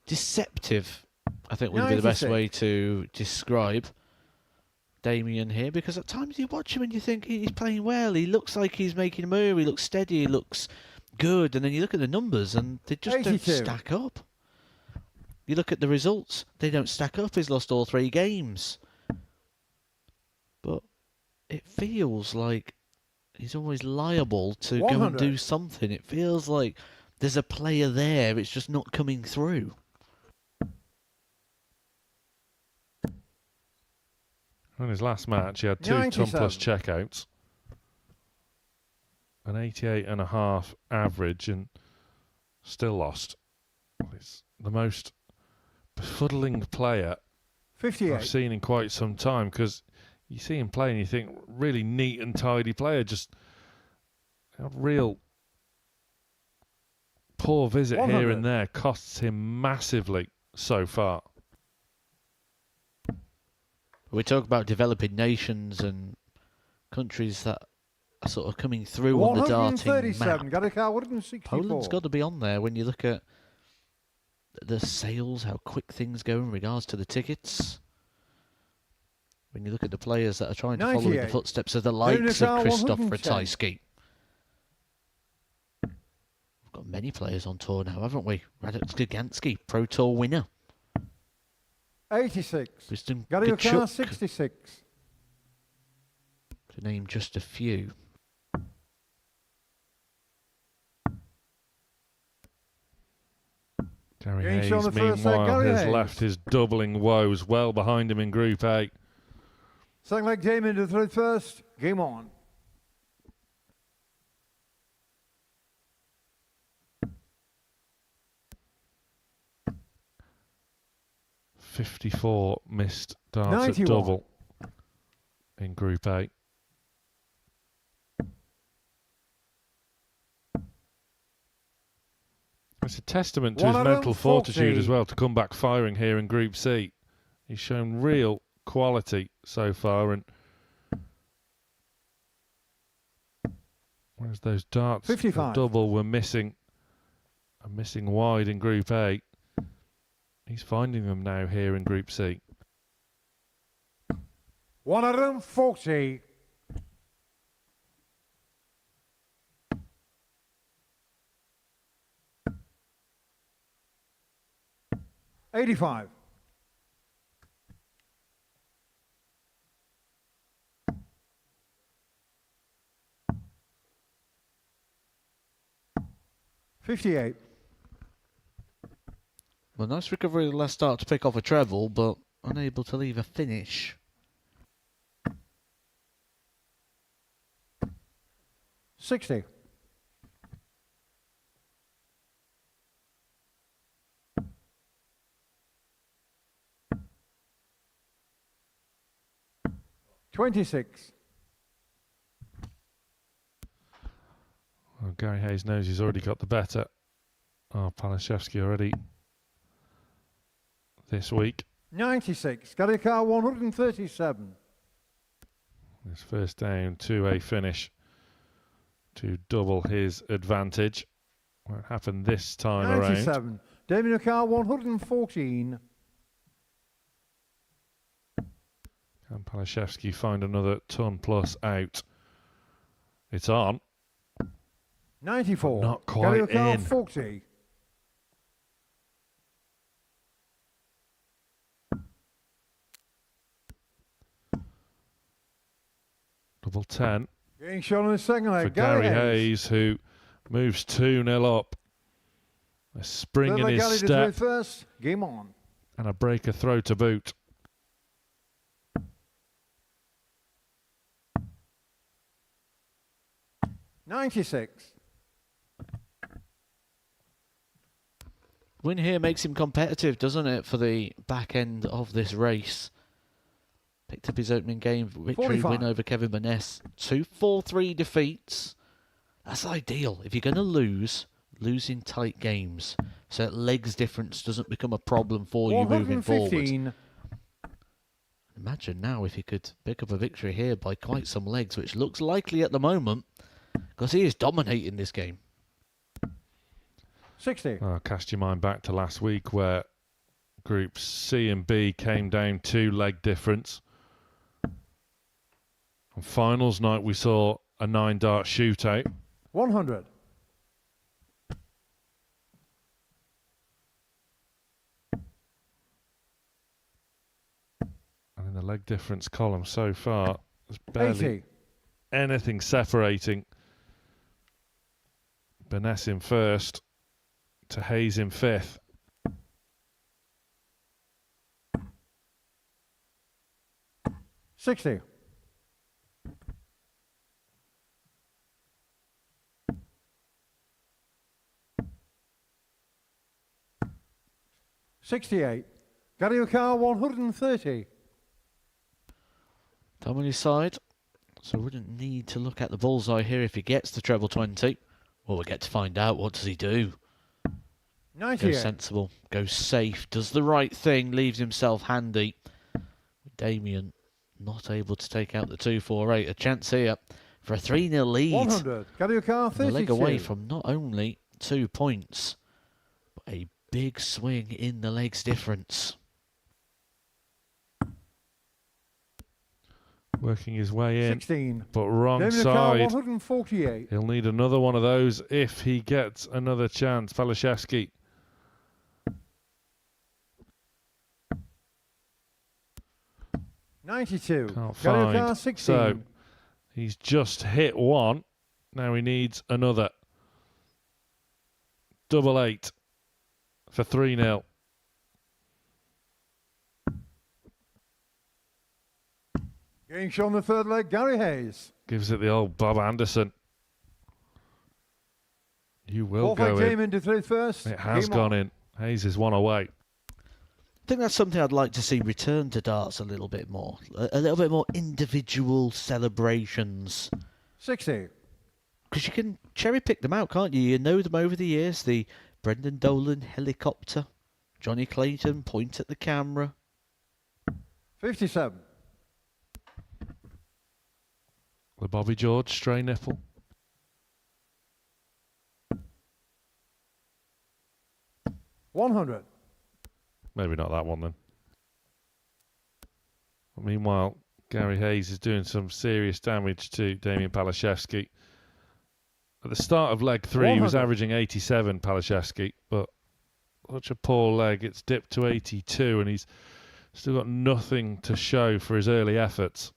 A: Deceptive, I think, would be the best
B: 96.
A: way to describe Damien here, because at times you watch him and you think he's playing well, he looks like he's making a move, he looks steady, he looks good, and then you look at the numbers and they just
B: 82.
A: don't stack up. You look at the results, they don't stack up. He's lost all 3 games. But it feels like he's always liable to
B: 100.
A: go and do something. It feels like there's a player there, it's just not coming through.
C: In his last match, he had 2 ton plus checkouts, an 88.5 average, and still lost. He's the most befuddling player
B: 58.
C: I've seen in quite some time, because you see him play and you think, really neat and tidy player, just a real poor visit
B: 100.
C: here and there costs him massively so far.
A: We talk about developing nations and countries that are sort of coming through on the darting
B: 137.
A: map.
B: Got a car 164.
A: Poland's got to be on there when you look at the sales, how quick things go in regards to the tickets. When you look at the players that are trying to follow in the
B: 98.
A: footsteps of the likes of Krzysztof
B: 110.
A: Ratajski. We've got many players on tour now, haven't we? Radek Giganski, Pro Tour winner.
B: 86.
A: Tristan
B: Got a car
A: Kachuk,
B: 66.
A: to name just a few.
C: Gary
B: Games
C: Hayes,
B: on the first set,
C: meanwhile,
B: Gary
C: has
B: Hayes.
C: left his doubling woes well behind him in Group A.
B: Second leg game into third first. Game on.
C: .54 missed darts at
B: 91.
C: double in Group A. It's a testament to his mental fortitude as well to come back firing here in Group C. He's shown real quality so far, and whereas those darts at
B: 55.
C: double were missing wide in Group A, he's finding them now here in Group C.
B: 140. $85. $58.
A: Well, nice recovery the last start to pick off a treble, but unable to leave a finish.
B: 60. $26.
C: Well, Gary Hayes knows he's already got the better of Palashevski already this week.
B: 96. Got a car 137.
C: His first down to a finish to double his advantage. What happened this time around?
B: 97. Damien car 114.
C: Can Palashevski find another ton plus out? It's on.
B: 94.
C: Not quite
B: Got a car
C: in.
B: 40.
C: Double 10
B: Getting shot on the second
C: for
B: leg.
C: Gary Hayes, who moves 2-0 up. A spring in his
B: Gary to
C: step
B: throw first. Game on.
C: and a breaker throw to boot.
B: $96.
A: Win here makes him competitive, doesn't it, for the back end of this race? Picked up his opening game victory
B: 45.
A: win over Kevin Baness. 2-4-3 defeats. That's ideal. If you're going to lose in tight games, so that legs difference doesn't become a problem for you moving forward. Imagine now if he could pick up a victory here by quite some legs, which looks likely at the moment, because he is dominating this game.
B: 60.
C: Cast your mind back to last week where groups C and B came down 2 leg difference. On finals night we saw a 9-dart shootout.
B: 100.
C: And in the leg difference column so far, there's barely
B: 80.
C: anything separating Baness in first to Hayes in fifth.
B: $60. $68. Gary Car 130.
A: Tom on his side, so wouldn't need to look at the bullseye here if he gets the treble 20. Well, we'll get to find out. What does he do?
B: 98.
A: Goes sensible, goes safe, does the right thing, leaves himself handy. Damien not able to take out the 2-4-8. A chance here for a 3-0 lead.
B: 100. Gary Car
A: And a
B: 32.
A: leg away from not only 2 points, but a big swing in the legs difference.
C: Working his way in,
B: 16.
C: but wrong
B: Gary Car
C: side.
B: 148.
C: He'll need another one of those if he gets another chance. Palashevski.
B: $92.
C: Can't
B: Gary Car
C: find.
B: 16.
C: So he's just hit one. Now he needs another. Double 8 for 3-0.
B: Getting shot on the third leg. Gary Hayes.
C: Gives it the old Bob Anderson. You will
B: Fourth leg
C: go
B: came
C: in.
B: into through first.
C: It has
B: Game
C: gone
B: on.
C: in. Hayes is one away.
A: I think that's something I'd like to see return to darts a little bit more. A little bit more individual celebrations.
B: 60.
A: Because you can cherry pick them out, can't you? You know them over the years. The Brendan Dolan helicopter. Johnny Clayton, point at the camera.
B: 57.
C: The Bobby George stray nipple.
B: $100.
C: Maybe not that one then. Meanwhile, Gary Hayes is doing some serious damage to Damien Palashevski. At the start of leg 3, he was
B: 100.
C: averaging 87, Palashevski, but such a poor leg, it's dipped to 82, and he's still got nothing to show for his early efforts.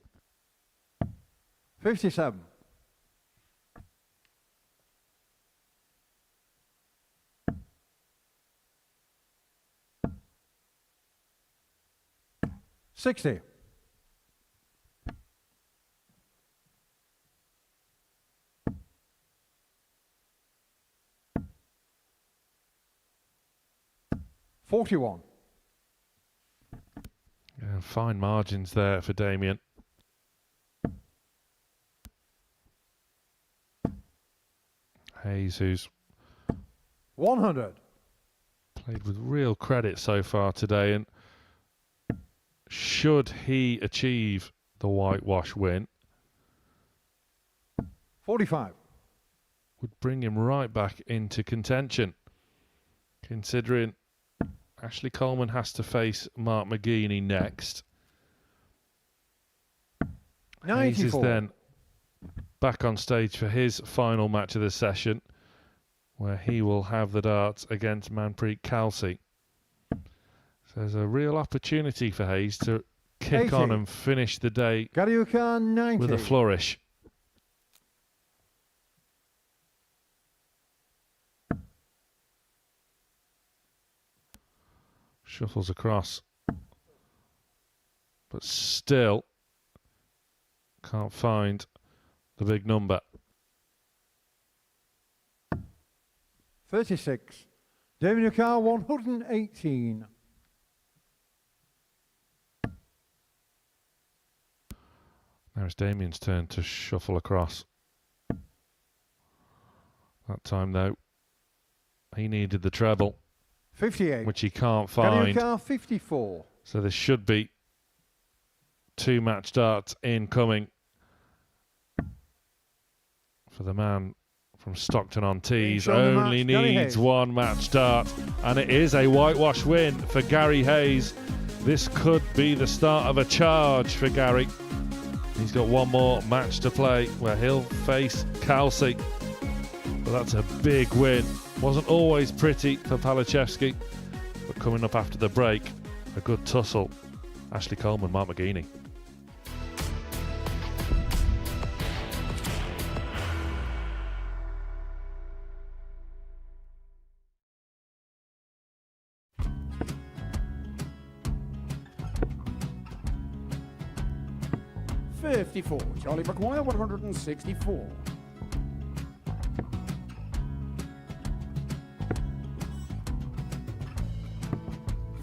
B: 57. $60. $41.
C: And fine margins there for Damien. Hayes, who's
B: 100.
C: played with real credit so far today, and should he achieve the whitewash win,
B: 45.
C: would bring him right back into contention, considering Ashley Coleman has to face Mark McGini next. Hayes is
B: 94.
C: then back on stage for his final match of the session, where he will have the darts against Manpreet Kalsi. So there's a real opportunity for Hayes to kick
B: 80.
C: on and finish the day
B: Gary Car 90.
C: with a flourish. Shuffles across. But still can't find the big number.
B: 36. Damien Carr, 118.
C: Now it's Damien's turn to shuffle across. That time, though, he needed the treble,
B: 58.
C: which he can't
B: Damien
C: find.
B: Carr, 54.
C: So there should be 2 match darts incoming for the man from Stockton-on-Tees. Only needs 1 match dart, and it is a whitewash win for Gary Hayes. This could be the start of a charge for Gary. He's got 1 more match to play where he'll face Kalsi. But that's a big win. Wasn't always pretty for Palashevski, but coming up after the break, a good tussle. Ashley Coleman, Mark McGini.
J: $54. Charlie McGuire, 164.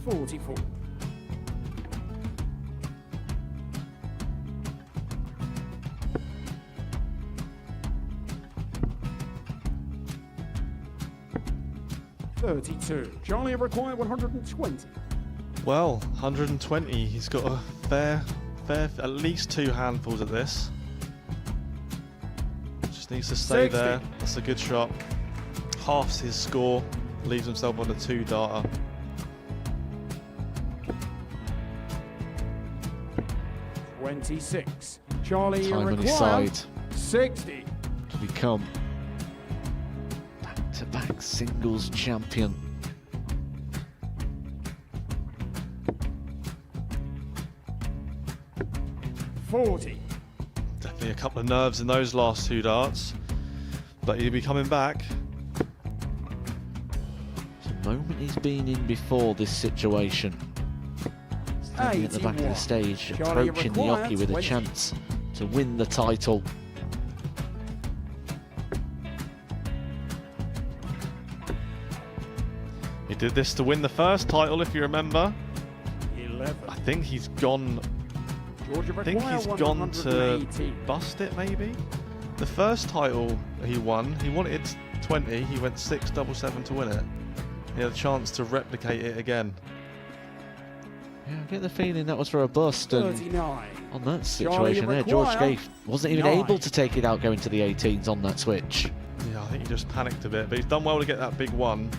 J: $44. $32. Charlie McGuire, 120.
G: Well, 120. He's got a fair, at least 2 handfuls at this. Just needs to stay
J: 60.
G: there. That's a good shot. Halves his score. Leaves himself on a 2-darter.
J: $26. Charlie
A: Time on his
J: McGuire,
A: side
J: 60.
A: to become back-to-back singles champion.
J: $40.
G: Definitely a couple of nerves in those last 2 darts. But he'll be coming back.
A: It's a moment he's been in before this situation. Standing at the back of the stage,
J: Charlie
A: approaching the
J: McGuire,
A: hockey with a
J: 20.
A: chance to win the title.
G: He did this to win the first title, if you remember.
J: 11.
G: I think he's gone.
J: George
G: I think he's gone to
J: 180.
G: bust it, maybe. The first title he won, he wanted 20. He went 6-7-7 to win it. He had a chance to replicate it again.
A: Yeah, I get the feeling that was for a bust, and
J: 39.
A: on that situation there, George Scaife wasn't even
J: 9.
A: able to take it out going to the 18s on that switch.
G: Yeah, I think he just panicked a bit, but he's done well to get that big one.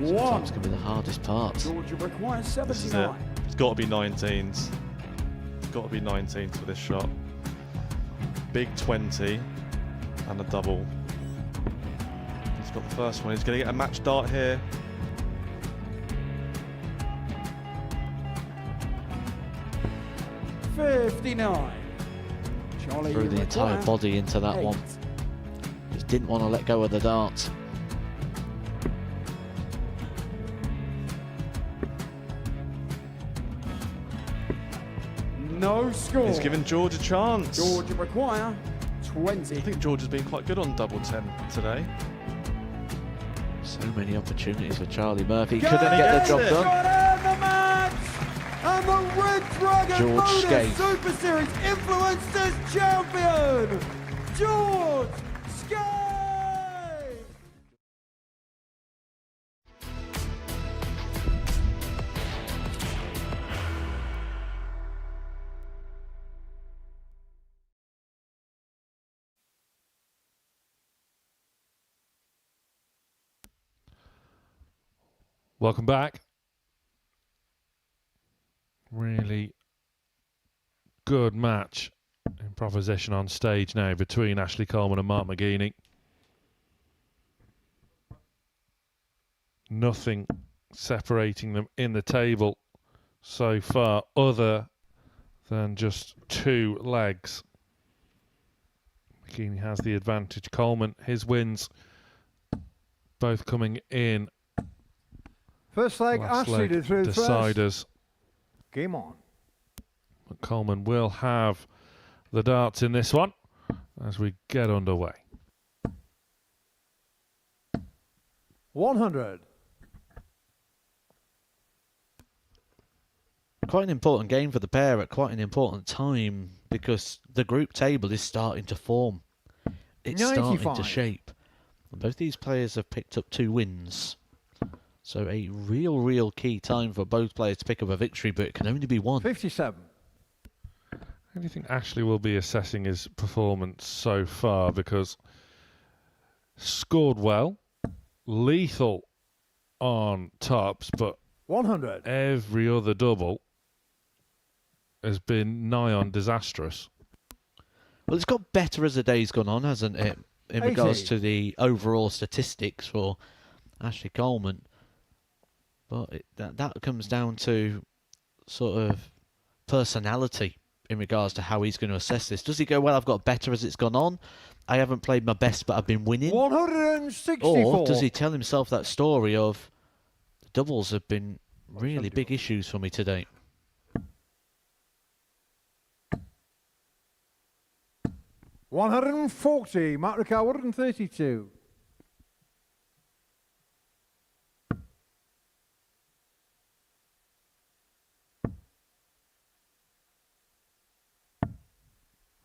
A: Sometimes can be the hardest part.
J: George requires
G: This is it.
J: 79.
G: It's got to be 19s. It's got to be 19s for this shot. Big 20 and a double. He's got the first one. He's going to get a match dart here.
J: $59. Charlie
A: Threw the entire
J: McGuire,
A: body into that
J: 8.
A: one. Just didn't want to let go of the dart.
J: No score.
G: He's given George a chance.
J: George McGuire, 20.
G: I think George has been quite good on double 10 today.
A: So many opportunities for Charlie Murphy.
J: Gary
A: Couldn't get the job
J: Hayes
A: done.
J: got in the match, and the Red Dragon
A: George
J: Modus
A: Scaife.
J: Super Series Influencers Champion, George Scaife.
C: Welcome back. Really good match in proposition on stage now between Ashley Coleman and Mark McGini. Nothing separating them in the table so far other than just 2 legs. McGini has the advantage. Coleman, his wins both coming in.
B: First leg,
C: Last
B: Ashley
C: leg
B: to through first.
C: deciders.
B: Game on.
C: But Coleman will have the darts in this one as we get underway.
B: 100.
A: Quite an important game for the pair at quite an important time because the group table is starting to form. It's starting to
B: 95.
A: shape. And both these players have picked up 2 wins. So a real key time for both players to pick up a victory, but it can only be one.
B: 57.
C: How do you think Ashley will be assessing his performance so far? Because scored well, lethal on tops, but
B: 100.
C: every other double has been nigh on disastrous.
A: Well, it's got better as the day's gone on, hasn't it? In
B: 80.
A: regards to the overall statistics for Ashley Coleman. But that comes down to sort of personality in regards to how he's going to assess this. Does he go, well, I've got better as it's gone on. I haven't played my best, but I've been winning.
B: 164.
A: Or does he tell himself that story of the doubles have been really big issues for me today?
B: $140. Mark Ricard, 132.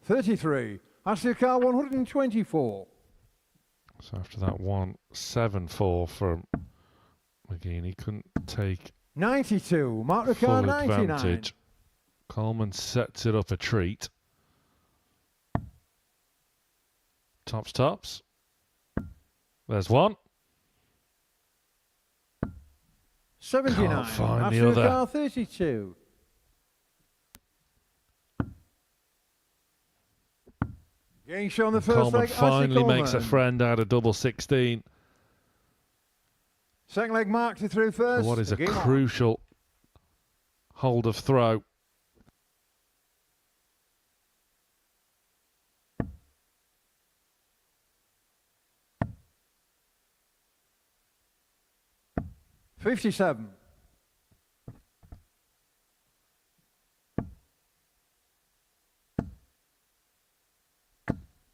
B: $33. Ashley Ricard, 124.
C: So after that 174 from McGini, couldn't take
B: 92. Mark Ricard,
C: full
B: 99.
C: advantage. Coleman sets it up a treat. Tops. There's one.
B: 79.
C: Can't find
B: Ashley
C: the other.
B: Ricard, 32. Game show on the first
C: Coleman
B: leg. Ashley
C: finally makes a
B: Coleman.
C: friend out of double 16.
B: Second leg, Mark to through first.
C: What is a
B: Game on.
C: crucial hold of throw.
B: $57.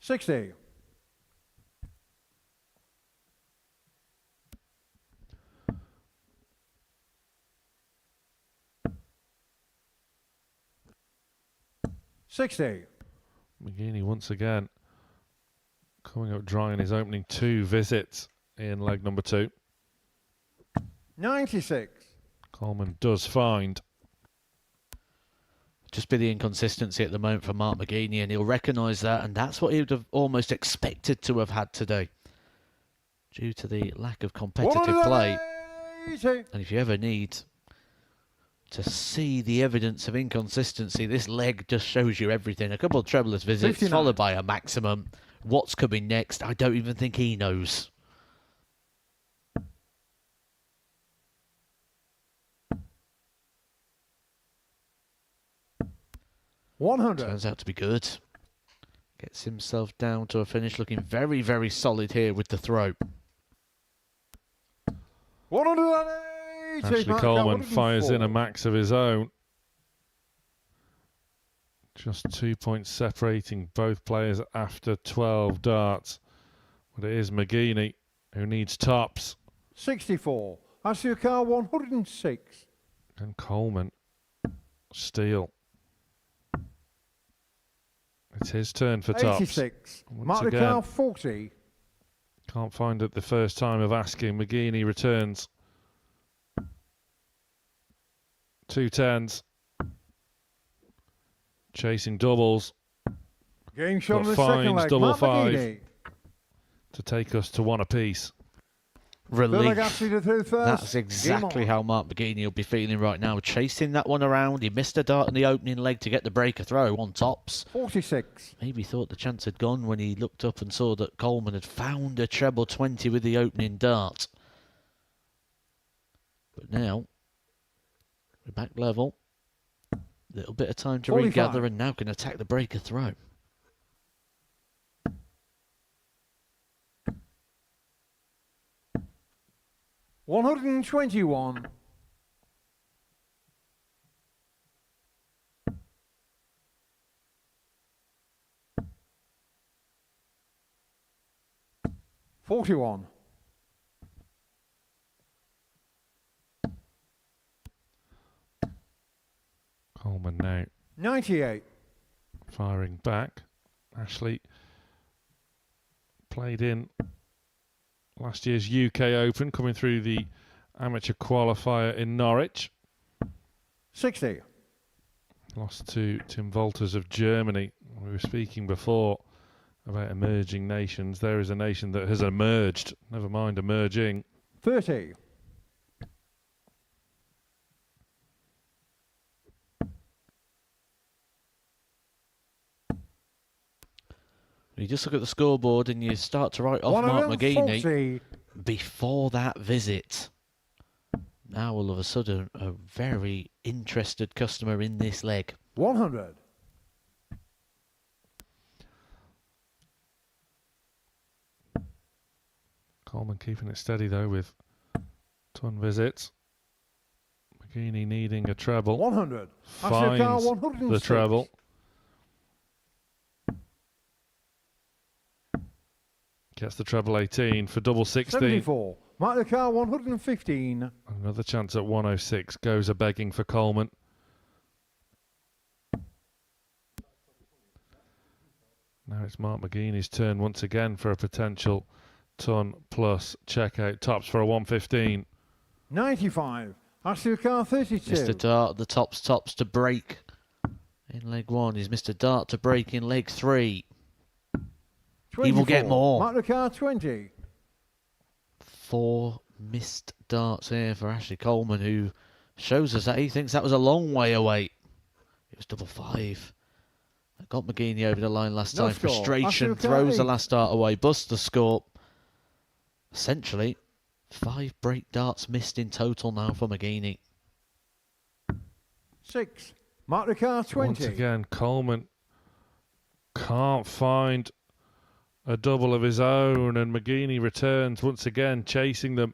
B: $60. $60.
C: McGini once again coming up dry in his opening 2 visits in leg number 2.
B: 96.
C: Coleman does find.
A: Just be the inconsistency at the moment for Mark McGini, and he'll recognise that, and that's what he would have almost expected to have had today due to the lack of competitive play. And if you ever need to see the evidence of inconsistency, this leg just shows you everything. A couple of trebleless visits
B: 59.
A: followed by a maximum. What's coming next, I don't even think he knows.
B: $100.
A: Turns out to be good. Gets himself down to a finish looking very solid here with the throw.
B: 180.
C: Ashley
B: Mark
C: Coleman
B: Ricard,
C: fires in a
B: 104.
C: max of his own. Just 2 points separating both players after 12 darts. But it is McGini who needs tops.
B: 64. Ashley Ricard, 106.
C: And Coleman steal. It's his turn for tops.
B: 86.
C: Once
B: Mark
C: again.
B: Ricard, 40.
C: Can't find it the first time of asking. McGini returns. 2 10s. Chasing doubles
B: Game shot on
C: But
B: the second
C: finds
B: leg.
C: double
B: Mark
C: 5.
B: McGini.
C: to take us to 1 apiece.
B: Third leg,
A: Relief.
B: Ashley to through first.
A: That's exactly
B: Game on.
A: how Mark McGini will be feeling right now. Chasing that one around. He missed a dart in the opening leg to get the breaker throw on tops.
B: 46.
A: Maybe thought the chance had gone when he looked up and saw that Coleman had found a treble 20 with the opening dart. But now, we're back level. Little bit of time to
B: 45.
A: regather and now can attack the breaker throw.
B: 121. $41.
C: Coleman now
B: 98.
C: firing back. Ashley played in last year's UK Open, coming through the amateur qualifier in Norwich.
B: 60.
C: Lost to Tim Wolters of Germany. We were speaking before about emerging nations. There is a nation that has emerged, never mind emerging.
B: 30.
A: You just look at the scoreboard and you start to write off Mark McGini before that visit. Now all of a sudden, a very interested customer in this leg.
B: 100.
C: Coleman keeping it steady though with ton visits. McGini needing a treble.
B: 100.
C: Finds the treble. Gets the treble 18 for double 16.
B: 74. Mark the car 115.
C: Another chance at 106. Goes a begging for Coleman. Now it's Mark McGini's turn once again for a potential ton plus checkout. Tops for a 115.
B: 95. Ashley car 32.
A: Mr. Dart, the tops to break in leg 1 is Mr. Dart to break in leg 3.
B: 24.
A: He will get more.
B: Mark the car 20.
A: 4 missed darts here for Ashley Coleman, who shows us that he thinks that was a long way away. It was double 5. That got McGini over the line last time.
B: Score.
A: Frustration throws the last dart away, busts the score. Essentially, 5 break darts missed in total now for McGini.
B: 6. Mark the car 20.
C: Once again, Coleman can't find a double of his own, and McGini returns once again, chasing them.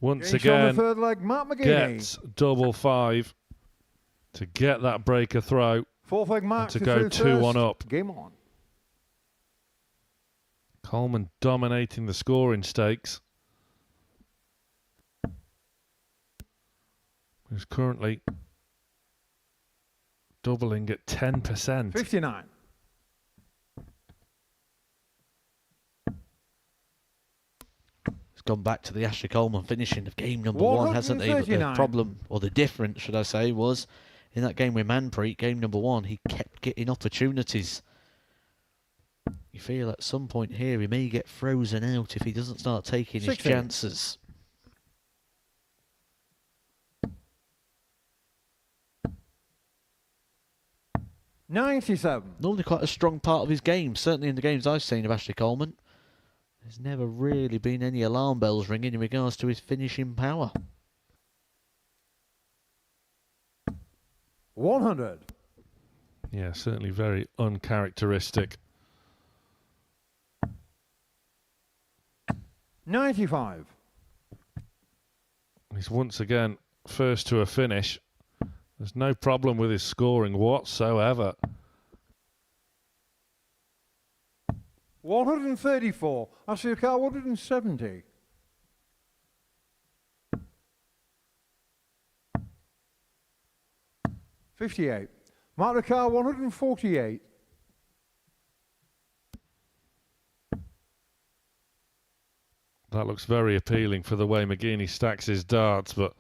C: Once again,
B: on the third leg, Mark McGini
C: gets double 5 to get that breaker throw.
B: Fourth leg, Mark
C: to go 2-1 up.
B: Game on.
C: Coleman dominating the scoring stakes. He's currently doubling at 10%.
B: 59.
A: Gone back to the Ashley Coleman finishing of game number 1, hasn't he? But the problem, or the difference, should I say, was in that game with Manpreet, game number 1, he kept getting opportunities. You feel at some point here he may get frozen out if he doesn't start taking his chances.
B: $97.
A: Normally quite a strong part of his game, certainly in the games I've seen of Ashley Coleman. There's never really been any alarm bells ringing in regards to his finishing power.
B: 100.
C: Yeah, certainly very uncharacteristic.
B: 95.
C: He's once again first to a finish. There's no problem with his scoring whatsoever.
B: 134. Ashley car 170. $58. Mark the car 148.
C: That looks very appealing for the way McGini stacks his darts, but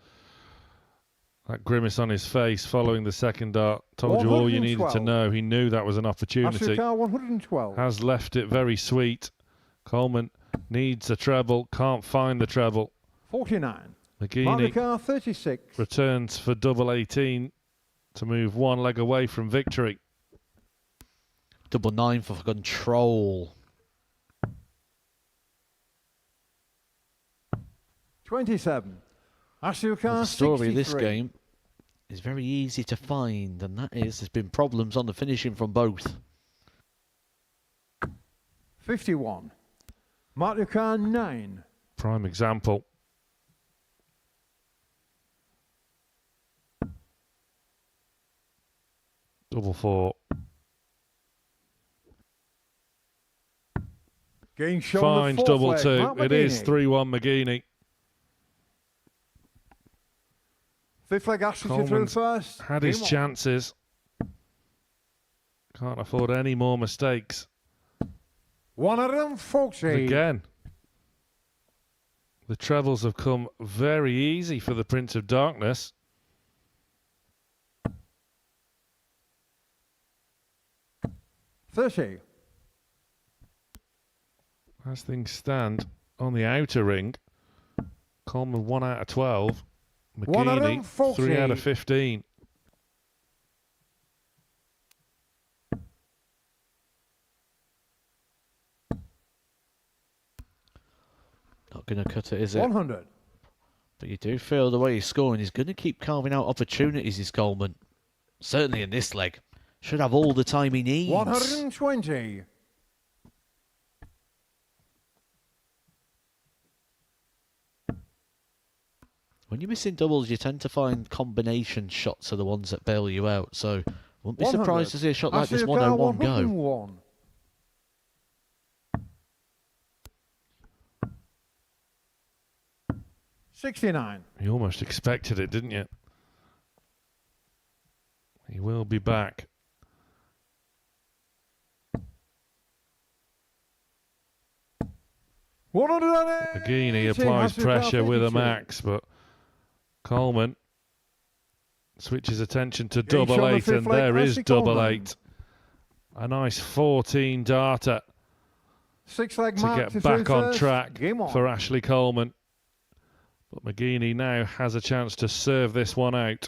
C: that grimace on his face following the second dart told you all you needed to know. He knew that was an opportunity.
B: 112.
C: Has left it very sweet. Coleman needs a treble, can't find the treble.
B: 49.
C: McGini
B: 36.
C: returns for double 18 to move one leg away from victory.
A: Double 9 for control.
B: 27. Ashley car
A: The story of this
B: 63.
A: game is very easy to find, and that is there's been problems on the finishing from both.
B: 51. Mark the car 9.
C: Prime example. Double 4.
B: Game shown on
C: Finds
B: the
C: double
B: fourth
C: 2.
B: leg. Mark
C: It is
B: McGini.
C: 3-1 McGini.
B: Fifth leg Ashley through
C: Coleman's
B: first.
C: had
B: Game
C: his
B: on.
C: chances. Can't afford any more mistakes.
B: 140.
C: But again, the trebles have come very easy for the Prince of Darkness.
B: $30.
C: As things stand on the outer ring, Coleman 1 out of 12. McGini
B: 140.
C: 3 out of 15.
A: Not going to cut it, is it?
B: 100.
A: But you do feel the way he's scoring, he's going to keep carving out opportunities, is Coleman. Certainly in this leg. Should have all the time he needs.
B: 120.
A: When you're missing doubles, you tend to find combination shots are the ones that bail you out. So, wouldn't be surprised to see a shot like this 101 go.
B: 101. $69.
C: You almost expected it, didn't you? He will be back. McGini applies pressure with a max, but Coleman switches attention to double 8, and there is double 8. A nice 14 darter
B: Six-leg
C: to
B: mark
C: get back on
B: first.
C: track
B: Game on.
C: for Ashley Coleman. But McGini now has a chance to serve this one out.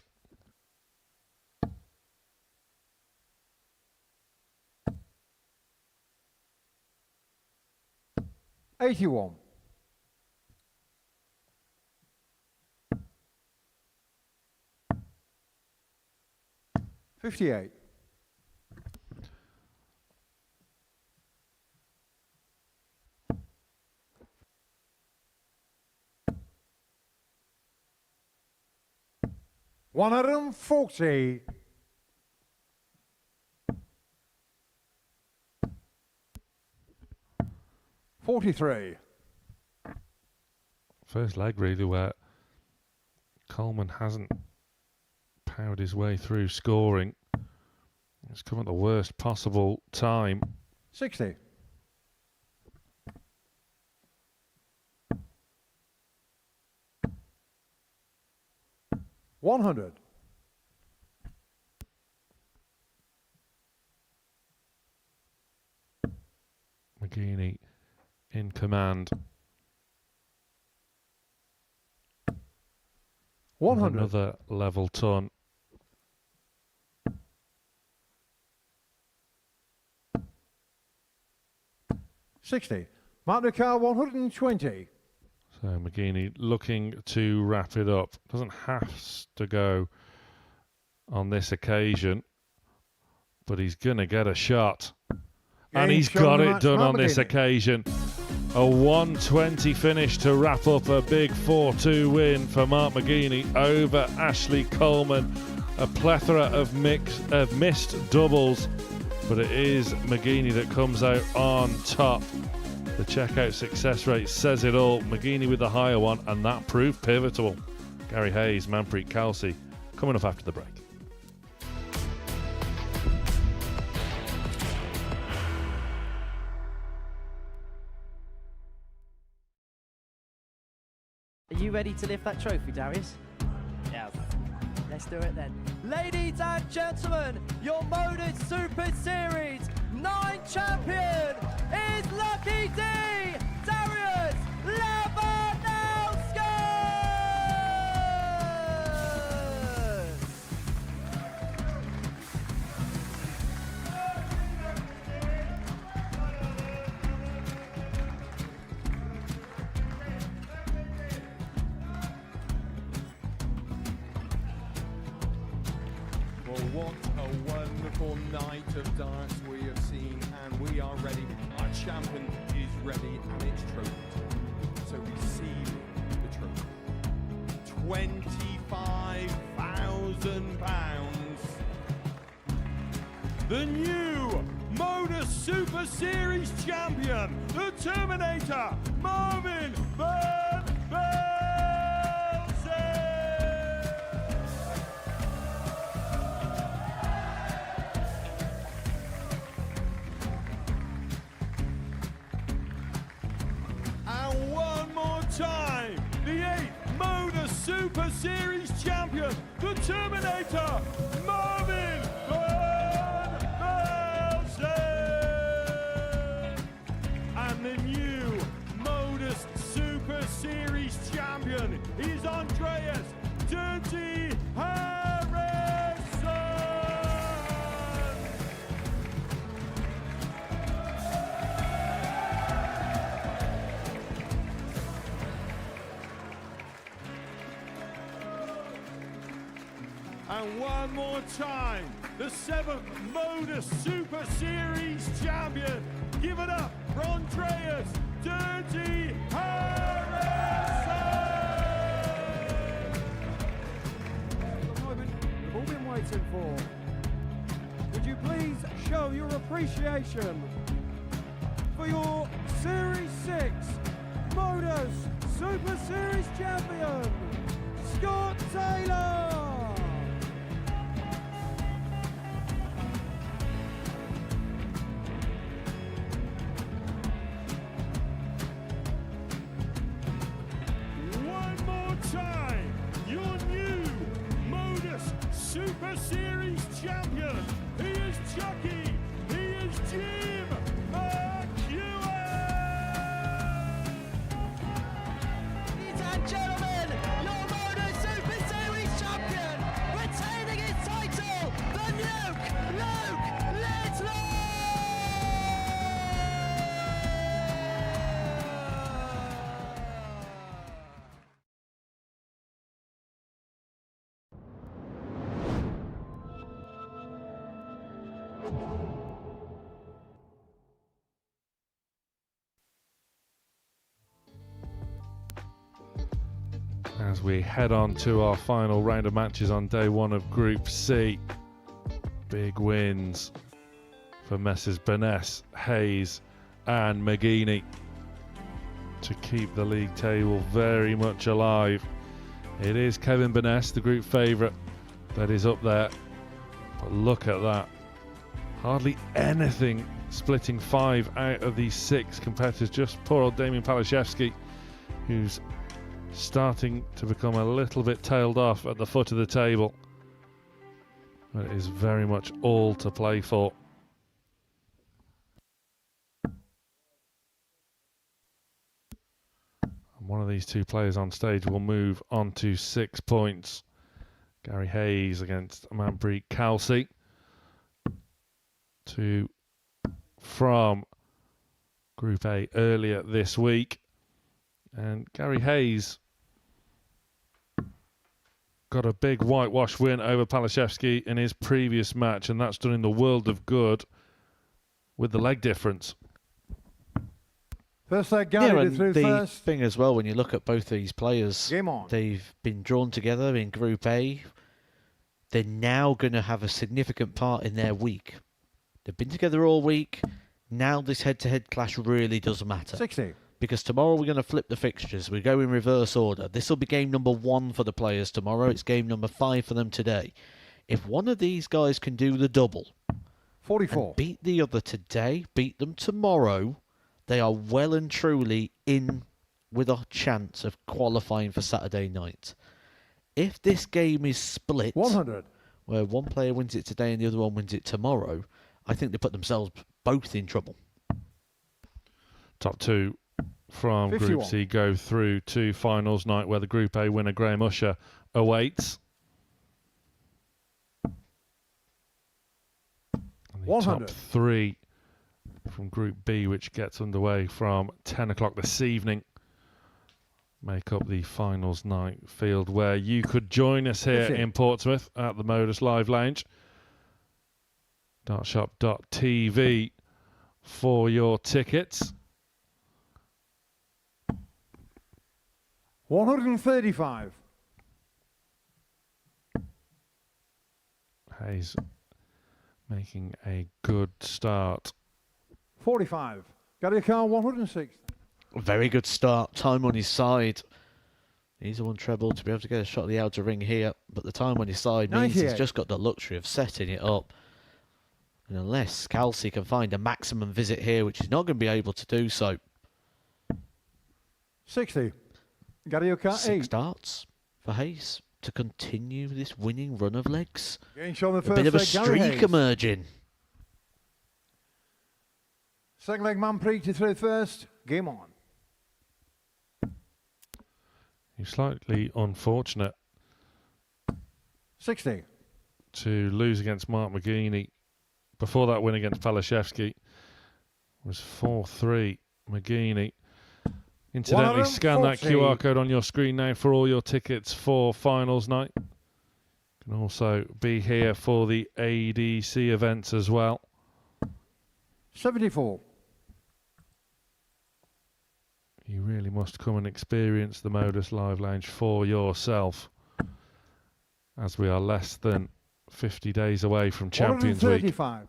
B: $81. $58. $140. $43.
C: First leg really where Coleman hasn't powered his way through scoring. It's come at the worst possible time.
B: 60. $100.
C: McGini in command.
B: 100.
C: Another level ton.
B: $60. Mark the car 120.
C: So McGini looking to wrap it up. Doesn't have to go on this occasion, but he's going to get a shot. And he's got it done on this occasion. A 120 finish to wrap up a big 4-2 win for Mark McGini over Ashley Coleman. A plethora of missed doubles, but it is McGini that comes out on top. The checkout success rate says it all. McGini with the higher one, and that proved pivotal. Gary Hayes, Manpreet, Kalsi, coming up after the break.
D: Are you ready to lift that trophy, Darius? Yes. Let's do it then. Ladies and gentlemen, your Modus Super Series 9 champion is Lucky D, Darius Labanowski!
E: Well, what a wonderful night of darts we have seen, and we are ready. Our champion is ready, and it's trophy time. So receive the trophy. £25,000. the new Modus Super Series champion, the Terminator, Marvin Van Velzen. And one more time, the 8th Modus Super Series champion, the Terminator, Marvin Van Velzen. And the new Modus Super Series champion is Andreas Dirty Harrison. And one more time, the 7th Modus Super Series champion. Give it up for Andreas Dirty Harrison.
F: The moment we've all been waiting for. Would you please show your appreciation for your Series 6 Modus Super Series champion, Scott Taylor?
E: One more time, your new Modus Super Series champion. He is Chucky. He is Jim McEwen.
D: Ladies and gentlemen, your Modus Super Series champion, retaining his title, the Nuke, Luke Littler!
C: As we head on to our final round of matches on day one of Group C. Big wins for Messrs Baness, Hayes and McGini to keep the league table very much alive. It is Kevin Baness, the group favourite, that is up there. But look at that. Hardly anything splitting 5 out of these 6 competitors. Just poor old Damien Palashevski, who's starting to become a little bit tailed off at the foot of the table. But it is very much all to play for. And one of these two players on stage will move on to 6 points. Gary Hayes against Manpreet Kalsi. 2 from Group A earlier this week. And Gary Hayes got a big whitewash win over Palashevski in his previous match, and that's done him the world of good with the leg difference.
B: First leg, Gary
A: and
B: through
A: the
B: first.
A: thing as well, when you look at both these players,
B: Game on.
A: they've been drawn together in Group A. They're now going to have a significant part in their week. They've been together all week. Now this head-to-head clash really does matter.
B: 60.
A: Because tomorrow we're going to flip the fixtures. We go in reverse order. This will be game number 1 for the players tomorrow. It's game number 5 for them today. If one of these guys can do the double,
B: 44.
A: and beat the other today, beat them tomorrow, they are well and truly in with a chance of qualifying for Saturday night. If this game is split,
B: 100.
A: where one player wins it today and the other one wins it tomorrow, I think they put themselves both in trouble.
C: Top 2 from
B: 51.
C: Group C go through to finals night, where the Group A winner Graham Usher awaits. And the
B: 100.
C: top 3 from Group B, which gets underway from 10 o'clock this evening, make up the finals night field, where you could join us here in Portsmouth at the Modus Live Lounge. Dartshop.tv for your tickets.
B: 135.
C: Hayes making a good start.
B: 45. Gary Carr 106.
A: Very good start. Time on his side. He's the one treble to be able to get a shot of the outer ring here, but the time on his side means he's
B: 98.
A: just got the luxury of setting it up. And unless Kalsi can find a maximum visit here, which he's not going to be able to do so.
B: 60. Gary Carr
A: 6
B: 8.
A: starts for Hayes to continue this winning run of legs.
B: Getting shown the
A: A
B: first
A: bit of a
B: leg, Gary
A: streak
B: Hayes.
A: emerging.
B: Second leg, Manpreet to throw first. Game on.
C: He's slightly unfortunate
B: 60.
C: to lose against Mark McGini. Before that win against Palashevski was 4-3 McGini. Incidentally, scan that
B: 140.
C: QR code on your screen now for all your tickets for finals night. You can also be here for the ADC events as well.
B: 74.
C: You really must come and experience the Modus Live Lounge for yourself, as we are less than 50 days away from Champions Week.
B: 135.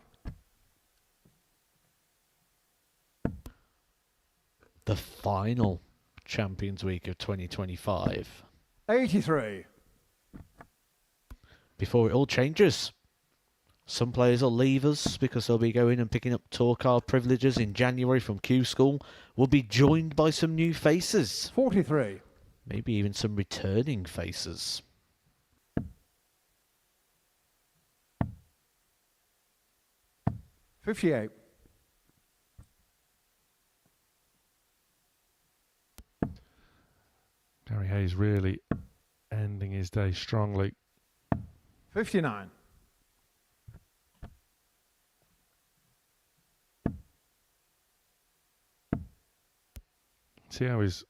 A: The final Champions Week of 2025.
B: 83.
A: Before it all changes. Some players will leave us because they'll be going and picking up tour card privileges in January from Q School. We'll be joined by some new faces.
B: 43.
A: Maybe even some returning faces.
B: $58.
C: Gary Hayes really ending his day strongly.
B: 59.
C: See how his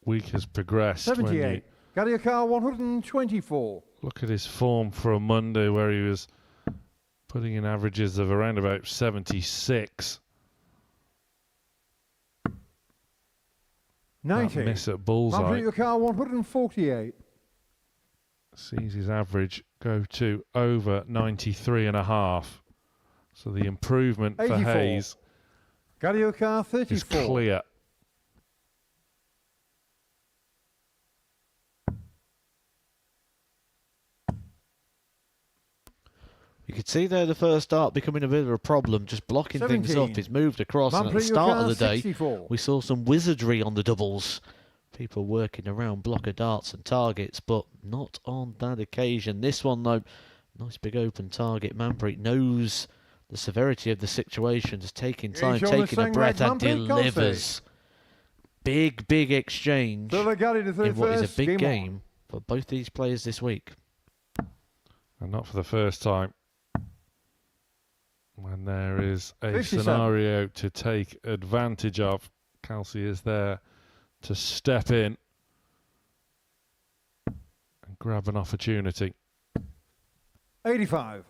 C: week has progressed. When you
B: 78. Gary Carr 124.
C: look at his form for a Monday, where he was putting in averages of around about 76.
B: 90.
C: That miss at bullseye
B: Manpreet Carr 148.
C: sees his average go to over 93.5. So the improvement
B: 84.
C: for Hayes
B: Gary Carr
C: is
B: 34.
C: clear.
A: You could see there the first start becoming a bit of a problem, just blocking things
B: 17.
A: up. He's moved across, and at the
B: Manpreet
A: start of the
B: Carr
A: day,
B: 64.
A: we saw some wizardry on the doubles. People working around blocker darts and targets, but not on that occasion. This one, though, nice big open target. Manpreet knows the severity of the situation, just taking time,
B: He's on the
A: taking a
B: same
A: breath,
B: leg,
A: and
B: Manpreet,
A: delivers. Big, big exchange
B: So Gary to throw
A: in what is
B: first.
A: a big
B: Game
A: game for both these players this week.
C: And not for the first time. When there is a
B: 57.
C: scenario to take advantage of, Kalsi is there to step in and grab an opportunity.
B: 85.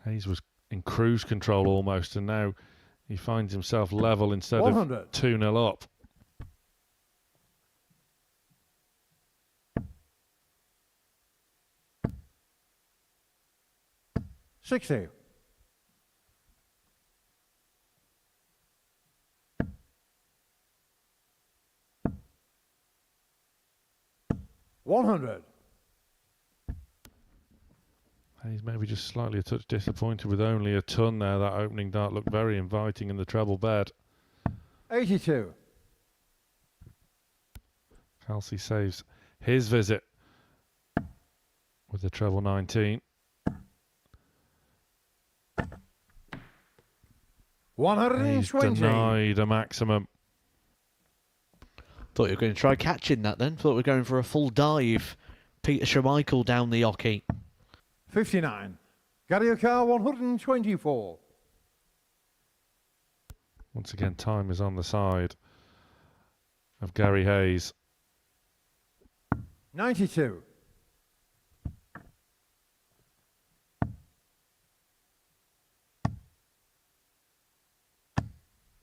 C: Hayes was in cruise control almost, and now he finds himself level instead
B: 100.
C: of 2-0 up.
B: $60. $100.
C: Hayes maybe just slightly a touch disappointed with only a ton there. That opening dart looked very inviting in the treble bed.
B: 82.
C: Kalsi saves his visit with the treble 19.
B: 120.
C: He's denied a maximum.
A: Thought you were going to try catching that then. Thought we were going for a full dive. Peter Schmeichel down the hockey.
B: 59. Gary Carr 124.
C: Once again, time is on the side of Gary Hayes.
B: 92.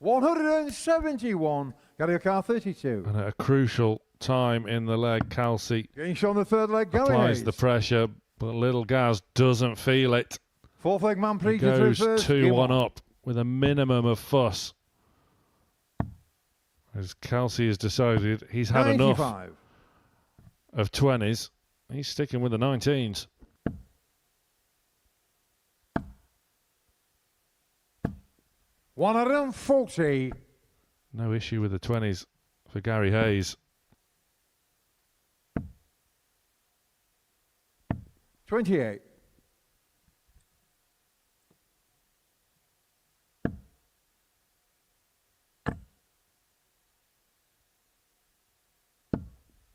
B: $171. Gary O'Carr 32.
C: And at a crucial time in the leg, Kalsi
B: Getting shot on the third leg, Gary
C: applies
B: Hayes.
C: the pressure, but Little Gaz doesn't feel it.
B: Fourth leg,
C: He
B: Manpreet to through
C: goes
B: first.
C: 2-1 up with a minimum of fuss. As Kalsi has decided he's had
B: 95.
C: enough of 20s. He's sticking with the 19s.
B: $140.
C: No issue with the 20s for Gary Hayes.
B: 28.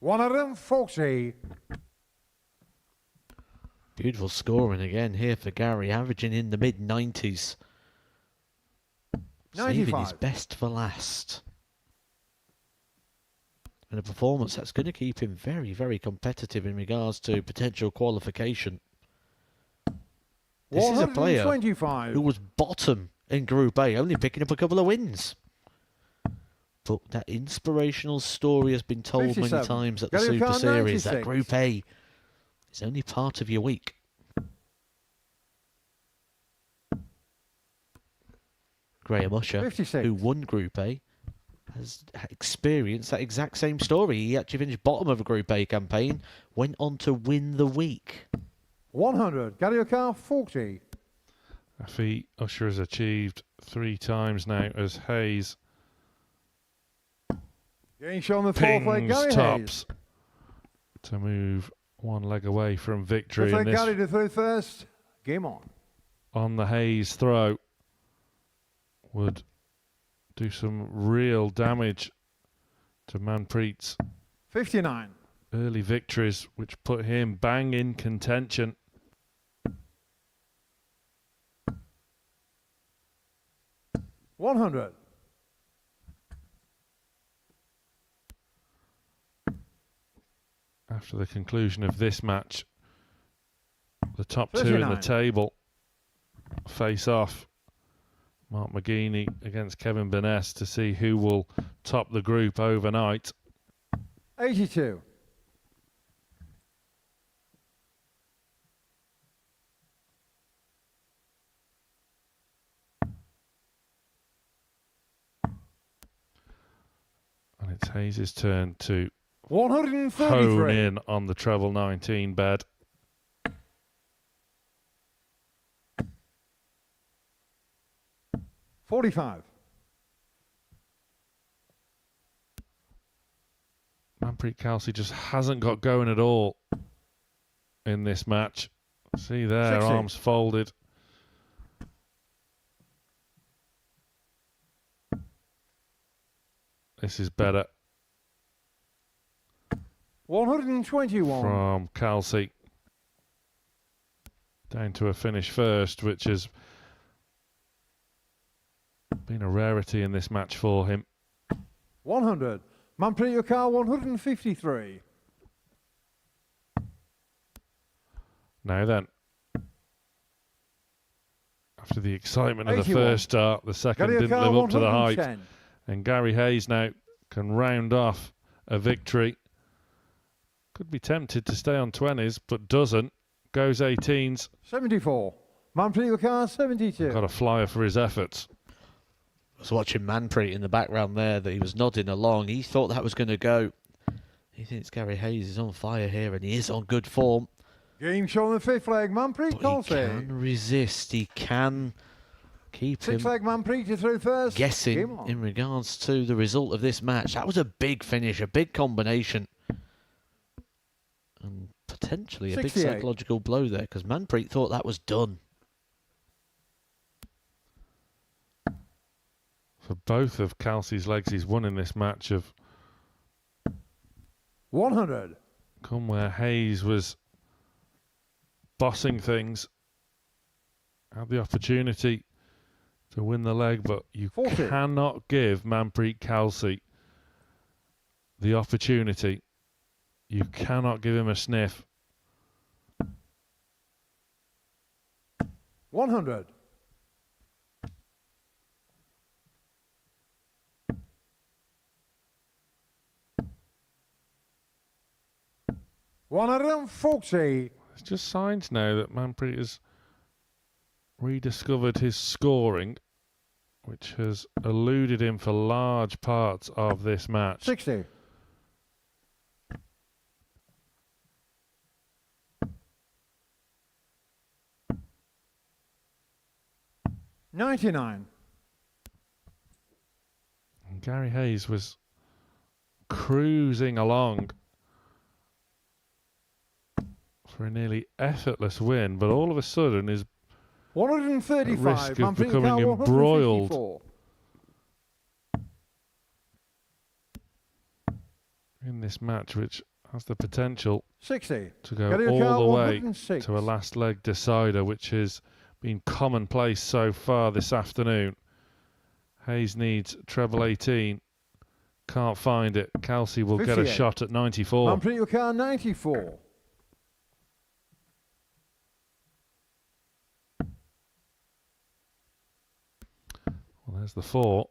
B: $140.
A: Beautiful scoring again here for Gary, averaging in the mid-90s. Saving his
B: 95.
A: best for last. And a performance that's going to keep him very, very competitive in regards to potential qualification. This is a player
B: 125.
A: who was bottom in Group A, only picking up a couple of wins. But that inspirational story has been told
B: 57.
A: many times at the
B: Gary
A: Super
B: O'Carr,
A: Series, that
B: 96.
A: Group A is only part of your week. Graham Usher,
B: 56.
A: who won Group A, has experienced that exact same story. He actually finished bottom of a Group A campaign, went on to win the week.
B: 100. Gary O'Carr 40.
C: A feat Usher has achieved 3 times now as Hayes
B: Getting shot on the fourth leg,
C: pings
B: Gary Hayes.
C: tops to move one leg away from victory.
B: Fifth
C: In
B: leg,
C: this
B: Gary to through first. Game on.
C: on the Hayes throw would do some real damage to Manpreet's
B: 59.
C: early victories, which put him bang in contention.
B: $100.
C: After the conclusion of this match, the top 2 in the
B: 39.
C: table face off. Mark McGini against Kevin Baness to see who will top the group overnight.
B: 82.
C: And it's Hayes' turn to
B: 133.
C: hone in on the treble 19 bed.
B: $45.
C: Manpreet Kalsi just hasn't got going at all in this match. See there,
B: 60.
C: arms folded. This is better
B: 121.
C: from Kalsi. Down to a finish first, which has been a rarity in this match for him.
B: 100. Manpreet O'Carr 153.
C: Now then, after the excitement of the
B: 81.
C: first start, the second
B: Gary
C: didn't
B: O'Carr
C: live up to the hype.
B: 110.
C: And Gary Hayes now can round off a victory. Could be tempted to stay on 20s, but doesn't. Goes 18s.
B: 74. Manpreet O'Carr 72.
C: Got a flyer for his efforts.
A: I was watching Manpreet in the background there, that he was nodding along. He thought that was going to go. He thinks Gary Hayes is on fire here, and he is on good form.
B: Game show on the fifth leg. Manpreet
A: But he
B: Kalsi.
A: can resist. He can keep
B: Sixth
A: him
B: leg Manpreet to through first. Game
A: guessing
B: on.
A: in regards to the result of this match. That was a big finish, a big combination. And potentially a big
B: 68.
A: psychological blow there, because Manpreet thought that was done.
C: For both of Kalsi's legs he's won in this match have
B: 100.
C: come where Hayes was bossing things. Had the opportunity to win the leg, but you
B: 40.
C: cannot give Manpreet Kalsi the opportunity. You cannot give him a sniff.
B: 100. 140.
C: It's just signs now that Manpreet has rediscovered his scoring, which has eluded him for large parts of this match.
B: 60. $99.
C: And Gary Hayes was cruising along for a nearly effortless win, but all of a sudden is
B: 135.
C: at risk of
B: Manpreet
C: becoming
B: Kaur,
C: embroiled
B: 154.
C: in this match, which has the potential
B: 60.
C: to go
B: Gary
C: all
B: Kaur,
C: the way
B: 106.
C: to a last leg decider, which has been commonplace so far this afternoon. Hayes needs treble 18. Can't find it. Kalsi will get a
B: 58.
C: shot at 94.
B: Manpreet Kaur, 94.
C: Well, there's the 4.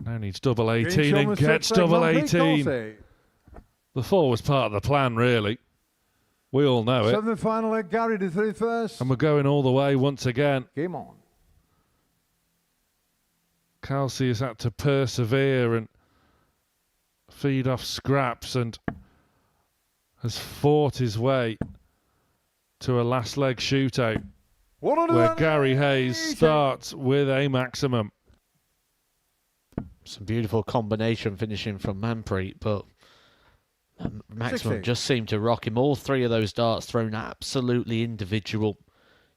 C: Now needs double 18
B: Game
C: and
B: show
C: gets
B: six leg,
C: double
B: Manpreet
C: 18.
B: Kalsi.
C: The 4 was part of the plan, really. We all know it.
B: Seventh final leg, Gary to 31st.
C: And we're going all the way once again.
B: Game on.
C: Kalsi has had to persevere and feed off scraps and has fought his way to a last leg shootout where Gary Hayes starts with a maximum.
A: Some beautiful combination finishing from Manpreet, but maximum
B: 60.
A: just seemed to rock him. All three of those darts thrown absolutely individual.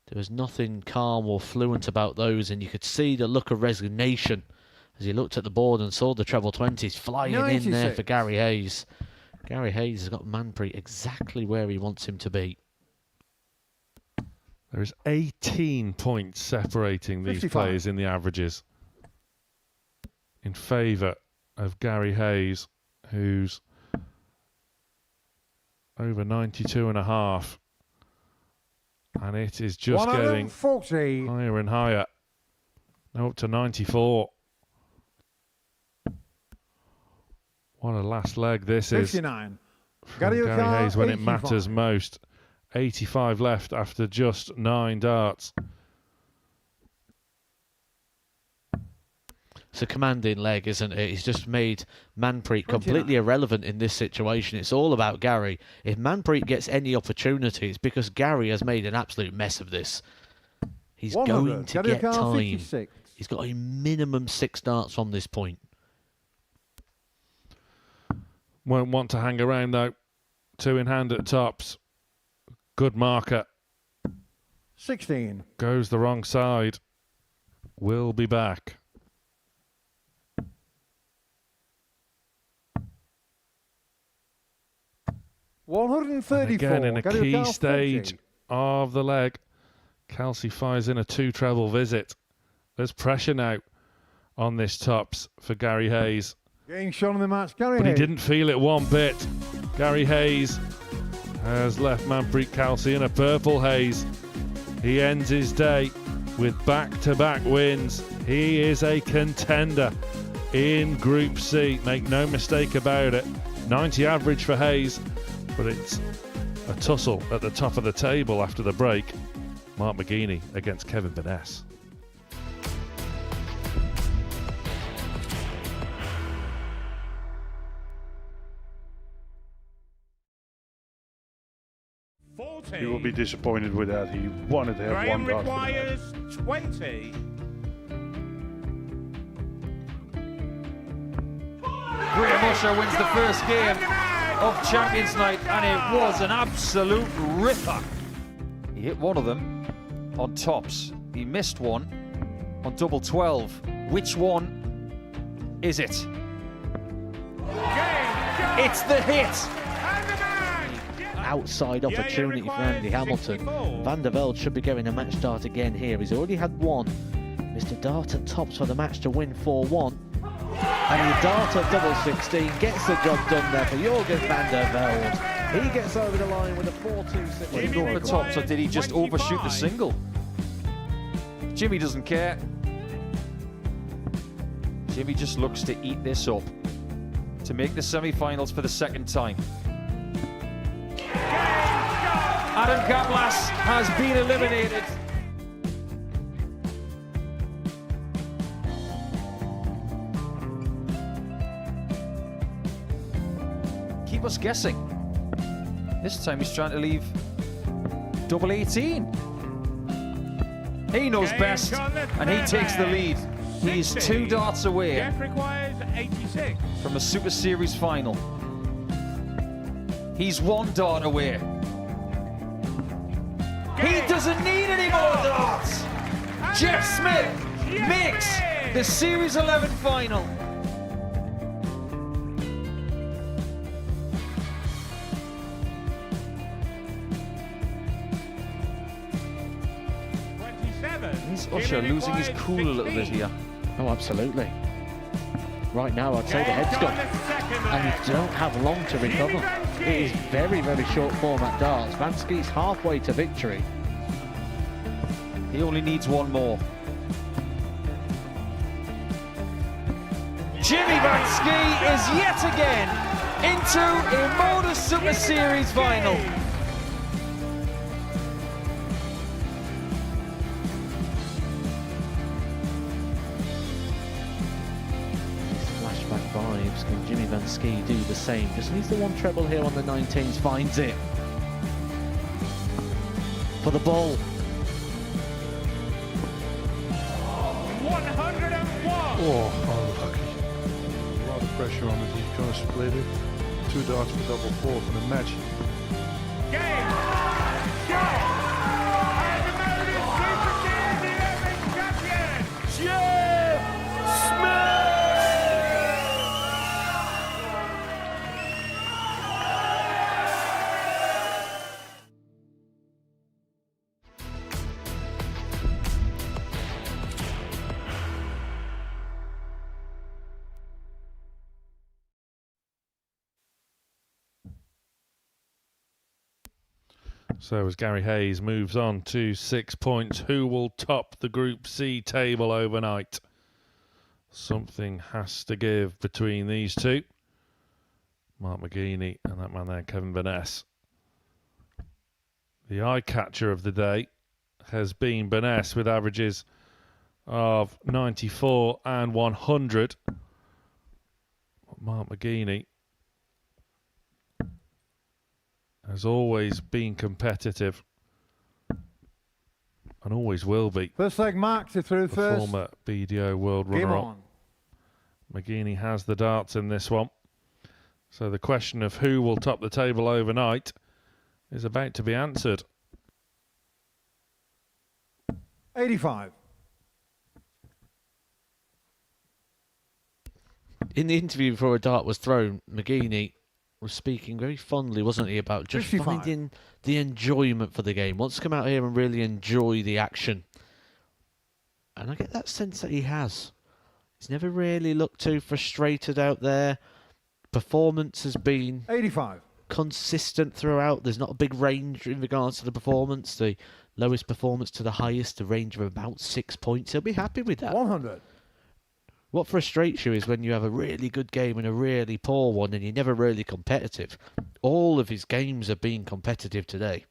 A: There was nothing calm or fluent about those, and you could see the look of resignation as he looked at the board and saw the treble 20s flying in there for Gary Hayes. Gary Hayes has got Manpreet exactly where he wants him to be.
C: There is 18 points separating these
B: 55.
C: players in the averages in favour of Gary Hayes, who's over 92.5. And it is just getting
B: 140.
C: higher and higher. Now up to 94. What a last leg this is
B: 59.
C: from
B: Gary
C: Gary
B: Kaur,
C: Hayes when it
B: 85.
C: matters most. 85 left after just 9 darts.
A: It's a commanding leg, isn't it? He's just made Manpreet completely irrelevant in this situation. It's all about Gary. If Manpreet gets any opportunity, it's because Gary has made an absolute mess of this. He's
B: 100.
A: going to
B: Gary
A: get
B: Kaur,
A: time.
B: 56.
A: He's got a minimum 6 darts from this point.
C: Won't want to hang around though. 2 in hand at tops. Good marker.
B: 16.
C: Goes the wrong side. We'll be back. And
B: 134.
C: again, in a
B: Gary
C: key
B: Kaur,
C: stage
B: 40.
C: of the leg, Kalsi fires in a 2 treble visit. There's pressure now on this tops for Gary Hayes.
B: Getting shot in the match, Gary
C: But he
B: Hayes.
C: didn't feel it one bit. Gary Hayes has left Manpreet Kalsi in a purple haze. He ends his day with back-to-back wins. He is a contender in Group C. Make no mistake about it. 90 average for Hayes, but it's a tussle at the top of the table after the break. Mark McGini against Kevin Baness.
H: You will be disappointed with that. He wanted to have
E: Graham
H: one dart for the match.
E: requires 20.
I: Graham Usher wins the first game of Champions Night, and it was an absolute ripper. He hit one of them on tops. He missed one on double 12. Which one is it? It's the hit.
A: Outside opportunity for Andy Hamilton. Van der Velde should be getting a match start again here. He's already had one. Mr. Dart at tops for the match to win 4-1. And he Dart at double 16 gets the job done there for Jurgen van der Velde. He gets over the line with a 4-2.
I: Did he go for tops, or did he just overshoot the single? Jimmy doesn't care. Jimmy just looks to eat this up to make the semi-finals for the second time. Adam Gablas has been eliminated. Keep us guessing. This time he's trying to leave double 18. He knows best, and he takes the lead. He's 2 darts away
E: requires 86.
I: from a Super Series final. He's 1 dart away. He doesn't need any more darts. Jeff Smith makes the Series 11 final. Is Usher losing his cool a little bit here?
A: Oh, absolutely. Right now, I'd say the head's gone. And you don't have long to recover. It is very, very short format darts. Vansky's halfway to victory.
I: He only needs 1 more. Jimmy Vansky is yet again into a Modus Super Series final.
A: Flashback vibes. Can Jimmy Vansky do the same? Just needs the 1 treble here on the 19s. Finds it. For the ball.
E: 101.
H: Oh, unlucky. A lot of pressure on it. He's going to split it. 2 darts for double 4 for the match.
E: Game. Shot. And the Modus Super Series 11 champion, Jeff Smith.
C: So as Gary Hayes moves on to 6 points, who will top the Group C table overnight? Something has to give between these two. Mark McGini and that man there, Kevin Baness. The eye catcher of the day has been Baness with averages of 94 and 100. Mark McGini has always been competitive and always will be.
B: First leg marked through
C: The
B: first.
C: former BDO world
B: Game
C: runner-up.
B: on.
C: McGini has the darts in this one. So the question of who will top the table overnight is about to be answered.
B: 85.
A: In the interview before a dart was thrown, McGini was speaking very fondly, wasn't he, about just
B: 55.
A: finding the enjoyment for the game. Wants to come out here and really enjoy the action. And I get that sense that he has. He's never really looked too frustrated out there. Performance has been
B: 85.
A: consistent throughout. There's not a big range in regards to the performance. The lowest performance to the highest, a range of about 6 points. He'll be happy with that.
B: 100.
A: What frustrates you is when you have a really good game and a really poor one and you're never really competitive. All of his games have been competitive today.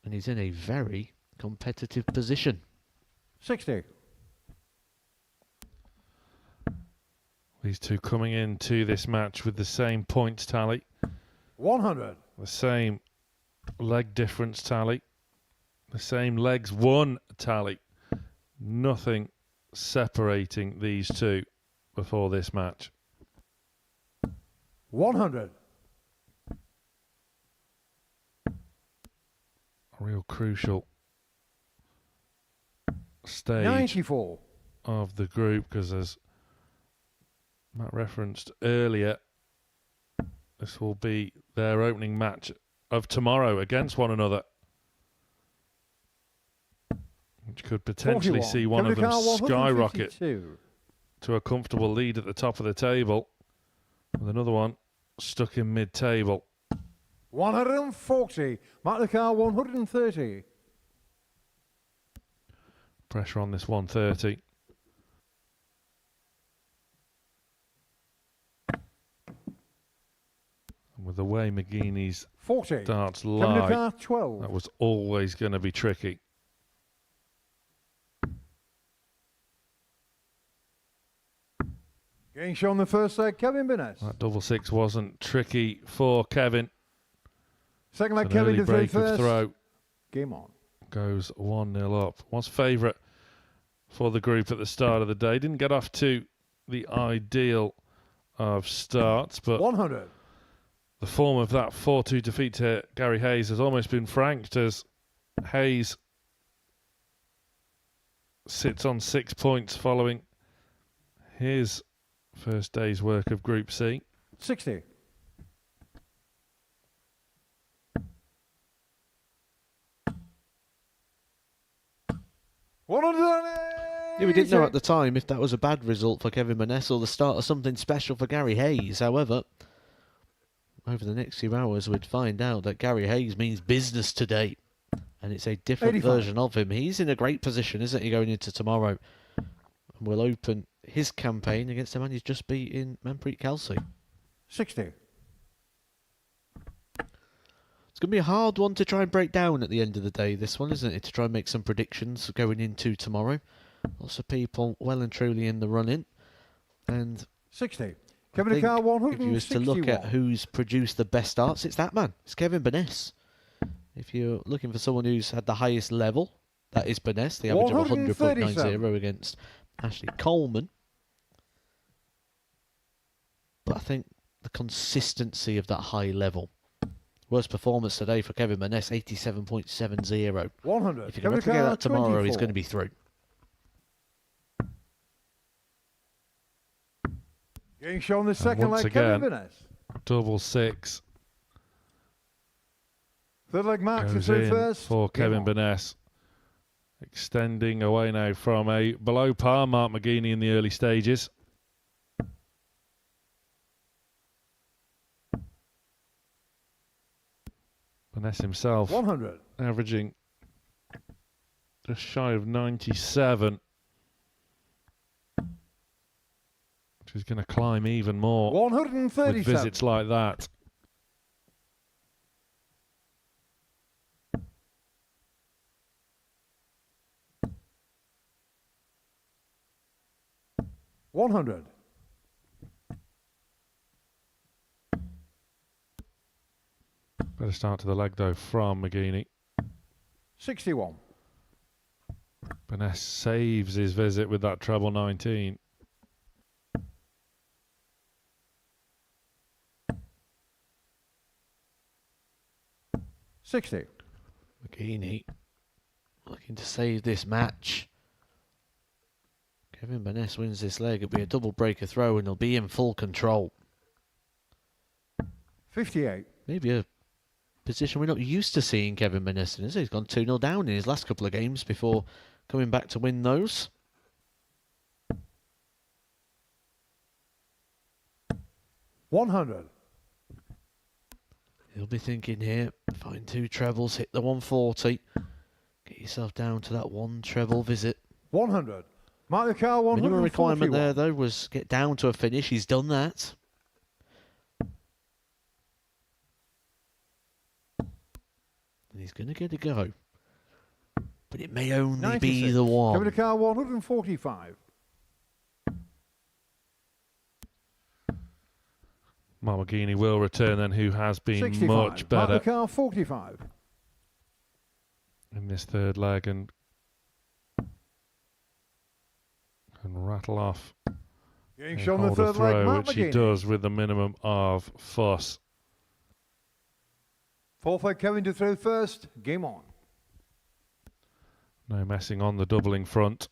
A: And he's in a very competitive position.
B: 60.
C: These two coming into this match with the same points tally,
B: 100.
C: the same leg difference tally, the same legs won tally. Nothing separating these two before this match.
B: 100.
C: A real crucial stage
B: 94.
C: of the group, because as Matt referenced earlier, this will be their opening match of tomorrow against one another, which could potentially
B: 41.
C: see one of them skyrocket
B: 152.
C: to a comfortable lead at the top of the table, with another one stuck in mid-table.
B: 140. Mark the car 130.
C: Pressure on this 130. And With the way McGini's
B: 40.
C: darts
B: Kevin
C: lie,
B: Car 12.
C: that was always going to be tricky.
B: Getting shown the first leg, Kevin Baness.
C: That double six wasn't tricky for Kevin.
B: Second leg,
C: It's an
B: Kevin
C: early
B: to
C: break of
B: first.
C: throw.
B: Game on.
C: Goes 1-0 up. Was favourite for the group at the start of the day. Didn't get off to the ideal of starts, but
B: 100.
C: the form of that 4-2 defeat to Gary Hayes has almost been franked as Hayes sits on 6 points following his first day's work of Group C.
B: 60.
A: Yeah, we didn't know at the time if that was a bad result for Kevin Baness or the start of something special for Gary Hayes. However, over the next few hours, we'd find out that Gary Hayes means business today. And it's a different
B: 85.
A: version of him. He's in a great position, isn't he, going into tomorrow? And will open his campaign against the man he's just beat in Manpreet Kalsi.
B: 60.
A: It's going to be a hard one to try and break down at the end of the day, this one, isn't it? To try and make some predictions going into tomorrow. Lots of people well and truly in the run-in. And
B: 60.
A: I
B: Kevin
A: think
B: Car
A: if
B: 161.
A: you was to look at who's produced the best starts, it's that man. It's Kevin Baness. If you're looking for someone who's had the highest level, that is Baness. The average of 100.90 against Ashley Coleman. But I think the consistency of that high level. Worst performance today for Kevin Baness, 87.70.
B: 100.
A: If you can replicate that tomorrow, he's going to be through.
B: Getting shown the second
C: once
B: leg, Kevin
C: again,
B: Baness.
C: Double six
B: Third leg, Max
C: goes
B: is through
C: in
B: first.
C: for Kevin
B: Game on.
C: Baness. Extending away now from a below par Mark McGini in the early stages. Baness himself
B: 100.
C: averaging just shy of 97. Which is going to climb even more
B: 137.
C: with visits like that.
B: $100.
C: Better start to the leg though from McGini.
B: 61.
C: Baness saves his visit with that treble 19.
B: $60.
A: McGini looking to save this match. Kevin Baness wins this leg. It'll be a double breaker throw and he'll be in full control.
B: 58.
A: Maybe a position we're not used to seeing Kevin Baness in, is he? He's gone 2-0 down in his last couple of games before coming back to win those.
B: $100.
A: He'll be thinking here, find two trebles, hit the 140. Get yourself down to that one treble visit.
B: 100. Mark the car 141.
A: Minimum requirement there, though, was get down to a finish. He's done that. And he's going to get a go. But it may only
B: 96.
A: be the one.
B: Kevin the car 145.
C: Mark McGini will return then, who has been
B: 65.
C: much better
B: Mark the car 45.
C: in this third leg and rattle off
B: Getting
C: a
B: shown the
C: holder
B: third leg,
C: throw,
B: Mark
C: which he
B: McGini.
C: does with the minimum of fuss.
B: Fourth leg, Kevin to throw first. Game on.
C: No messing on the doubling front.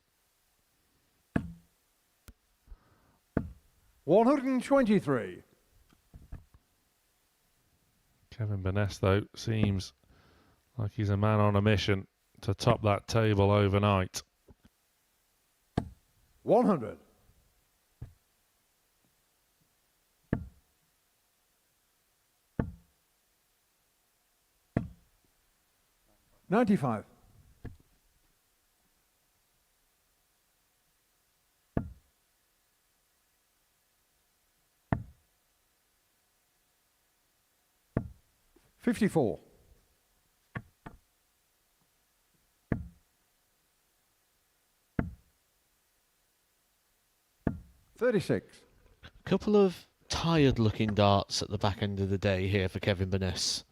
B: 123.
C: Kevin Baness, though, seems like he's a man on a mission to top that table overnight.
B: 100. $95. 54. 36.
A: Couple of tired-looking darts at the back end of the day here for Kevin Baness.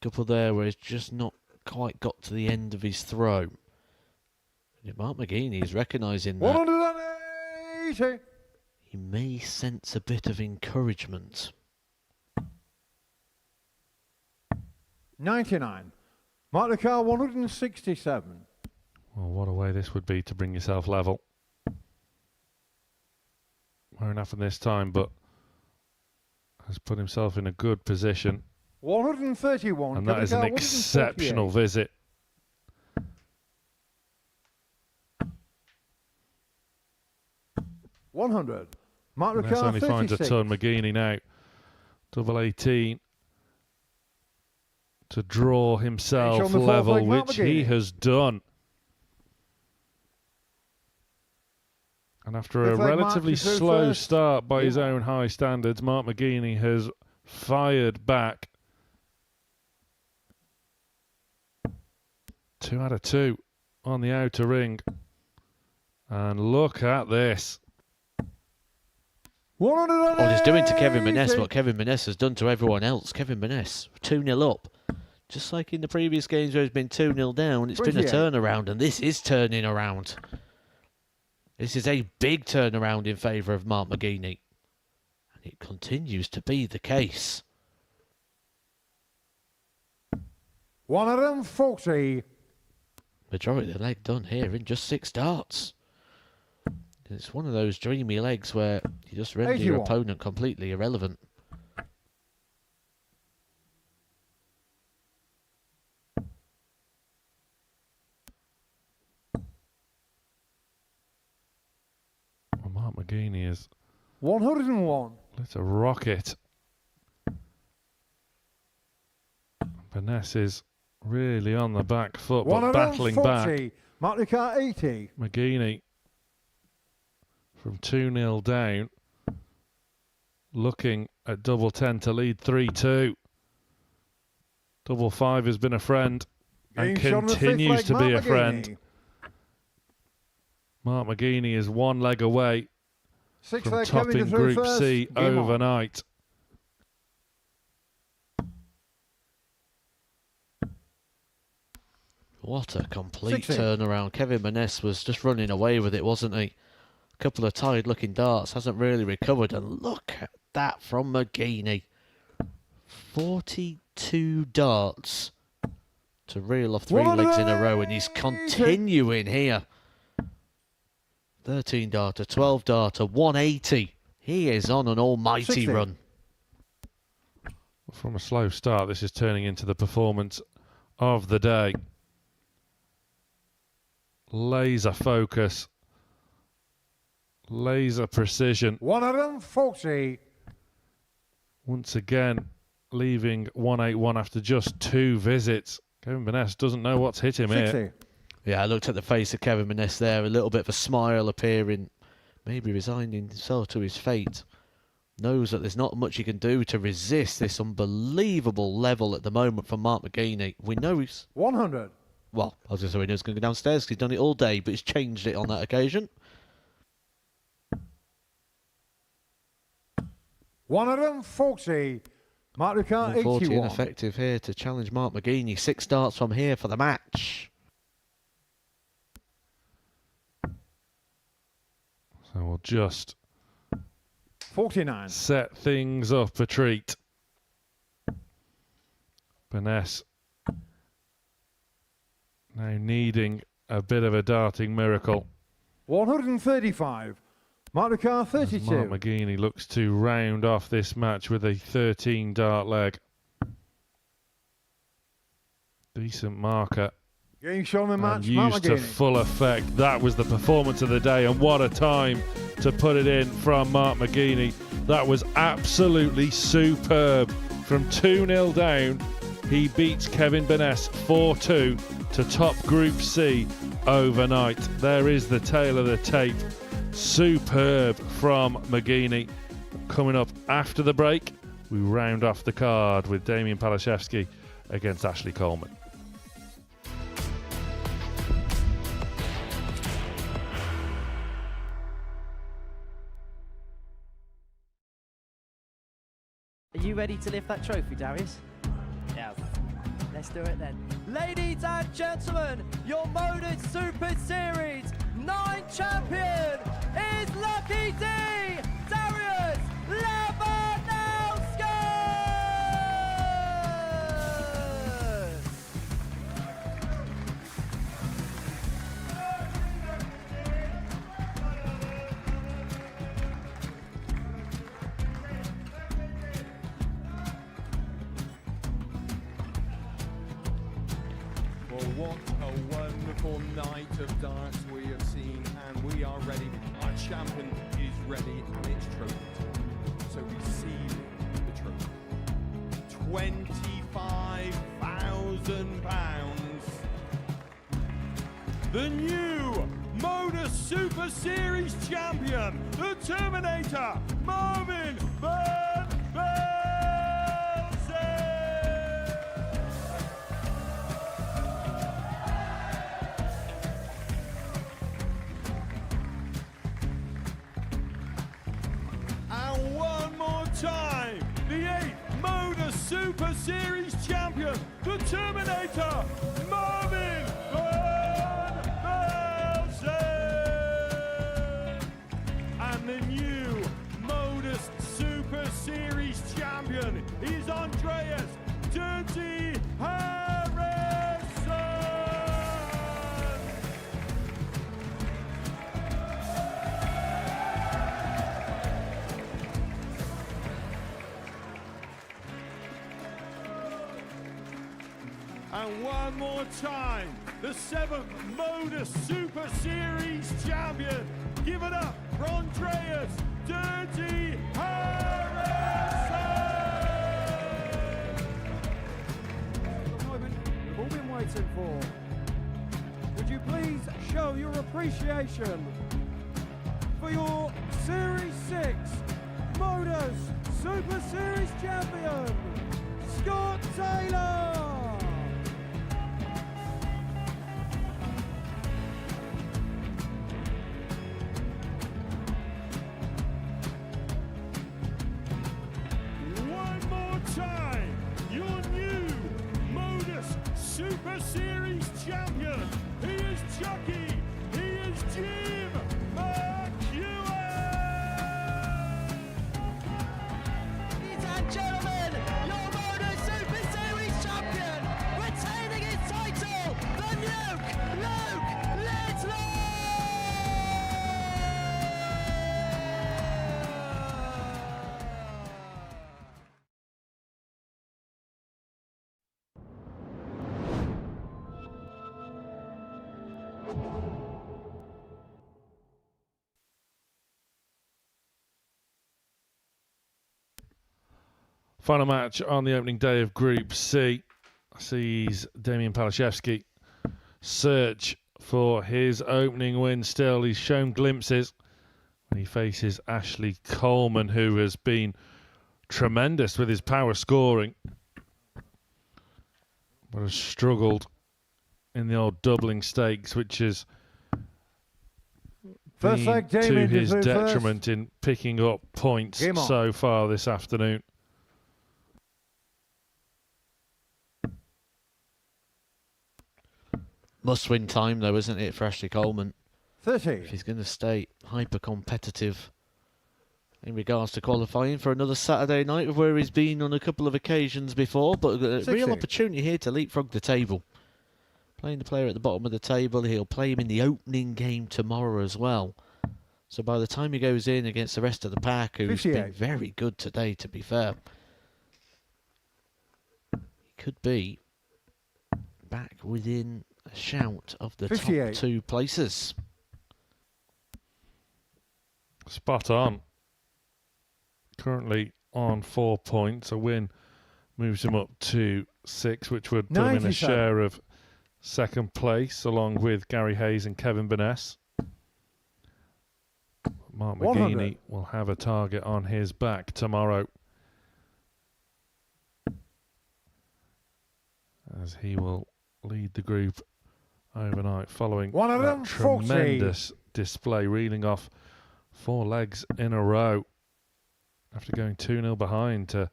A: Couple there where he's just not quite got to the end of his throw. Mark McGini is recognising that
B: 180.
A: he may sense a bit of encouragement.
B: 99. Mark the car 167.
C: Well, what a way this would be to bring yourself level. Wearing up in this time, but has put himself in a good position.
B: 131.
C: And that is an exceptional visit.
B: $100. Mark the
C: Baness
B: car
C: only
B: 36.
C: finds a ton. McGini now. Double 18. To draw himself level, which he has done. And after a relatively slow start by his own high standards, Mark McGini has fired back. 2 out of 2 on the outer ring. And look at this.
A: Oh, he's doing to Kevin Baness what Kevin Baness has done to everyone else. Kevin Baness, 2-0 up. Just like in the previous games where he's been 2-0 down, it's been a turnaround, and this is turning around. This is a big turnaround in favour of Mark McGini. And it continues to be the case.
B: 140.
A: Majority of the leg done here in just 6 darts. It's one of those dreamy legs where you just render your opponent completely irrelevant.
C: Well, Mark McGini is
B: 101.
C: Let's a rocket. Baness is really on the back foot, but battling back.
B: Mark the car 80.
C: McGini from 2-0 down, looking at double 10 to lead 3-2. Double 5 has been a friend and continues to be a friend. Mark McGini is 1 leg away from topping Group C overnight.
A: What a complete turnaround. Kevin Baness was just running away with it, wasn't he? A couple of tired-looking darts, hasn't really recovered, and look at that from McGini. 42 darts to reel off 3 legs in a row, and he's continuing here. 13 darter, 12 darter, 180. He is on an almighty run.
C: From a slow start, this is turning into the performance of the day. Laser focus. Laser precision.
B: 140.
C: Once again, leaving 181 after just 2 visits. Kevin Baness doesn't know what's hit him
B: 60.
C: here.
A: Yeah, I looked at the face of Kevin Baness there, a little bit of a smile appearing, maybe resigning himself to his fate. Knows that there's not much he can do to resist this unbelievable level at the moment from Mark McGini. We know he's...
B: 100.
A: Well, I was going to say we know he's going to go downstairs because he's done it all day, but he's changed it on that occasion.
B: 140. Mark the car
A: 140
B: 81.
A: ineffective here to challenge Mark McGini. 6 starts from here for the match.
C: So we'll just
B: 49.
C: set things up a treat. Baness now needing a bit of a darting miracle.
B: 135. Mark the car 32.
C: Mark McGini looks to round off this match with a 13 dart leg. Decent marker.
B: Game shown the match.
C: And used to full effect. That was the performance of the day, and what a time to put it in from Mark McGini. That was absolutely superb. From 2-0 down, he beats Kevin Baness 4-2 to top Group C overnight. There is the tail of the tape. Superb from McGini. Coming up after the break, we round off the card with Damien Palashevski against Ashley Coleman.
D: Are you ready to lift that trophy, Darius? Yes. Let's do it then. Ladies and gentlemen, your Modus Super Series 9 champion is Lucky D, Darius Lebanowski!
E: Well, what a wonderful night of darts we have seen, and we are ready. Our champion is ready, and it's trophy time. So receive the trophy. £25,000. The new Modus Super Series champion, the Terminator, Marvin Van And one more time, the 8th Modus Super Series champion, the Terminator, Marvin Van Velzen. And the new Modus Super Series champion is Andreas Dirty Harrison. And one more time, the 7th Modus Super Series champion. Give it up for Andreas Dirty Harrison!
F: The moment we've all been waiting for. Would you please show your appreciation for your Series 6 Modus Super Series champion, Scott Taylor!
E: One more time, your new Modus Super Series champion. He is Chucky. He is Jim McEwen.
D: Ladies and gentlemen, your Modus Super Series champion, retaining his title, the Luke Littler!
C: Final match on the opening day of Group C sees Damien Palashevski search for his opening win still. He's shown glimpses when he faces Ashley Coleman, who has been tremendous with his power scoring, but has struggled in the old doubling stakes, which has
B: First
C: been
B: leg,
C: to
B: Damien
C: his
B: to serve
C: detriment
B: first.
C: in picking up points
B: Game on.
C: so far this afternoon.
A: Must-win time, though, isn't it, for Ashley Coleman?
B: 30.
A: If he's going to stay hyper-competitive in regards to qualifying for another Saturday night of where he's been on a couple of occasions before, but a
B: 60.
A: real opportunity here to leapfrog the table. Playing the player at the bottom of the table, he'll play him in the opening game tomorrow as well. So by the time he goes in against the rest of the pack, who's
B: 58.
A: been very good today, to be fair, he could be back within a shout of the
B: 58.
A: top 2 places.
C: Spot on. Currently on 4 points. A win moves him up to 6, which would put him in a
B: 97.
C: share of second place, along with Gary Hayes and Kevin Baness. Mark
B: 100.
C: McGini will have a target on his back tomorrow as he will lead the group overnight following that
B: 140.
C: tremendous display, reeling off 4 legs in a row after going 2-0 behind to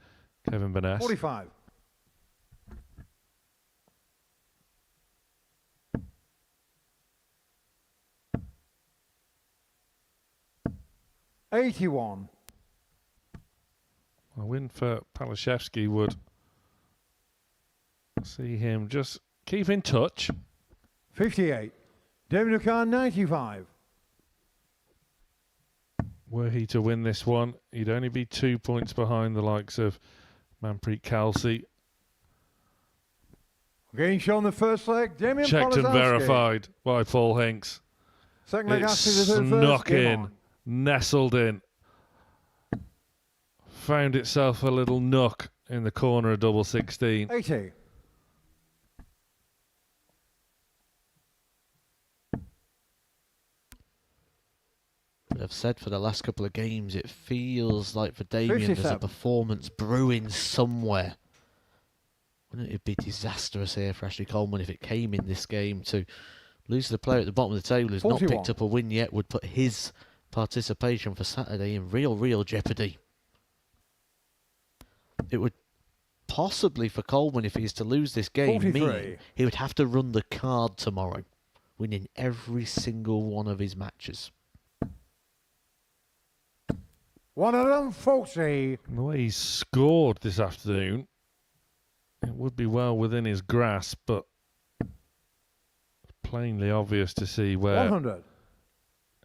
C: Kevin Baness.
B: 45. $81.
C: A win for Palashevski would see him just keep in touch.
B: 58. David Khan, 95.
C: Were he to win this one, he'd only be 2 points behind the likes of Manpreet, Kalsi.
B: Getting shown the first leg, Damien
C: Checked and
B: Palashevski.
C: verified by Paul Hinks.
B: Second leg
C: It
B: after the third
C: snuck
B: first. Game
C: in,
B: on.
C: nestled in. Found itself a little nook in the corner of double 16.
B: 80.
A: I've said for the last couple of games, it feels like for Damien there's a
B: 57.
A: performance brewing somewhere. Wouldn't it be disastrous here for Ashley Coleman if it came in this game to lose to the player at the bottom of the table who's not
B: 41.
A: picked up a win yet, would put his participation for Saturday in real jeopardy. It would possibly for Coleman, if he's to lose this game,
B: 43.
A: mean he would have to run the card tomorrow, winning every single one of his matches.
B: 140.
C: And the way he's scored this afternoon, it would be well within his grasp, but plainly obvious to see where
B: 100.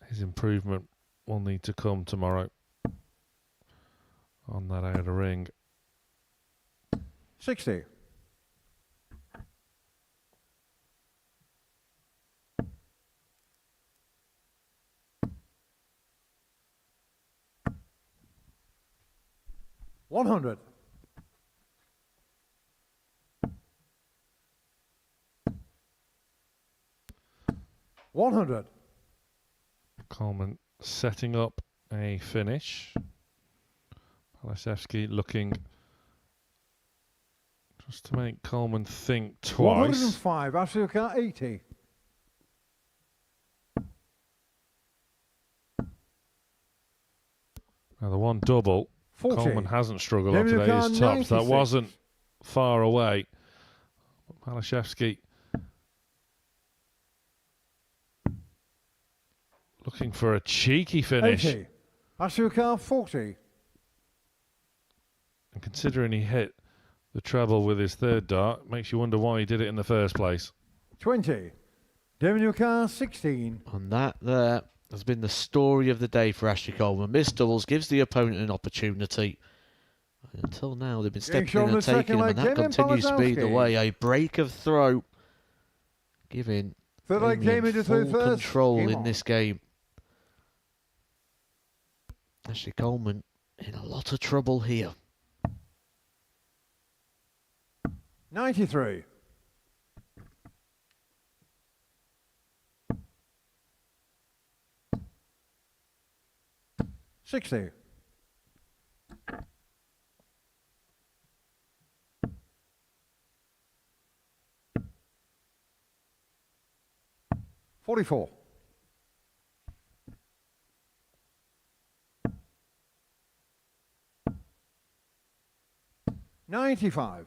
C: his improvement will need to come tomorrow on that outer ring.
B: 60. $100. $100.
C: Coleman setting up a finish. Palashevski looking just to make Coleman think twice.
B: 105. Asuka 80.
C: Now the one double,
B: 40.
C: Coleman hasn't struggled on
B: David
C: today. His
B: Khan,
C: tops, that
B: 96.
C: wasn't far away. Palashevski looking for a cheeky finish.
B: 80. Asuka 40.
C: And considering he hit the treble with his third dart, makes you wonder why he did it in the first place.
B: 20. David Khan 16.
A: And that there has been the story of the day for Ashley Coleman. Missed doubles, gives the opponent an opportunity. And until now, they've been stepping in and taking them, and that continues to be the way. A break of throw, giving
B: Third leg came
A: Damien
B: into
A: full
B: third first.
A: control
B: Game
A: in
B: on.
A: this game. Ashley Coleman in a lot of trouble here.
B: 93. $60. $44. $95.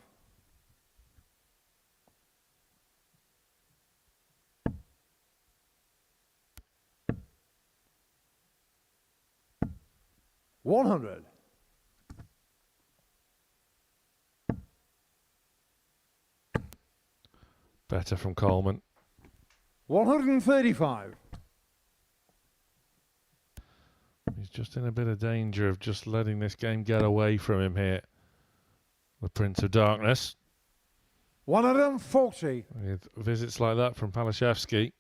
B: $100.
C: Better from Coleman.
B: 135.
C: He's just in a bit of danger of just letting this game get away from him here. The Prince of Darkness.
B: 140.
C: With visits like that from Palashevski.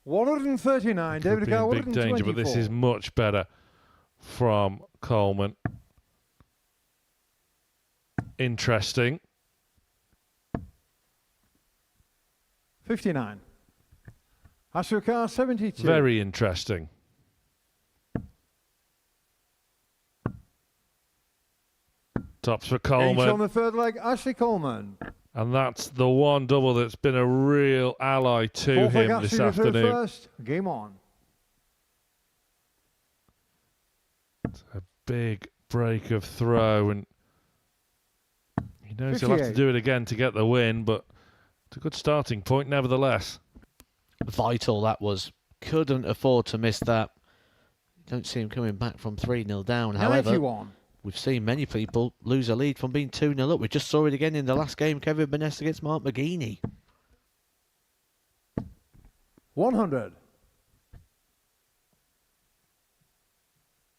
B: 139.
C: Could
B: David
C: be in
B: Carr,
C: big danger, but this is much better from Coleman. Interesting.
B: 59. Asuka 72.
C: Very interesting. Tops for
B: Games on
C: Coleman.
B: the third leg, Ashley Coleman.
C: And that's the one double that's been a real ally to
B: Fourth leg,
C: him this
B: Ashley to third
C: afternoon.
B: first. Game on.
C: It's a big break of throw, and he knows he'll have to
B: 58.
C: do it again to get the win, but it's a good starting point nevertheless.
A: Vital that was. Couldn't afford to miss that. Don't see him coming back from 3-0 down. However,
B: 91.
A: we've seen many people lose a lead from being 2-0 up. We just saw it again in the last game, Kevin Baness against Mark McGini.
B: 100.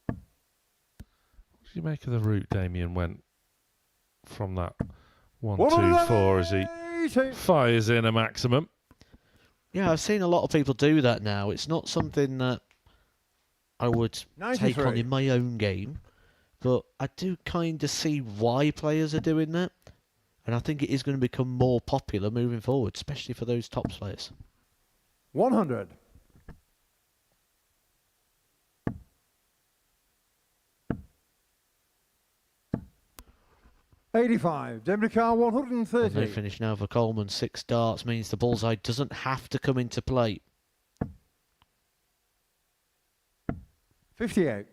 C: What do you make of the route Damien went from that 1-2-4 as he fires in a maximum?
A: Yeah, I've seen a lot of people do that now. It's not something that I would take on
B: 93.
A: in my own game, but I do kind of see why players are doing that, and I think it is going to become more popular moving forward, especially for those top players.
B: 100. $85. Demricar
A: And
B: 130.
A: they finish now for Coleman. 6 darts means the bullseye doesn't have to come into play.
B: 58.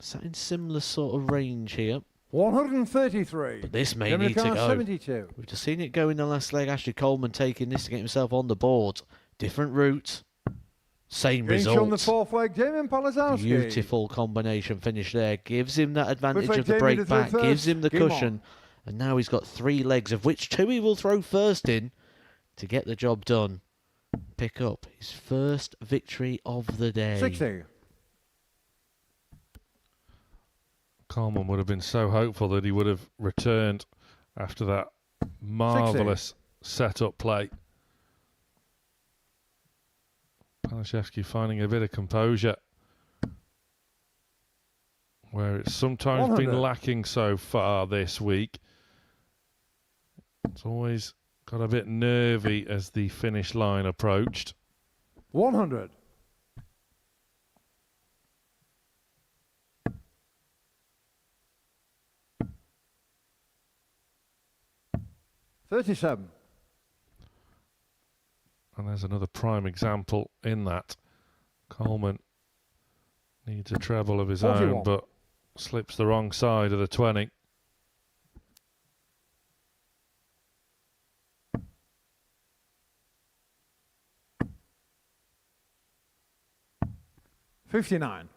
A: Is that in similar sort of range here?
B: 133.
A: But this may need to
B: Demricar
A: go.
B: 72.
A: We've just seen it go in the last leg. Ashley Coleman taking this to get himself on the board. Different route. Same
B: Games on the
A: result.
B: fourth leg, Damien Palashevski.
A: Beautiful combination finish there. Gives him that advantage
B: Perfect
A: of the
B: Damien
A: break
B: to third
A: back.
B: first.
A: Gives him the
B: Game
A: cushion. And now he's got 3 legs, of which 2 he will throw first in to get the job done. Pick up his first victory of the day.
B: 60.
C: Coleman would have been so hopeful that he would have returned after that marvellous set-up play. Palashevski finding a bit of composure where it's sometimes
B: 100.
C: been lacking so far this week. It's always got a bit nervy as the finish line approached.
B: 100. $37.
C: And there's another prime example in that. Coleman needs a treble of his
B: 41.
C: own, but slips the wrong side of the 20.
B: $59.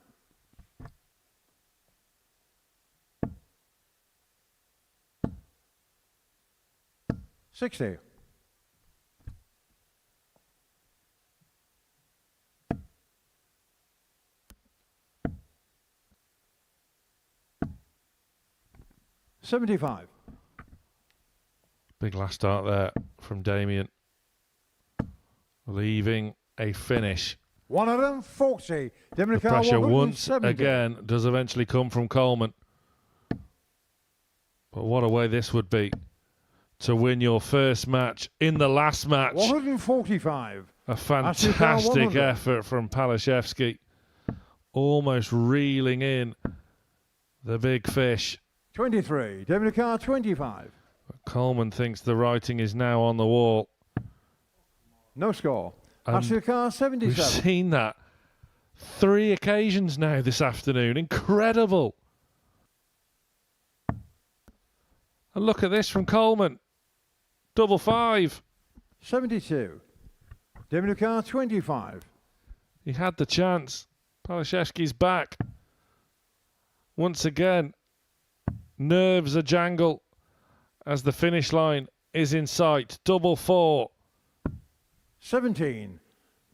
B: $60. $75.
C: Big last start there from Damien. Leaving a finish.
B: 140.
C: The
B: Demricar
C: pressure once
B: 170.
C: again does eventually come from Coleman. But what a way this would be to win your first match in the last match.
B: 145.
C: A fantastic
B: 100.
C: effort from Palashevski. Almost reeling in the big fish.
B: 23. Demricar 25.
C: But Coleman thinks the writing is now on the wall.
B: No score.
C: And
B: Demricar
C: We've
B: 77.
C: seen that 3 occasions now this afternoon. Incredible. And look at this from Coleman. Double 5.
B: 72. Demricar 25.
C: He had the chance. Palashevski's back. Once again, nerves a jangle as the finish line is in sight. Double 4.
B: 17.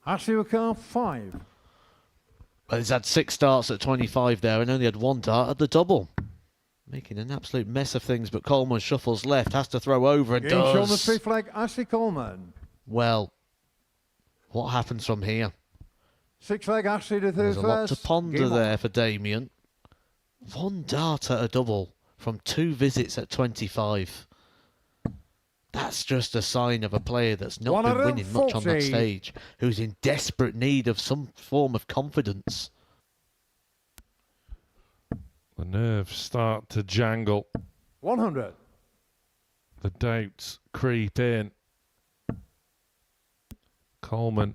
B: Demricar 5.
A: Well, he's had 6 starts at 25 there and only had 1 dart at the double. Making an absolute mess of things, but Coleman shuffles left, has to throw over and
B: Games on the
A: does.
B: fifth leg, Ashley Coleman.
A: Well, what happens from here?
B: Sixth leg, Ashley to
A: There's
B: third
A: a lot
B: first.
A: to ponder
B: Game on.
A: there for Damien. 1 dart at a double from 2 visits at 25. That's just a sign of a player that's not been winning much on that stage, who's in desperate need of some form of confidence.
C: The nerves start to jangle.
B: 100.
C: The doubts creep in. Coleman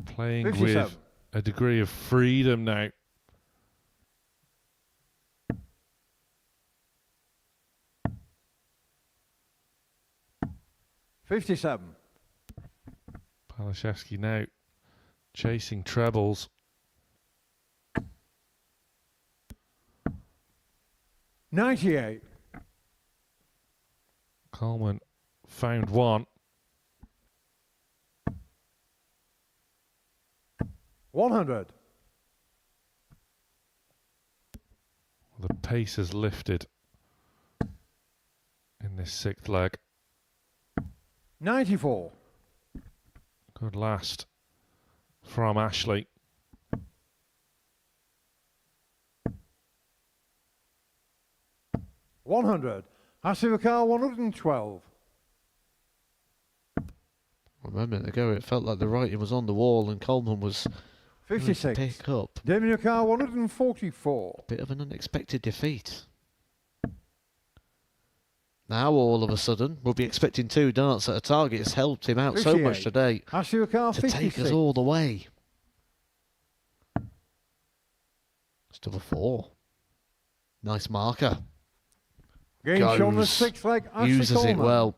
C: playing
B: 57.
C: with a degree of freedom now.
B: $57.
C: Palashevski now chasing trebles.
B: 98.
C: Coleman found one.
B: 100.
C: The pace has lifted in this sixth leg.
B: 94.
C: Good last from Ashley.
B: $100. Asivakar 112.
A: A moment ago, it felt like the writing was on the wall and Coleman was
B: 56.
A: pick up.
B: Damien Carr 144.
A: Bit of an unexpected defeat. Now all of a sudden we'll be expecting 2 darts at a target. It's helped him out so much
B: 58.
A: today
B: Asivakar
A: to
B: 56.
A: take us all the way. It's double 4. Nice marker.
B: Game on the
A: Goes.
B: 6th leg. Ashley
A: Uses
B: Coleman.
A: it well.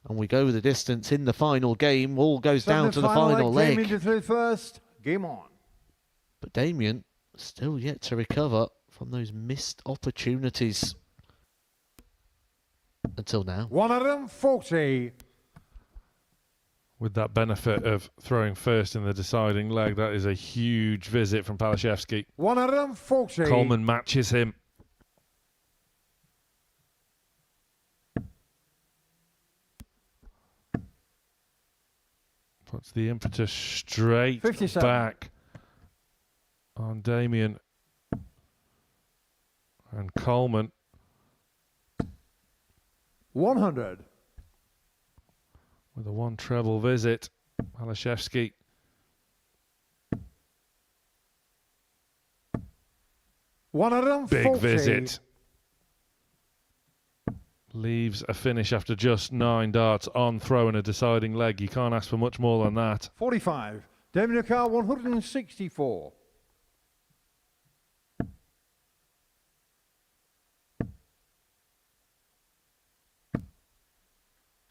A: And we go the distance in the final game. All goes down to the final leg.
B: Came into the first. Game on.
A: But Damien still yet to recover from those missed opportunities until now.
B: 140.
C: With that benefit of throwing first in the deciding leg, that is a huge visit from Palashevski.
B: 140.
C: Coleman matches him. Puts the impetus straight
B: 57.
C: back on Damien and Coleman.
B: 100.
C: With a 1 treble visit, Palashevski.
B: Big
C: Big visit. Leaves a finish after just 9 darts on throw in a deciding leg. You can't ask for much more than that.
B: 45. Damien Carr 164.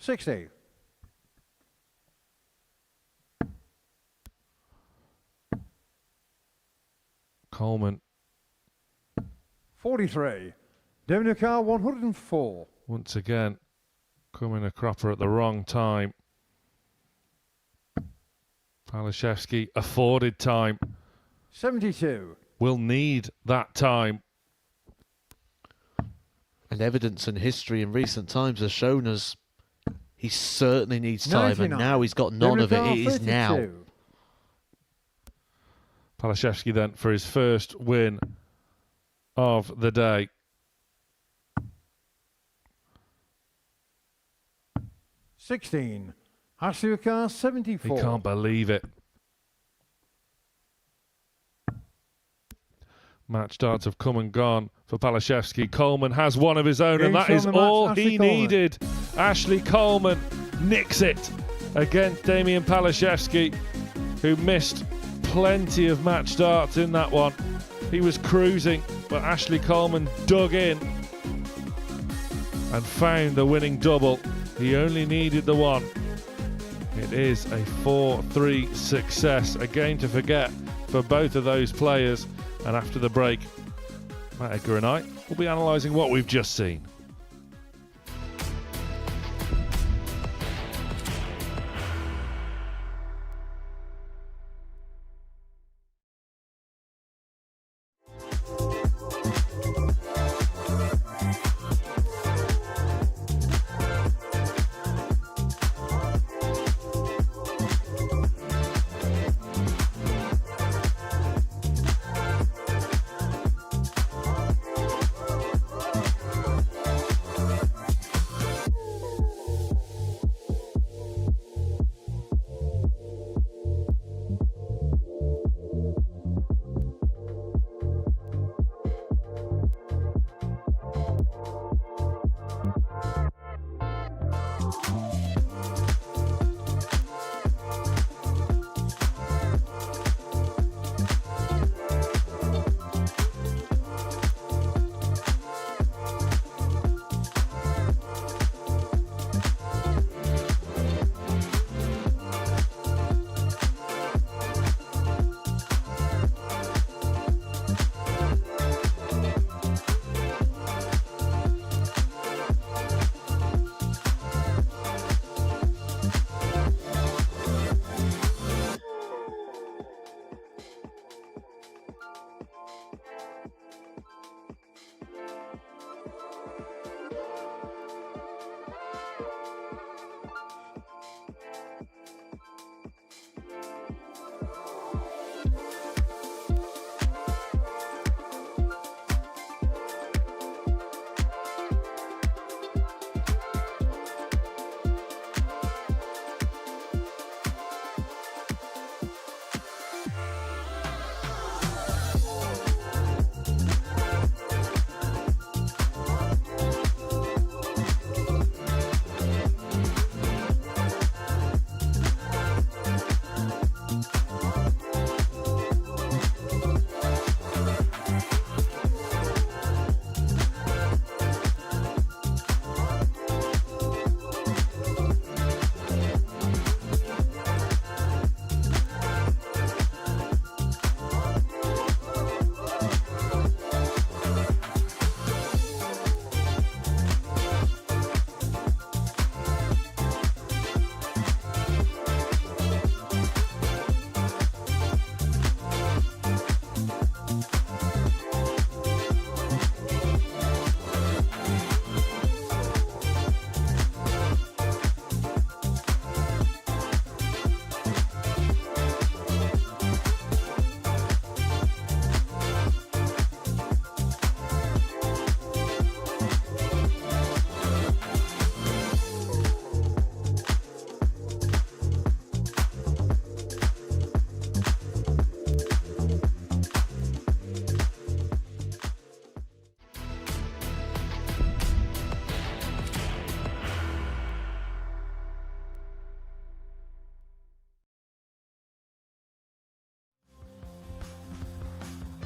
B: $60.
C: Coleman
B: 43. Damien Carr 104.
C: once again coming a cropper at the wrong time. Palashevski afforded time.
B: 72.
A: Will need that time. And evidence and history in recent times has shown us he certainly needs time,
B: 99.
A: and now he's got none of it. It is now.
C: Palashevski then for his first win of the day.
B: $16. Asivakar 74.
C: He can't believe it. Match darts have come and gone for Palashevski. Coleman has one of his own, and that is all he needed. Ashley Coleman nicks it against Damien Palashevski, who missed plenty of match darts in that one. He was cruising, but Ashley Coleman dug in and found the winning double. He only needed the one. It is a 4-3 success, a game to forget for both of those players. And after the break, Matt Edgar and I will be analysing what we've just seen.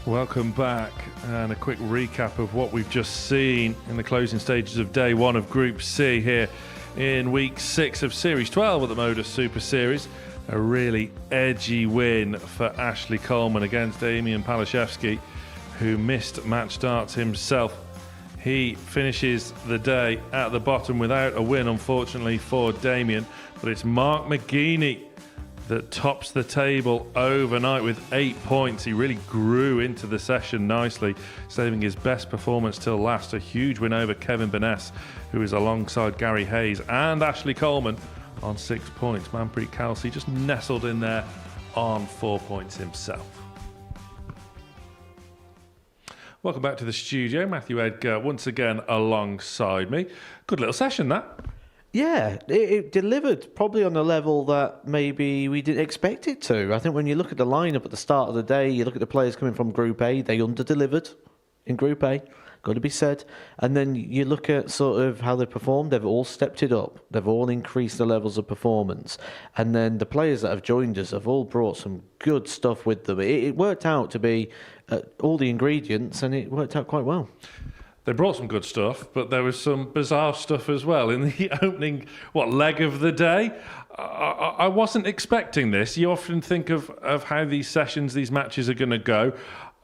C: Welcome back, and a quick recap of what we've just seen in the closing stages of day one of Group C here in week 6 of Series 12 at the Modus Super Series. A really edgy win for Ashley Coleman against Damian Palashevski, who missed match starts himself. He finishes the day at the bottom without a win, unfortunately, for Damian, but it's Mark McGini that tops the table overnight with 8 points. He really grew into the session nicely, saving his best performance till last. A huge win over Kevin Baness, who is alongside Gary Hayes and Ashley Coleman on 6 points. Manpreet Kalsi just nestled in there on 4 points himself. Welcome back to the studio. Matthew Edgar once again alongside me. Good little session, that.
A: Yeah, it delivered probably on a level that maybe we didn't expect it to. I think when you look at the lineup at the start of the day, you look at the players coming from Group A, they under-delivered in Group A, got to be said. And then you look at sort of how they performed, they've all stepped it up. They've all increased the levels of performance. And then the players that have joined us have all brought some good stuff with them. It worked out to be all the ingredients, and it worked out quite well.
C: They brought some good stuff, but there was some bizarre stuff as well in the opening, leg of the day. I wasn't expecting this. You often think of how these sessions, these matches are going to go.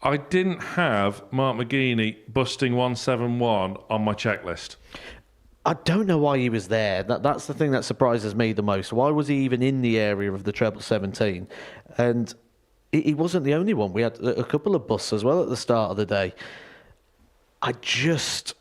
C: I didn't have Mark McGini busting 171 on my checklist.
A: I don't know why he was there. That's the thing that surprises me the most. Why was he even in the area of the treble 17? And he wasn't the only one. We had a couple of busts as well at the start of the day. I just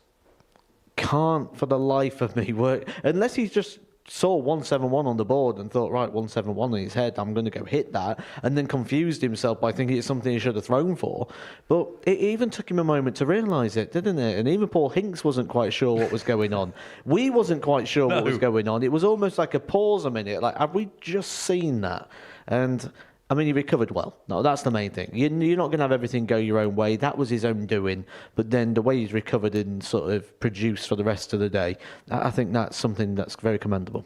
A: can't for the life of me work, unless he's just saw 171 on the board and thought, right, 171 in his head, I'm going to go hit that, and then confused himself by thinking it's something he should have thrown for. But it even took him a moment to realise it, didn't it? And even Paul Hinks wasn't quite sure what was going on. We wasn't quite sure what was going on. It was almost like a pause a minute, like, have we just seen that? And I mean, he recovered well. No, that's the main thing. You're not going to have everything go your own way. That was his own doing. But then the way he's recovered and sort of produced for the rest of the day, I think that's something that's very commendable.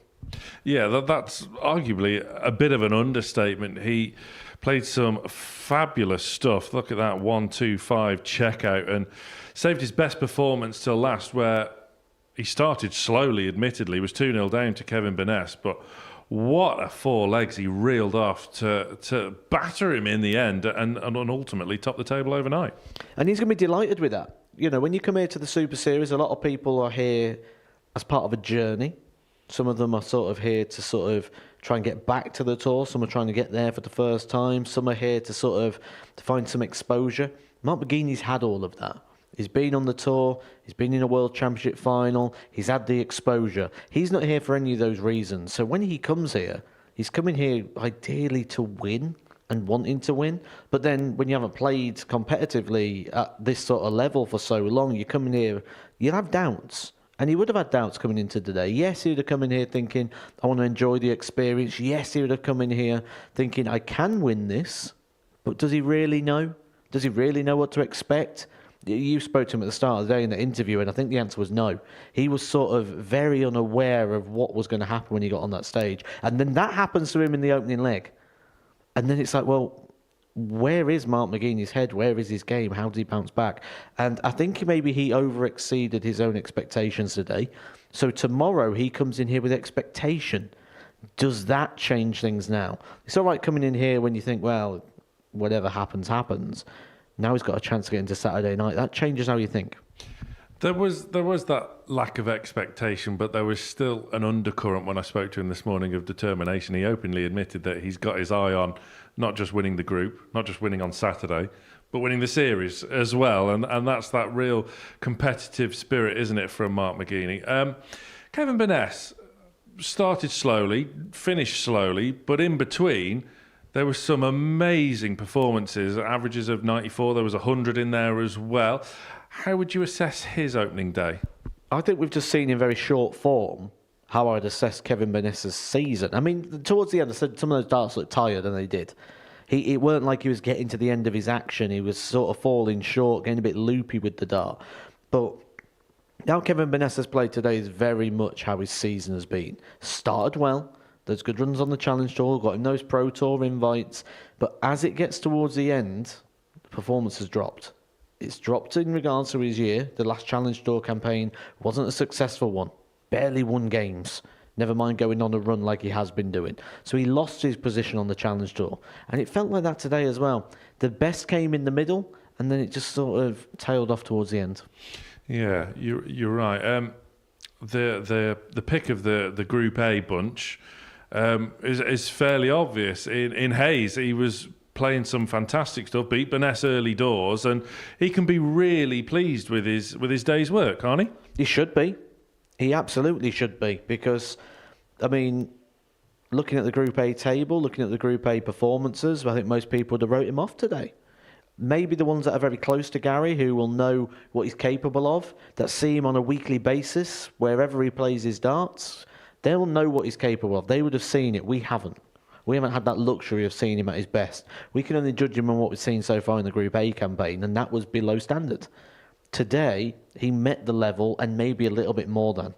C: Yeah, that's arguably a bit of an understatement. He played some fabulous stuff. Look at that 1-2-5 checkout and saved his best performance till last, where he started slowly, admittedly. He was 2-0 down to Kevin Baness, but what a 4 legs he reeled off to batter him in the end and ultimately top the table overnight.
A: And he's going to be delighted with that. You know, when you come here to the Super Series, a lot of people are here as part of a journey. Some of them are sort of here to sort of try and get back to the tour. Some are trying to get there for the first time. Some are here to sort of to find some exposure. Mark McGini's had all of that. He's been on the tour, he's been in a World Championship final, he's had the exposure. He's not here for any of those reasons. So when he comes here, he's coming here ideally to win and wanting to win. But then when you haven't played competitively at this sort of level for so long, you come in here, you'll have doubts. And he would have had doubts coming into today. Yes, he would have come in here thinking, I want to enjoy the experience. Yes, he would have come in here thinking, I can win this. But does he really know? Does he really know what to expect? You spoke to him at the start of the day in the interview, and I think the answer was no. He was sort of very unaware of what was going to happen when he got on that stage. And then that happens to him in the opening leg. And then it's like, well, where is Mark McGini's head? Where is his game? How does he bounce back? And I think maybe he over-exceeded his own expectations today. So tomorrow he comes in here with expectation. Does that change things now? It's all right coming in here when you think, well, whatever happens, happens. Now he's got a chance to get into Saturday night. That changes how you think.
C: There was that lack of expectation, but there was still an undercurrent when I spoke to him this morning of determination. He openly admitted that he's got his eye on not just winning the group, not just winning on Saturday, but winning the series as well. And that's that real competitive spirit, isn't it, from Mark McGini? Kevin Baness started slowly, finished slowly, but in between there was some amazing performances, averages of 94. There was 100 in there as well. How would you assess his opening day?
A: I think we've just seen in very short form how I'd assess Kevin Baness's season. I mean, towards the end, I said some of those darts looked tired, and they did. It weren't like he was getting to the end of his action. He was sort of falling short, getting a bit loopy with the dart. But now Kevin Baness has played today is very much how his season has been. Started well. There's good runs on the Challenge Tour, got him those Pro Tour invites. But as it gets towards the end, performance has dropped. It's dropped in regards to his year. The last Challenge Tour campaign wasn't a successful one. Barely won games. Never mind going on a run like he has been doing. So he lost his position on the Challenge Tour. And it felt like that today as well. The best came in the middle, and then it just sort of tailed off towards the end.
C: Yeah, you're right. The pick of the Group A bunch is fairly obvious. In Hayes, he was playing some fantastic stuff, beat Baness early doors, and he can be really pleased with his day's work, can't he?
A: He should be. He absolutely should be, because, I mean, looking at the Group A table, looking at the Group A performances, I think most people would have wrote him off today. Maybe the ones that are very close to Gary, who will know what he's capable of, that see him on a weekly basis, wherever he plays his darts, they'll know what he's capable of. They would have seen it. We haven't. We haven't had that luxury of seeing him at his best. We can only judge him on what we've seen so far in the Group A campaign, and that was below standard. Today, he met the level and maybe a little bit more than.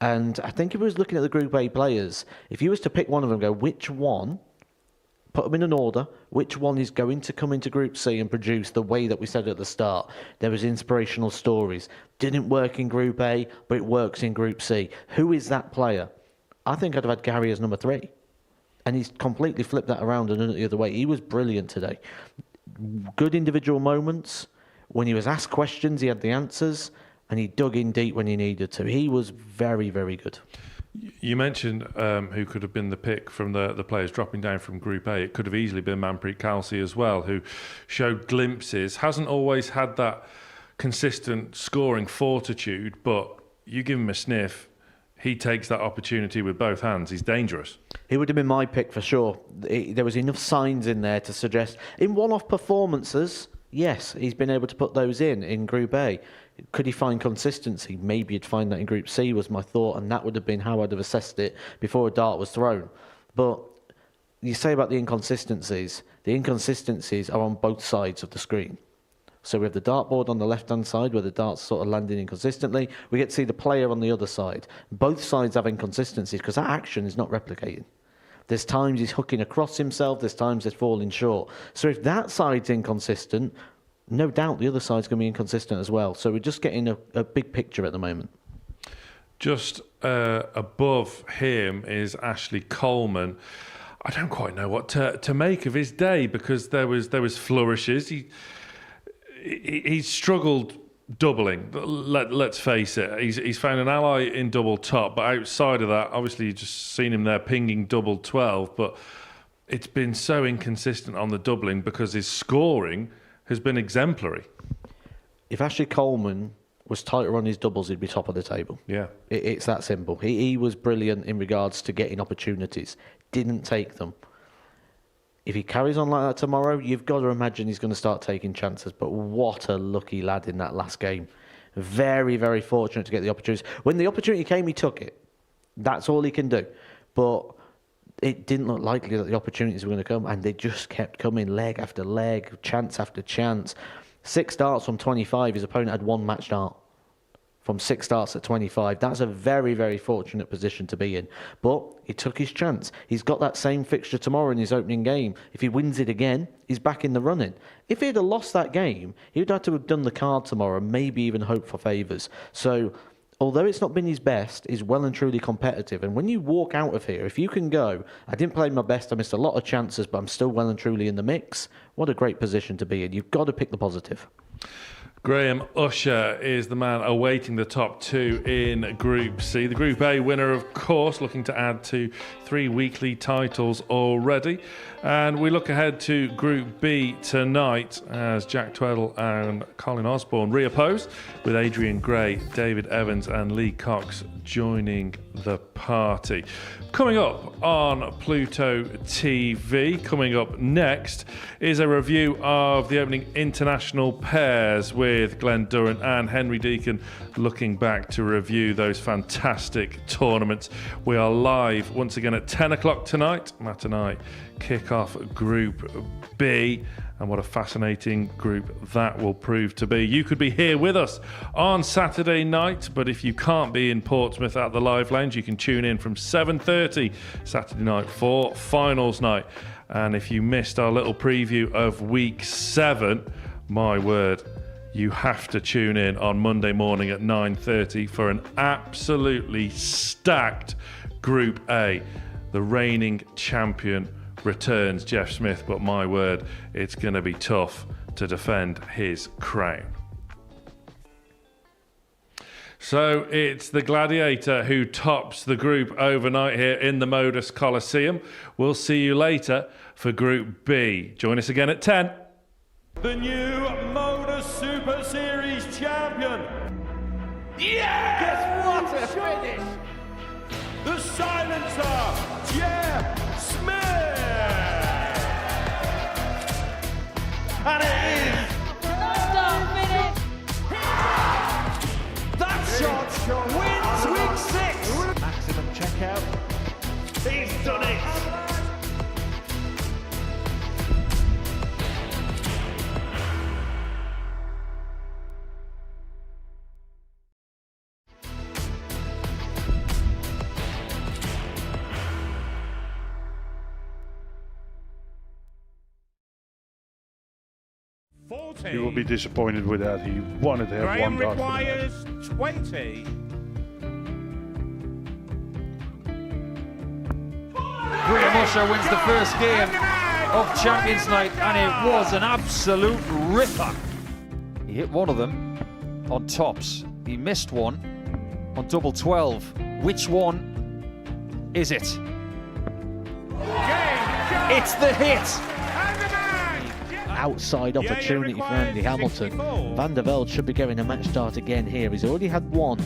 A: And I think if he was looking at the Group A players, if he was to pick one of them, go, which one, put them in an order, which one is going to come into Group C and produce the way that we said at the start? There was inspirational stories. Didn't work in Group A, but it works in Group C. Who is that player? I think I'd have had Gary as number 3. And he's completely flipped that around and done it the other way. He was brilliant today. Good individual moments. When he was asked questions, he had the answers, and he dug in deep when he needed to. He was very, very good.
C: You mentioned who could have been the pick from the players dropping down from Group A. It could have easily been Manpreet Kalsi as well, who showed glimpses. Hasn't always had that consistent scoring fortitude, but you give him a sniff, he takes that opportunity with both hands. He's dangerous.
A: He would have been my pick for sure. There was enough signs in there to suggest, in one-off performances, yes, he's been able to put those in Group A. Could he find consistency? Maybe he'd find that in Group C, was my thought, and that would have been how I'd have assessed it before a dart was thrown. But you say about the inconsistencies are on both sides of the screen. So we have the dartboard on the left-hand side where the dart's sort of landing inconsistently. We get to see the player on the other side. Both sides have inconsistencies because that action is not replicating. There's times he's hooking across himself, there's times he's falling short. So if that side's inconsistent, no doubt the other side's going to be inconsistent as well. So we're just getting a big picture at the moment.
C: Just above him is Ashley Coleman. I don't quite know what to make of his day, because there was flourishes. He struggled doubling. Let's face it. He's found an ally in double top, but outside of that, obviously you've just seen him there pinging double 12. But it's been so inconsistent on the doubling because his scoring has been exemplary.
A: If Ashley Coleman was tighter on his doubles, he'd be top of the table.
C: Yeah,
A: it's that simple. He was brilliant in regards to getting opportunities. Didn't take them. If he carries on like that tomorrow, you've got to imagine he's going to start taking chances. But what a lucky lad in that last game. Very, very fortunate to get the opportunity. When the opportunity came, he took it. That's all he can do. But it didn't look likely that the opportunities were going to come, and they just kept coming, leg after leg, chance after chance. 6 darts from 25, his opponent had 1 match dart. From 6 starts at 25. That's a very, very fortunate position to be in. But he took his chance. He's got that same fixture tomorrow in his opening game. If he wins it again, he's back in the running. If he'd have lost that game, he would have to have done the card tomorrow, maybe even hope for favours. So, although it's not been his best, he's well and truly competitive. And when you walk out of here, if you can go, I didn't play my best, I missed a lot of chances, but I'm still well and truly in the mix, what a great position to be in. You've got to pick the positive.
C: Graham Usher is the man awaiting the top 2 in Group C. The Group A winner, of course, looking to add to 3 weekly titles already. And we look ahead to Group B tonight as Jack Tweddle and Colin Osborne reoppose, with Adrian Gray, David Evans and Lee Cox joining the party. Coming up on Pluto TV, coming up next, is a review of the opening international pairs with Glenn Durrant and Henry Deacon, looking back to review those fantastic tournaments. We are live once again at 10 o'clock tonight. Matt and I kick off Group B, and what a fascinating group that will prove to be. You could be here with us on Saturday night, but if you can't be in Portsmouth at the Live Lounge, you can tune in from 7:30 Saturday night for finals night. And if you missed our little preview of week 7, My word, you have to tune in on Monday morning at 9:30 for an absolutely stacked Group A. The reigning champion returns, Jeff Smith, but my word, it's going to be tough to defend his crown. So it's the Gladiator who tops the group overnight here in the Modus Coliseum. We'll see you later for Group B. Join us again at 10.
E: The new Modus Super Series champion. Yes! What a finish! The silencer, Jeff Smith! And it is that shot wins week 6.
A: Maximum checkout.
E: He's done it.
H: He will be disappointed with that. He wanted to have
E: Graham
H: one dart.
E: requires 20.
I: Graham Usher wins the first game of Champions Night, and it was an absolute ripper. He hit one of them on tops. He missed one on double 12. Which one is it? It's the hit.
A: Outside opportunity for Andy Hamilton. Van der Velde should be getting a match start again here. He's already had one.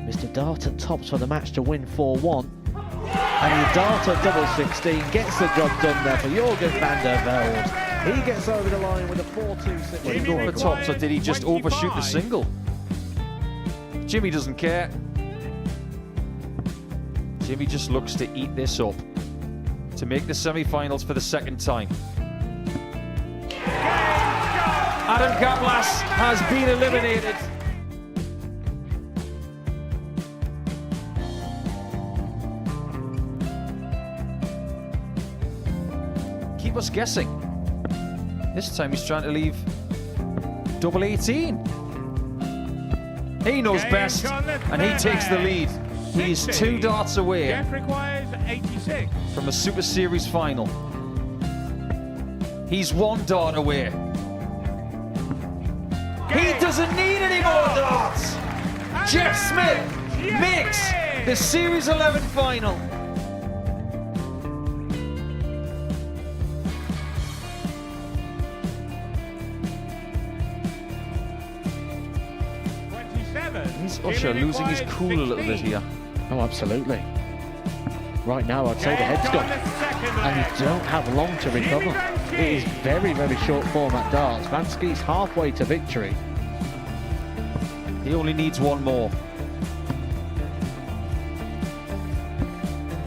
A: Mr. Dart at tops for the match to win 4-1. And he Dart at double 16 gets the job done there for Jurgen van der Velde. He gets over the line with a 4-2-6.
I: Did he go for tops, or did he just overshoot the single? Jimmy doesn't care. Jimmy just looks to eat this up to make the semi-finals for the second time. Adam Gablas has been eliminated. Keep us guessing. This time he's trying to leave double 18. He knows best, and he takes the lead. He's 2 darts away
E: Jeff requires 86.
I: from a Super Series final. He's 1 dart away. He doesn't need any more darts. Jeff Smith makes the Series 11 final. Is Usher losing his cool a little bit here?
A: Oh, absolutely. Right now, I'd say the head's gone. And you don't have long to recover. It is very, very short format darts. Vansky's halfway to victory.
I: He only needs one more.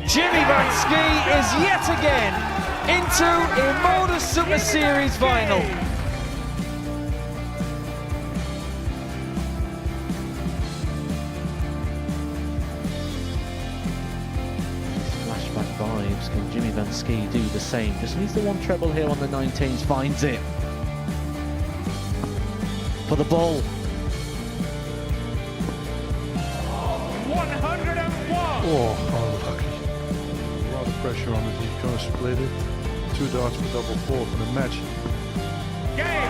I: Jimmy Vansky is yet again into a Modus Super Series final.
A: Flashback vibes. Can Jimmy Vansky do the same? Just needs the one treble here on the 19s. Finds it. For the ball.
E: 101.
H: Oh, unlucky. A lot of pressure on it. He's going to split it. 2 darts for double 4 for the match.
E: Game